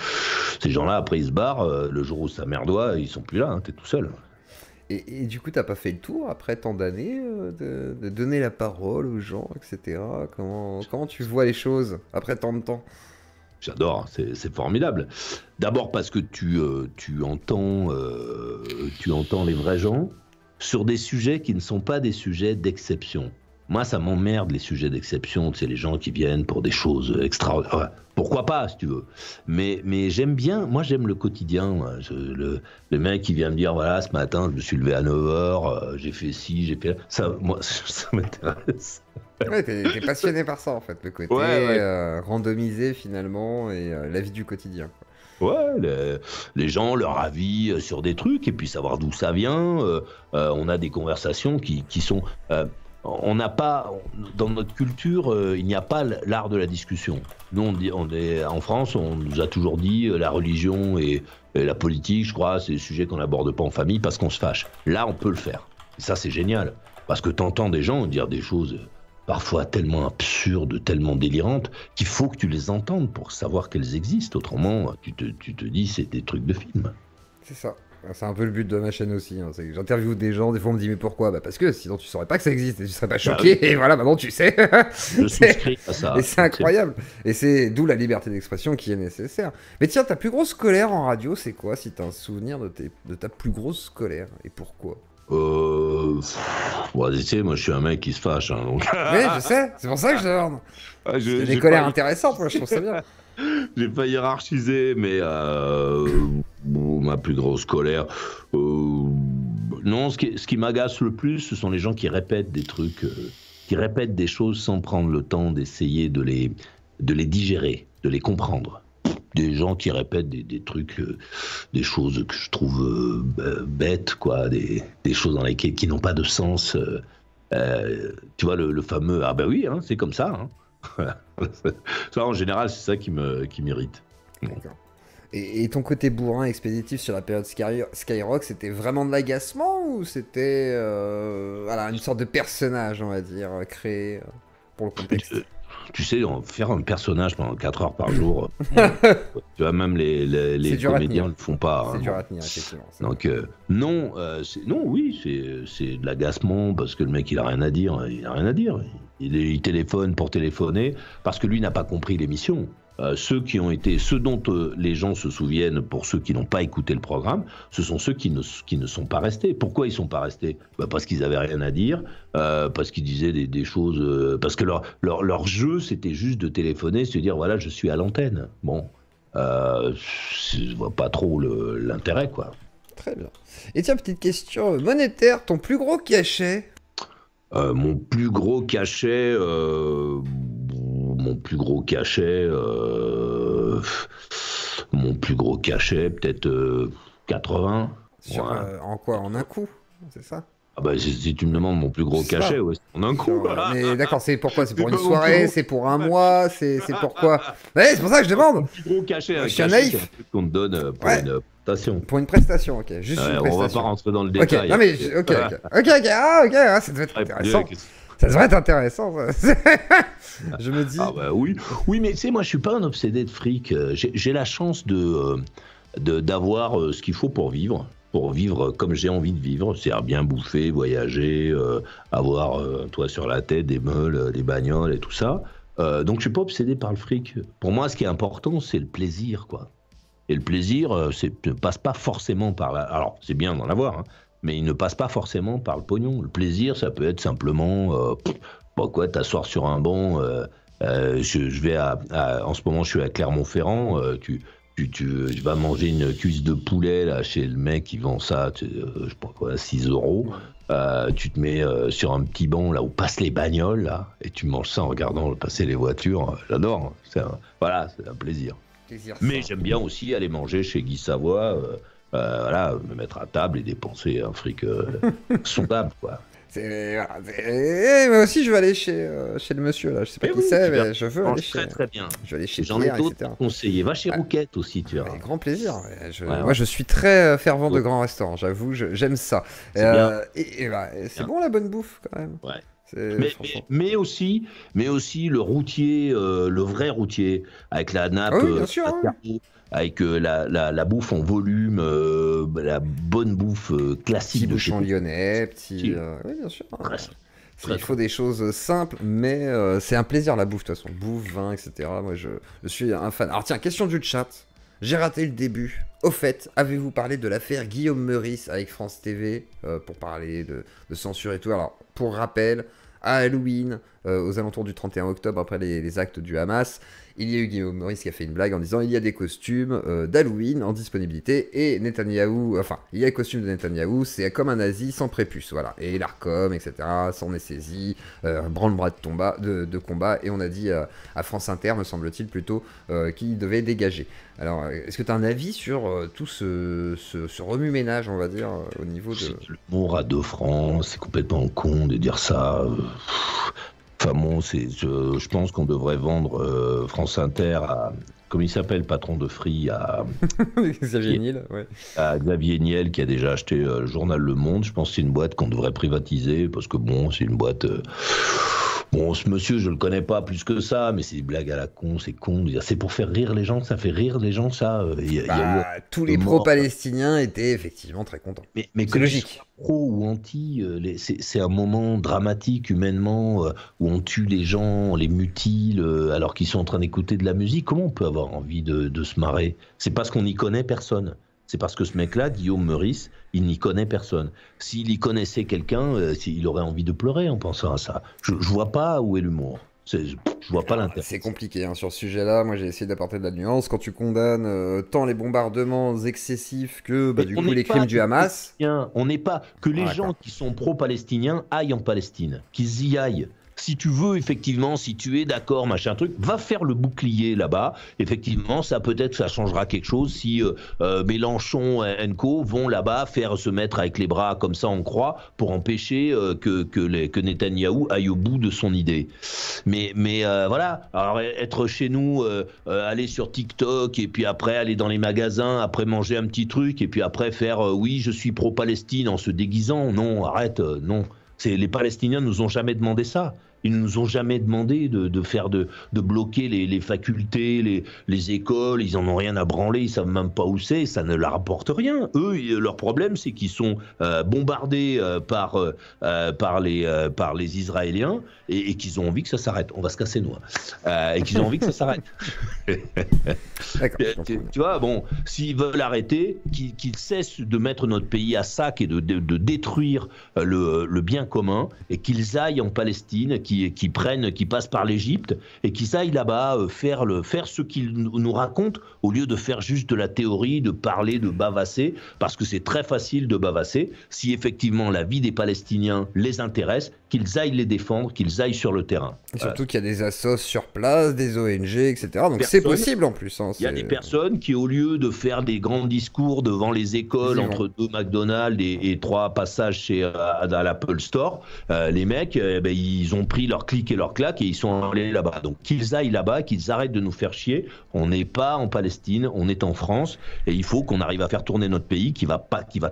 Ces gens-là, après, ils se barrent. Le jour où ça merdoit, ils sont plus là. Hein, t'es tout seul. Et du coup, t'as pas fait le tour après tant d'années de donner la parole aux gens, etc. Comment tu vois les choses après tant de temps? J'adore, c'est formidable. D'abord parce que tu entends les vrais gens sur des sujets qui ne sont pas des sujets d'exception. Moi, ça m'emmerde les sujets d'exception, c'est les gens qui viennent pour des choses extraordinaires. Ouais, pourquoi pas, si tu veux. Mais j'aime bien, moi j'aime le quotidien. Le mec qui vient me dire, voilà, ce matin, je me suis levé à 9h, j'ai fait ci, j'ai fait ça. Moi, ça m'intéresse. Ouais, t'es passionné par ça, en fait, le côté randomisé, finalement, et la vie du quotidien, quoi. Ouais, les gens, leur avis sur des trucs, et puis savoir d'où ça vient. On a des conversations qui sont... on n'a pas... Dans notre culture, il n'y a pas l'art de la discussion. Nous, en France, on nous a toujours dit la religion et la politique, je crois, c'est des sujets qu'on n'aborde pas en famille parce qu'on se fâche. Là, on peut le faire. Et ça, c'est génial. Parce que t'entends des gens dire des choses... parfois tellement absurdes, tellement délirantes, qu'il faut que tu les entendes pour savoir qu'elles existent. Autrement, tu te dis, c'est des trucs de film. C'est ça. C'est un peu le but de ma chaîne aussi. Hein. J'interviewe des gens, des fois on me dit, mais pourquoi? Bah parce que sinon tu saurais pas que ça existe et tu serais pas choqué. Oui. Et voilà, maintenant tu sais. Je souscris à ça. Et c'est incroyable. Et c'est d'où la liberté d'expression qui est nécessaire. Mais tiens, ta plus grosse colère en radio, c'est quoi, si t'as un souvenir de ta plus grosse colère? Et pourquoi? Tu sais, moi je suis un mec qui se fâche. Hein, donc... Oui, je sais, c'est pour ça que je demande. C'est des colères intéressantes, moi je trouve ça bien. J'ai pas hiérarchisé, mais ma plus grosse colère. Non, ce qui m'agace le plus, ce sont les gens qui répètent des trucs, qui répètent des choses sans prendre le temps d'essayer de les digérer, de les comprendre. Des gens qui répètent des trucs, des choses que je trouve bêtes, quoi, des choses dans lesquelles qui n'ont pas de sens. Tu vois, le fameux « Ah ben oui, hein, c'est comme ça hein. ». Ça, en général, c'est ça qui m'irrite. D'accord. Et ton côté bourrin expéditif sur la période Skyrock, c'était vraiment de l'agacement ou c'était voilà, une sorte de personnage, on va dire, créé pour le contexte? Tu sais, faire un personnage pendant 4 heures par jour, tu vois, même les comédiens ne le font pas. C'est dur à tenir, effectivement. Donc, non, oui, c'est de l'agacement parce que le mec, il a rien à dire. Il a rien à dire. Il téléphone pour téléphoner parce que lui n'a pas compris l'émission. Ceux dont les gens se souviennent, pour ceux qui n'ont pas écouté le programme, ce sont ceux qui ne sont pas restés. Pourquoi ils ne sont pas restés? Parce qu'ils n'avaient rien à dire, parce qu'ils disaient des choses... parce que leur jeu, c'était juste de téléphoner, se dire, voilà, je suis à l'antenne. Bon, je vois pas trop l'intérêt, quoi. Très bien. Et tiens, petite question monétaire, ton plus gros cachet? Mon plus gros cachet... peut-être 80. En quoi? En un coup? C'est ça? Ah bah si tu me demandes mon plus gros cachet, ouais, c'est en un coup. Mais d'accord, c'est pourquoi? C'est pour une soirée? C'est pour un mois? C'est pourquoi? Ouais, c'est pour ça que je demande. Mon plus gros cachet, je suis un naïf. C'est un truc qu'on te donne pour une prestation. Pour une prestation, ok. Juste une prestation. On va pas rentrer dans le détail. Non mais ok, ah, ça devait être intéressant. Ça devrait être intéressant. Je me dis. Ah bah oui, mais tu sais, moi je suis pas un obsédé de fric. J'ai la chance d'avoir ce qu'il faut pour vivre comme j'ai envie de vivre, c'est-à-dire bien bouffer, voyager, avoir un toit sur la tête, des meules, des bagnoles et tout ça. Donc je suis pas obsédé par le fric. Pour moi, ce qui est important, c'est le plaisir, quoi. Et le plaisir, ne passe pas forcément par la... Alors, c'est bien d'en avoir, hein, mais il ne passe pas forcément par le pognon. Le plaisir, ça peut être simplement, t'asseoir sur un banc. Je vais en ce moment, je suis à Clermont-Ferrand. Tu vas manger une cuisse de poulet là chez le mec qui vend ça, je sais pas quoi, 6 €. Tu te mets sur un petit banc là où passent les bagnoles là, et tu manges ça en regardant passer les voitures. J'adore. Voilà, c'est un plaisir. Plaisir Mais simple. j'aime bien aussi aller manger chez Guy Savoie, voilà, me mettre à table et dépenser un fric sondable, quoi. Moi aussi, je veux aller chez le monsieur, là. Je sais pas Mais qui oui, c'est, tu verras, mais je veux aller mange chez... très très bien. Je vais aller chez J'en ai Pierre, d'autres etc. conseillers. Va chez Ouais. Rouquette aussi, tu verras. Avec grand plaisir. Ouais. Ouais, Moi, ouais. je suis très fervent de Ouais. grands restaurants, j'avoue, j'aime ça. C'est bien. C'est Bien. bon la bonne bouffe, quand même. Ouais. Franchement. Mais aussi le routier, le vrai routier, avec la Ah nappe, oui, bien sûr. Ouais. matériaux, avec la bouffe en volume, la bonne bouffe Petit classique de chez bouchon nous. lyonnais, Si. Oui, bien sûr. Très, Il faut des choses simples, mais c'est un plaisir la bouffe, de toute façon. Bouffe, vin, etc. Moi, je suis un fan. Alors, tiens, question du chat. J'ai raté le début. Au fait, avez-vous parlé de l'affaire Guillaume Meurice avec France TV pour parler de censure et tout? Alors, pour rappel, à Halloween, aux alentours du 31 octobre, après les actes du Hamas, il y a eu Guillaume Meurice qui a fait une blague en disant il y a des costumes d'Halloween en disponibilité et Netanyahou, enfin, il y a les costumes de Netanyahou, c'est comme un nazi sans prépuce, voilà. Et l'ARCOM, etc., s'en est saisi, branle-bras de combat, et on a dit à France Inter, me semble-t-il plutôt, qu'il devait dégager. Alors, est-ce que tu as un avis sur tout ce remue-ménage, on va dire, au niveau de... L'humour à 2 francs, c'est complètement con de dire ça. Enfin bon, je pense qu'on devrait vendre France Inter à, comme il s'appelle, patron de Free, Xavier Niel, ouais. à Xavier Niel, qui a déjà acheté le journal Le Monde. Je pense que c'est une boîte qu'on devrait privatiser, parce que bon, c'est une boîte... Bon, ce monsieur, je le connais pas plus que ça, mais c'est des blagues à la con, c'est con. C'est pour faire rire les gens, ça fait rire les gens, ça. Il y a eu Tous les pro-palestiniens étaient effectivement très contents. Mais c'est logique. Pro ou anti, c'est un moment dramatique humainement où on tue les gens, on les mutile alors qu'ils sont en train d'écouter de la musique. Comment on peut avoir envie de se marrer? C'est parce qu'on n'y connaît personne. C'est parce que ce mec-là, Guillaume Meurice, il n'y connaît personne. S'il y connaissait quelqu'un, il aurait envie de pleurer en pensant à ça. Je vois pas où est l'humour. Je vois pas l'intérêt. C'est compliqué hein, sur ce sujet-là. Moi, j'ai essayé d'apporter de la nuance. Quand tu condamnes tant les bombardements excessifs que du coup les crimes du Hamas. On n'est pas que les gens qui sont pro-palestiniens aillent en Palestine, qu'ils y aillent. Si tu veux, effectivement, si tu es d'accord, machin truc, va faire le bouclier là-bas. Effectivement, ça peut-être ça changera quelque chose si Mélenchon et Co vont là-bas se mettre avec les bras comme ça en croix pour empêcher que Netanyahou aille au bout de son idée. Mais voilà, alors être chez nous, aller sur TikTok et puis après aller dans les magasins, après manger un petit truc et puis après faire oui, je suis pro-Palestine en se déguisant. Non, arrête, non. Les Palestiniens ne nous ont jamais demandé ça. Ils ne nous ont jamais demandé de bloquer les facultés, les écoles. Ils en ont rien à branler. Ils savent même pas où c'est. Ça ne leur rapporte rien. Eux, leur problème, c'est qu'ils sont bombardés par les Israéliens et qu'ils ont envie que ça s'arrête. On va se casser nous. Et qu'ils ont envie que ça s'arrête. Tu vois, bon, s'ils veulent arrêter, qu'ils cessent de mettre notre pays à sac et de détruire le bien commun et qu'ils aillent en Palestine, qui passent par l'Égypte et qu'ils aillent là-bas faire ce qu'ils nous racontent au lieu de faire juste de la théorie, de parler, de bavasser, parce que c'est très facile de bavasser. Si effectivement la vie des Palestiniens les intéresse, qu'ils aillent les défendre, qu'ils aillent sur le terrain. Et surtout qu'il y a des assos sur place, des ONG, etc. Donc c'est possible en plus. Hein, il y a des personnes qui, au lieu de faire des grands discours devant les écoles, entre 2 McDonald's et 3 passages à l'Apple Store, les mecs, ils ont pris leur clic et leur claque et ils sont allés là-bas. Donc qu'ils aillent là-bas, qu'ils arrêtent de nous faire chier. On n'est pas en Palestine, on est en France et il faut qu'on arrive à faire tourner notre pays qui va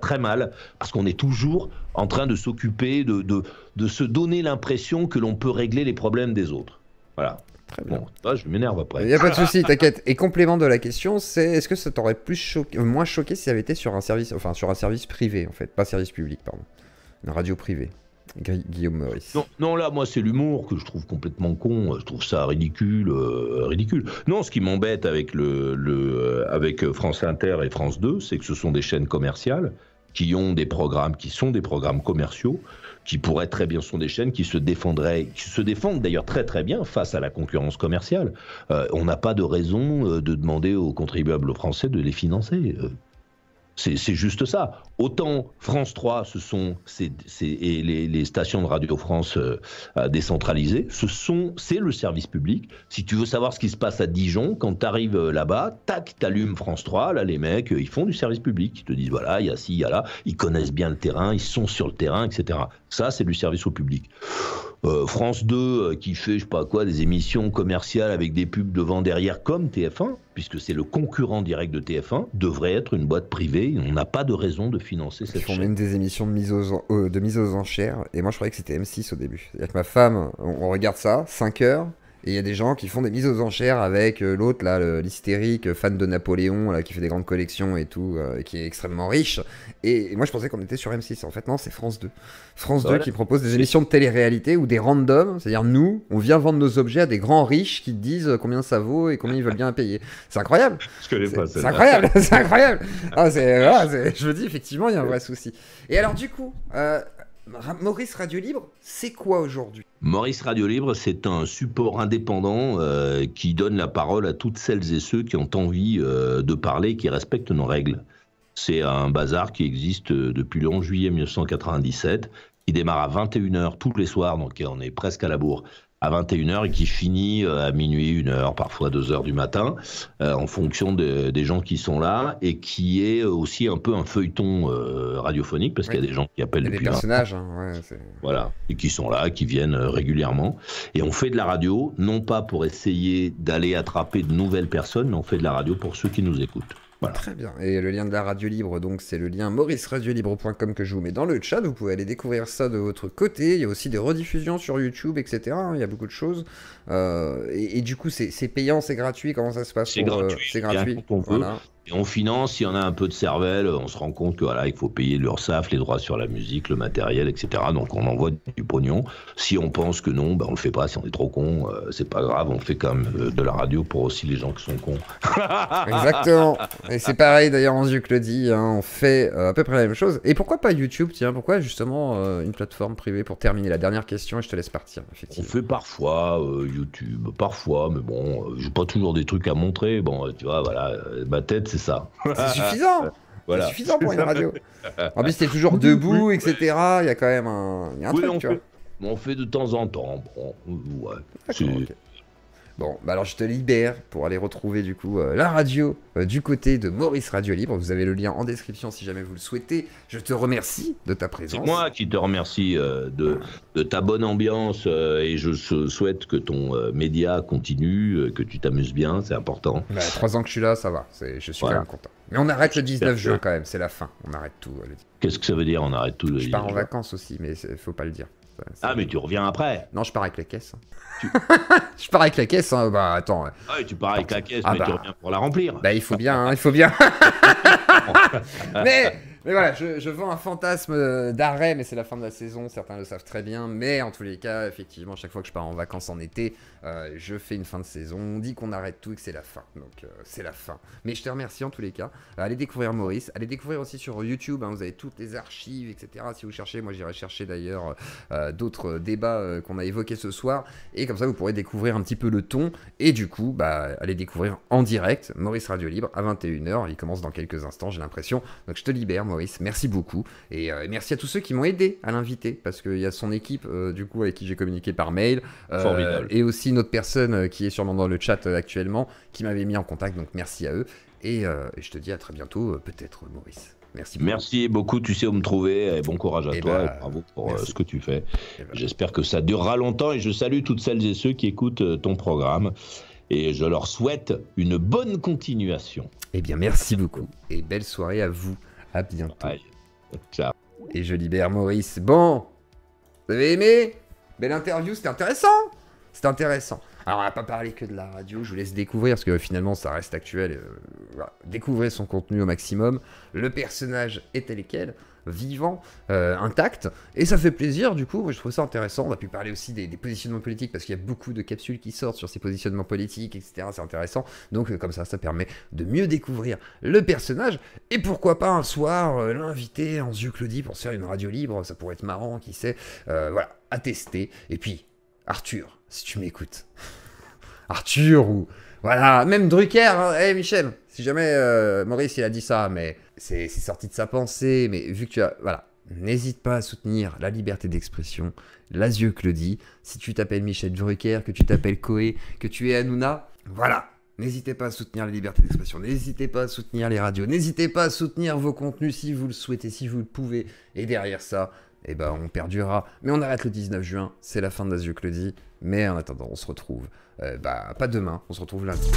très mal parce qu'on est toujours en train de s'occuper de se donner l'impression que l'on peut régler les problèmes des autres. Voilà. Très bien. Bon, là, je m'énerve après. Il n'y a pas de souci, t'inquiète. Et complément de la question, c'est est-ce que ça t'aurait moins choqué si ça avait été sur un service privé, en fait, pas service public, pardon. Une radio privée. Guillaume Meurice. Non, là, moi, c'est l'humour que je trouve complètement con. Je trouve ça ridicule. Non, ce qui m'embête avec avec France Inter et France 2, c'est que ce sont des chaînes commerciales qui ont des programmes qui sont des programmes commerciaux, qui pourraient très bien sont des chaînes qui se défendent d'ailleurs très très bien face à la concurrence commerciale. On n'a pas de raison de demander aux contribuables français de les financer. C'est juste ça. Autant France 3, et les stations de Radio France décentralisées, c'est le service public. Si tu veux savoir ce qui se passe à Dijon, quand tu arrives là-bas, tac, t'allumes France 3, là les mecs, ils font du service public. Ils te disent voilà, il y a ci, il y a là, ils connaissent bien le terrain, ils sont sur le terrain, etc. Ça, c'est du service au public. France 2 qui fait, je sais pas quoi, des émissions commerciales avec des pubs devant, derrière, comme TF1, puisque c'est le concurrent direct de TF1, devrait être une boîte privée. On n'a pas de raison de financer cette chaîne. Ils font même des émissions de mise aux enchères. Et moi, je croyais que c'était M6 au début. C'est-à-dire que ma femme, on regarde ça, 5 heures. Et il y a des gens qui font des mises aux enchères avec l'autre, là, l'hystérique fan de Napoléon, là, qui fait des grandes collections et tout, qui est extrêmement riche. Et moi, je pensais qu'on était sur M6. En fait, non, c'est France 2. France 2 qui propose des émissions de télé-réalité ou des randoms. C'est-à-dire, nous, on vient vendre nos objets à des grands riches qui te disent combien ça vaut et combien ils veulent bien payer. C'est incroyable. Je connais pas ça. C'est incroyable. C'est incroyable. Je me dis, effectivement, il y a un vrai souci. Et alors, du coup... Maurice Radio Libre, c'est quoi aujourd'hui? Maurice Radio Libre, c'est un support indépendant qui donne la parole à toutes celles et ceux qui ont envie de parler et qui respectent nos règles. C'est un bazar qui existe depuis le 11 juillet 1997, qui démarre à 21h tous les soirs, donc on est presque à la bourre, à 21h et qui finit à minuit, 1h, parfois 2h du matin, en fonction des gens qui sont là, et qui est aussi un peu un feuilleton radiophonique, parce qu'il y a des gens qui appellent depuis... des personnages, voilà, et qui sont là, qui viennent régulièrement. Et on fait de la radio, non pas pour essayer d'aller attraper de nouvelles personnes, mais on fait de la radio pour ceux qui nous écoutent. Voilà. Très bien. Et le lien de la radio libre, donc c'est le lien mauriceradiolibre.com que je vous mets dans le chat. Vous pouvez aller découvrir ça de votre côté. Il y a aussi des rediffusions sur YouTube, etc. Il y a beaucoup de choses. Et du coup, c'est payant, c'est gratuit. Comment ça se passe? C'est gratuit. C'est gratuit. Voilà. Et on finance, s'il y en a un peu de cervelle, on se rend compte que voilà, il faut payer l'URSSAF, les droits sur la musique, le matériel, etc. Donc on envoie du pognon. Si on pense que non, on le fait pas. Si on est trop con, c'est pas grave. On fait quand même de la radio pour aussi les gens qui sont cons. Exactement. Et c'est pareil d'ailleurs, Anzuc le dit, on fait à peu près la même chose. Et pourquoi pas YouTube? Tiens, pourquoi justement une plateforme privée? Pour terminer la dernière question, et je te laisse partir. Effectivement. On fait parfois YouTube, parfois, mais bon, j'ai pas toujours des trucs à montrer. Bon, tu vois, voilà, ma tête. C'est ça. C'est suffisant. Voilà. C'est suffisant pour une radio. En plus, t'es toujours debout, etc. Il y a quand même un truc, tu vois. On fait de temps en temps. Bon, ouais. Okay. Bon, bah alors je te libère pour aller retrouver du coup la radio du côté de Maurice Radio Libre. Vous avez le lien en description si jamais vous le souhaitez. Je te remercie de ta présence. C'est moi qui te remercie de ta bonne ambiance et je souhaite que ton média continue, que tu t'amuses bien, c'est important. Bah, 3 ans que je suis là, ça va. Je suis quand même content. Mais on arrête le 19 juin quand même, c'est la fin. On arrête tout. Qu'est-ce que ça veut dire, on arrête tout? Je pars en vacances aussi, mais faut pas le dire. Ah, mais tu reviens après? Non, je pars avec la caisse. Je pars avec la caisse, bah attends. Ah oui, tu pars avec la caisse, mais tu reviens pour la remplir. Bah il faut bien, il faut bien. mais voilà, je vends un fantasme d'arrêt, mais c'est la fin de la saison, certains le savent très bien. Mais en tous les cas, effectivement, chaque fois que je pars en vacances en été, je fais une fin de saison. On dit qu'on arrête tout et que c'est la fin. Donc c'est la fin. Mais je te remercie en tous les cas. Allez découvrir Maurice. Allez découvrir aussi sur YouTube. Vous avez toutes les archives, etc. Si vous cherchez, moi j'irai chercher d'ailleurs d'autres débats qu'on a évoqués ce soir. Et comme ça, vous pourrez découvrir un petit peu le ton. Et du coup, allez découvrir en direct Maurice Radio Libre à 21h. Il commence dans quelques instants, j'ai l'impression. Donc je te libère, Maurice. Merci beaucoup. Et merci à tous ceux qui m'ont aidé à l'inviter. Parce qu'il y a son équipe, du coup, avec qui j'ai communiqué par mail. Et aussi une autre personne qui est sûrement dans le chat actuellement, qui m'avait mis en contact. Donc merci à eux. Et je te dis à très bientôt, peut-être, Maurice. Merci beaucoup. Merci beaucoup, tu sais où me trouver, et bon courage à toi, et bravo pour ce que tu fais. J'espère que ça durera longtemps, et je salue toutes celles et ceux qui écoutent ton programme, et je leur souhaite une bonne continuation. Eh bien, merci beaucoup, et belle soirée à vous, à bientôt. Aïe. Ciao. Et je libère Maurice. Bon, vous avez aimé? Belle interview, c'était intéressant. C'était intéressant. Alors, on va pas parler que de la radio, je vous laisse découvrir, parce que finalement, ça reste actuel. Voilà. Découvrez son contenu au maximum. Le personnage est tel et quel, vivant, intact, et ça fait plaisir, du coup, moi, je trouve ça intéressant. On a pu parler aussi des positionnements politiques, parce qu'il y a beaucoup de capsules qui sortent sur ces positionnements politiques, etc. C'est intéressant. Donc, comme ça permet de mieux découvrir le personnage, et pourquoi pas un soir, l'inviter en Zuc le dit pour se faire une radio libre, ça pourrait être marrant, qui sait. Voilà, à tester. Et puis, Arthur, si tu m'écoutes. Arthur ou... Voilà, même Drucker, hein. Hey, Michel, Si jamais Maurice il a dit ça, mais c'est sorti de sa pensée, mais vu que tu as... Voilà, n'hésite pas à soutenir la liberté d'expression, l'Asieux que le dit. Si tu t'appelles Michel Drucker, que tu t'appelles Koé, que tu es Hanouna, voilà. N'hésitez pas à soutenir la liberté d'expression, n'hésitez pas à soutenir les radios, n'hésitez pas à soutenir vos contenus si vous le souhaitez, si vous le pouvez. Et derrière ça, eh ben, on perdurera. Mais on arrête le 19 juin, c'est la fin de l'Asieux que le dit. Mais en attendant, on se retrouve, pas demain, on se retrouve lundi.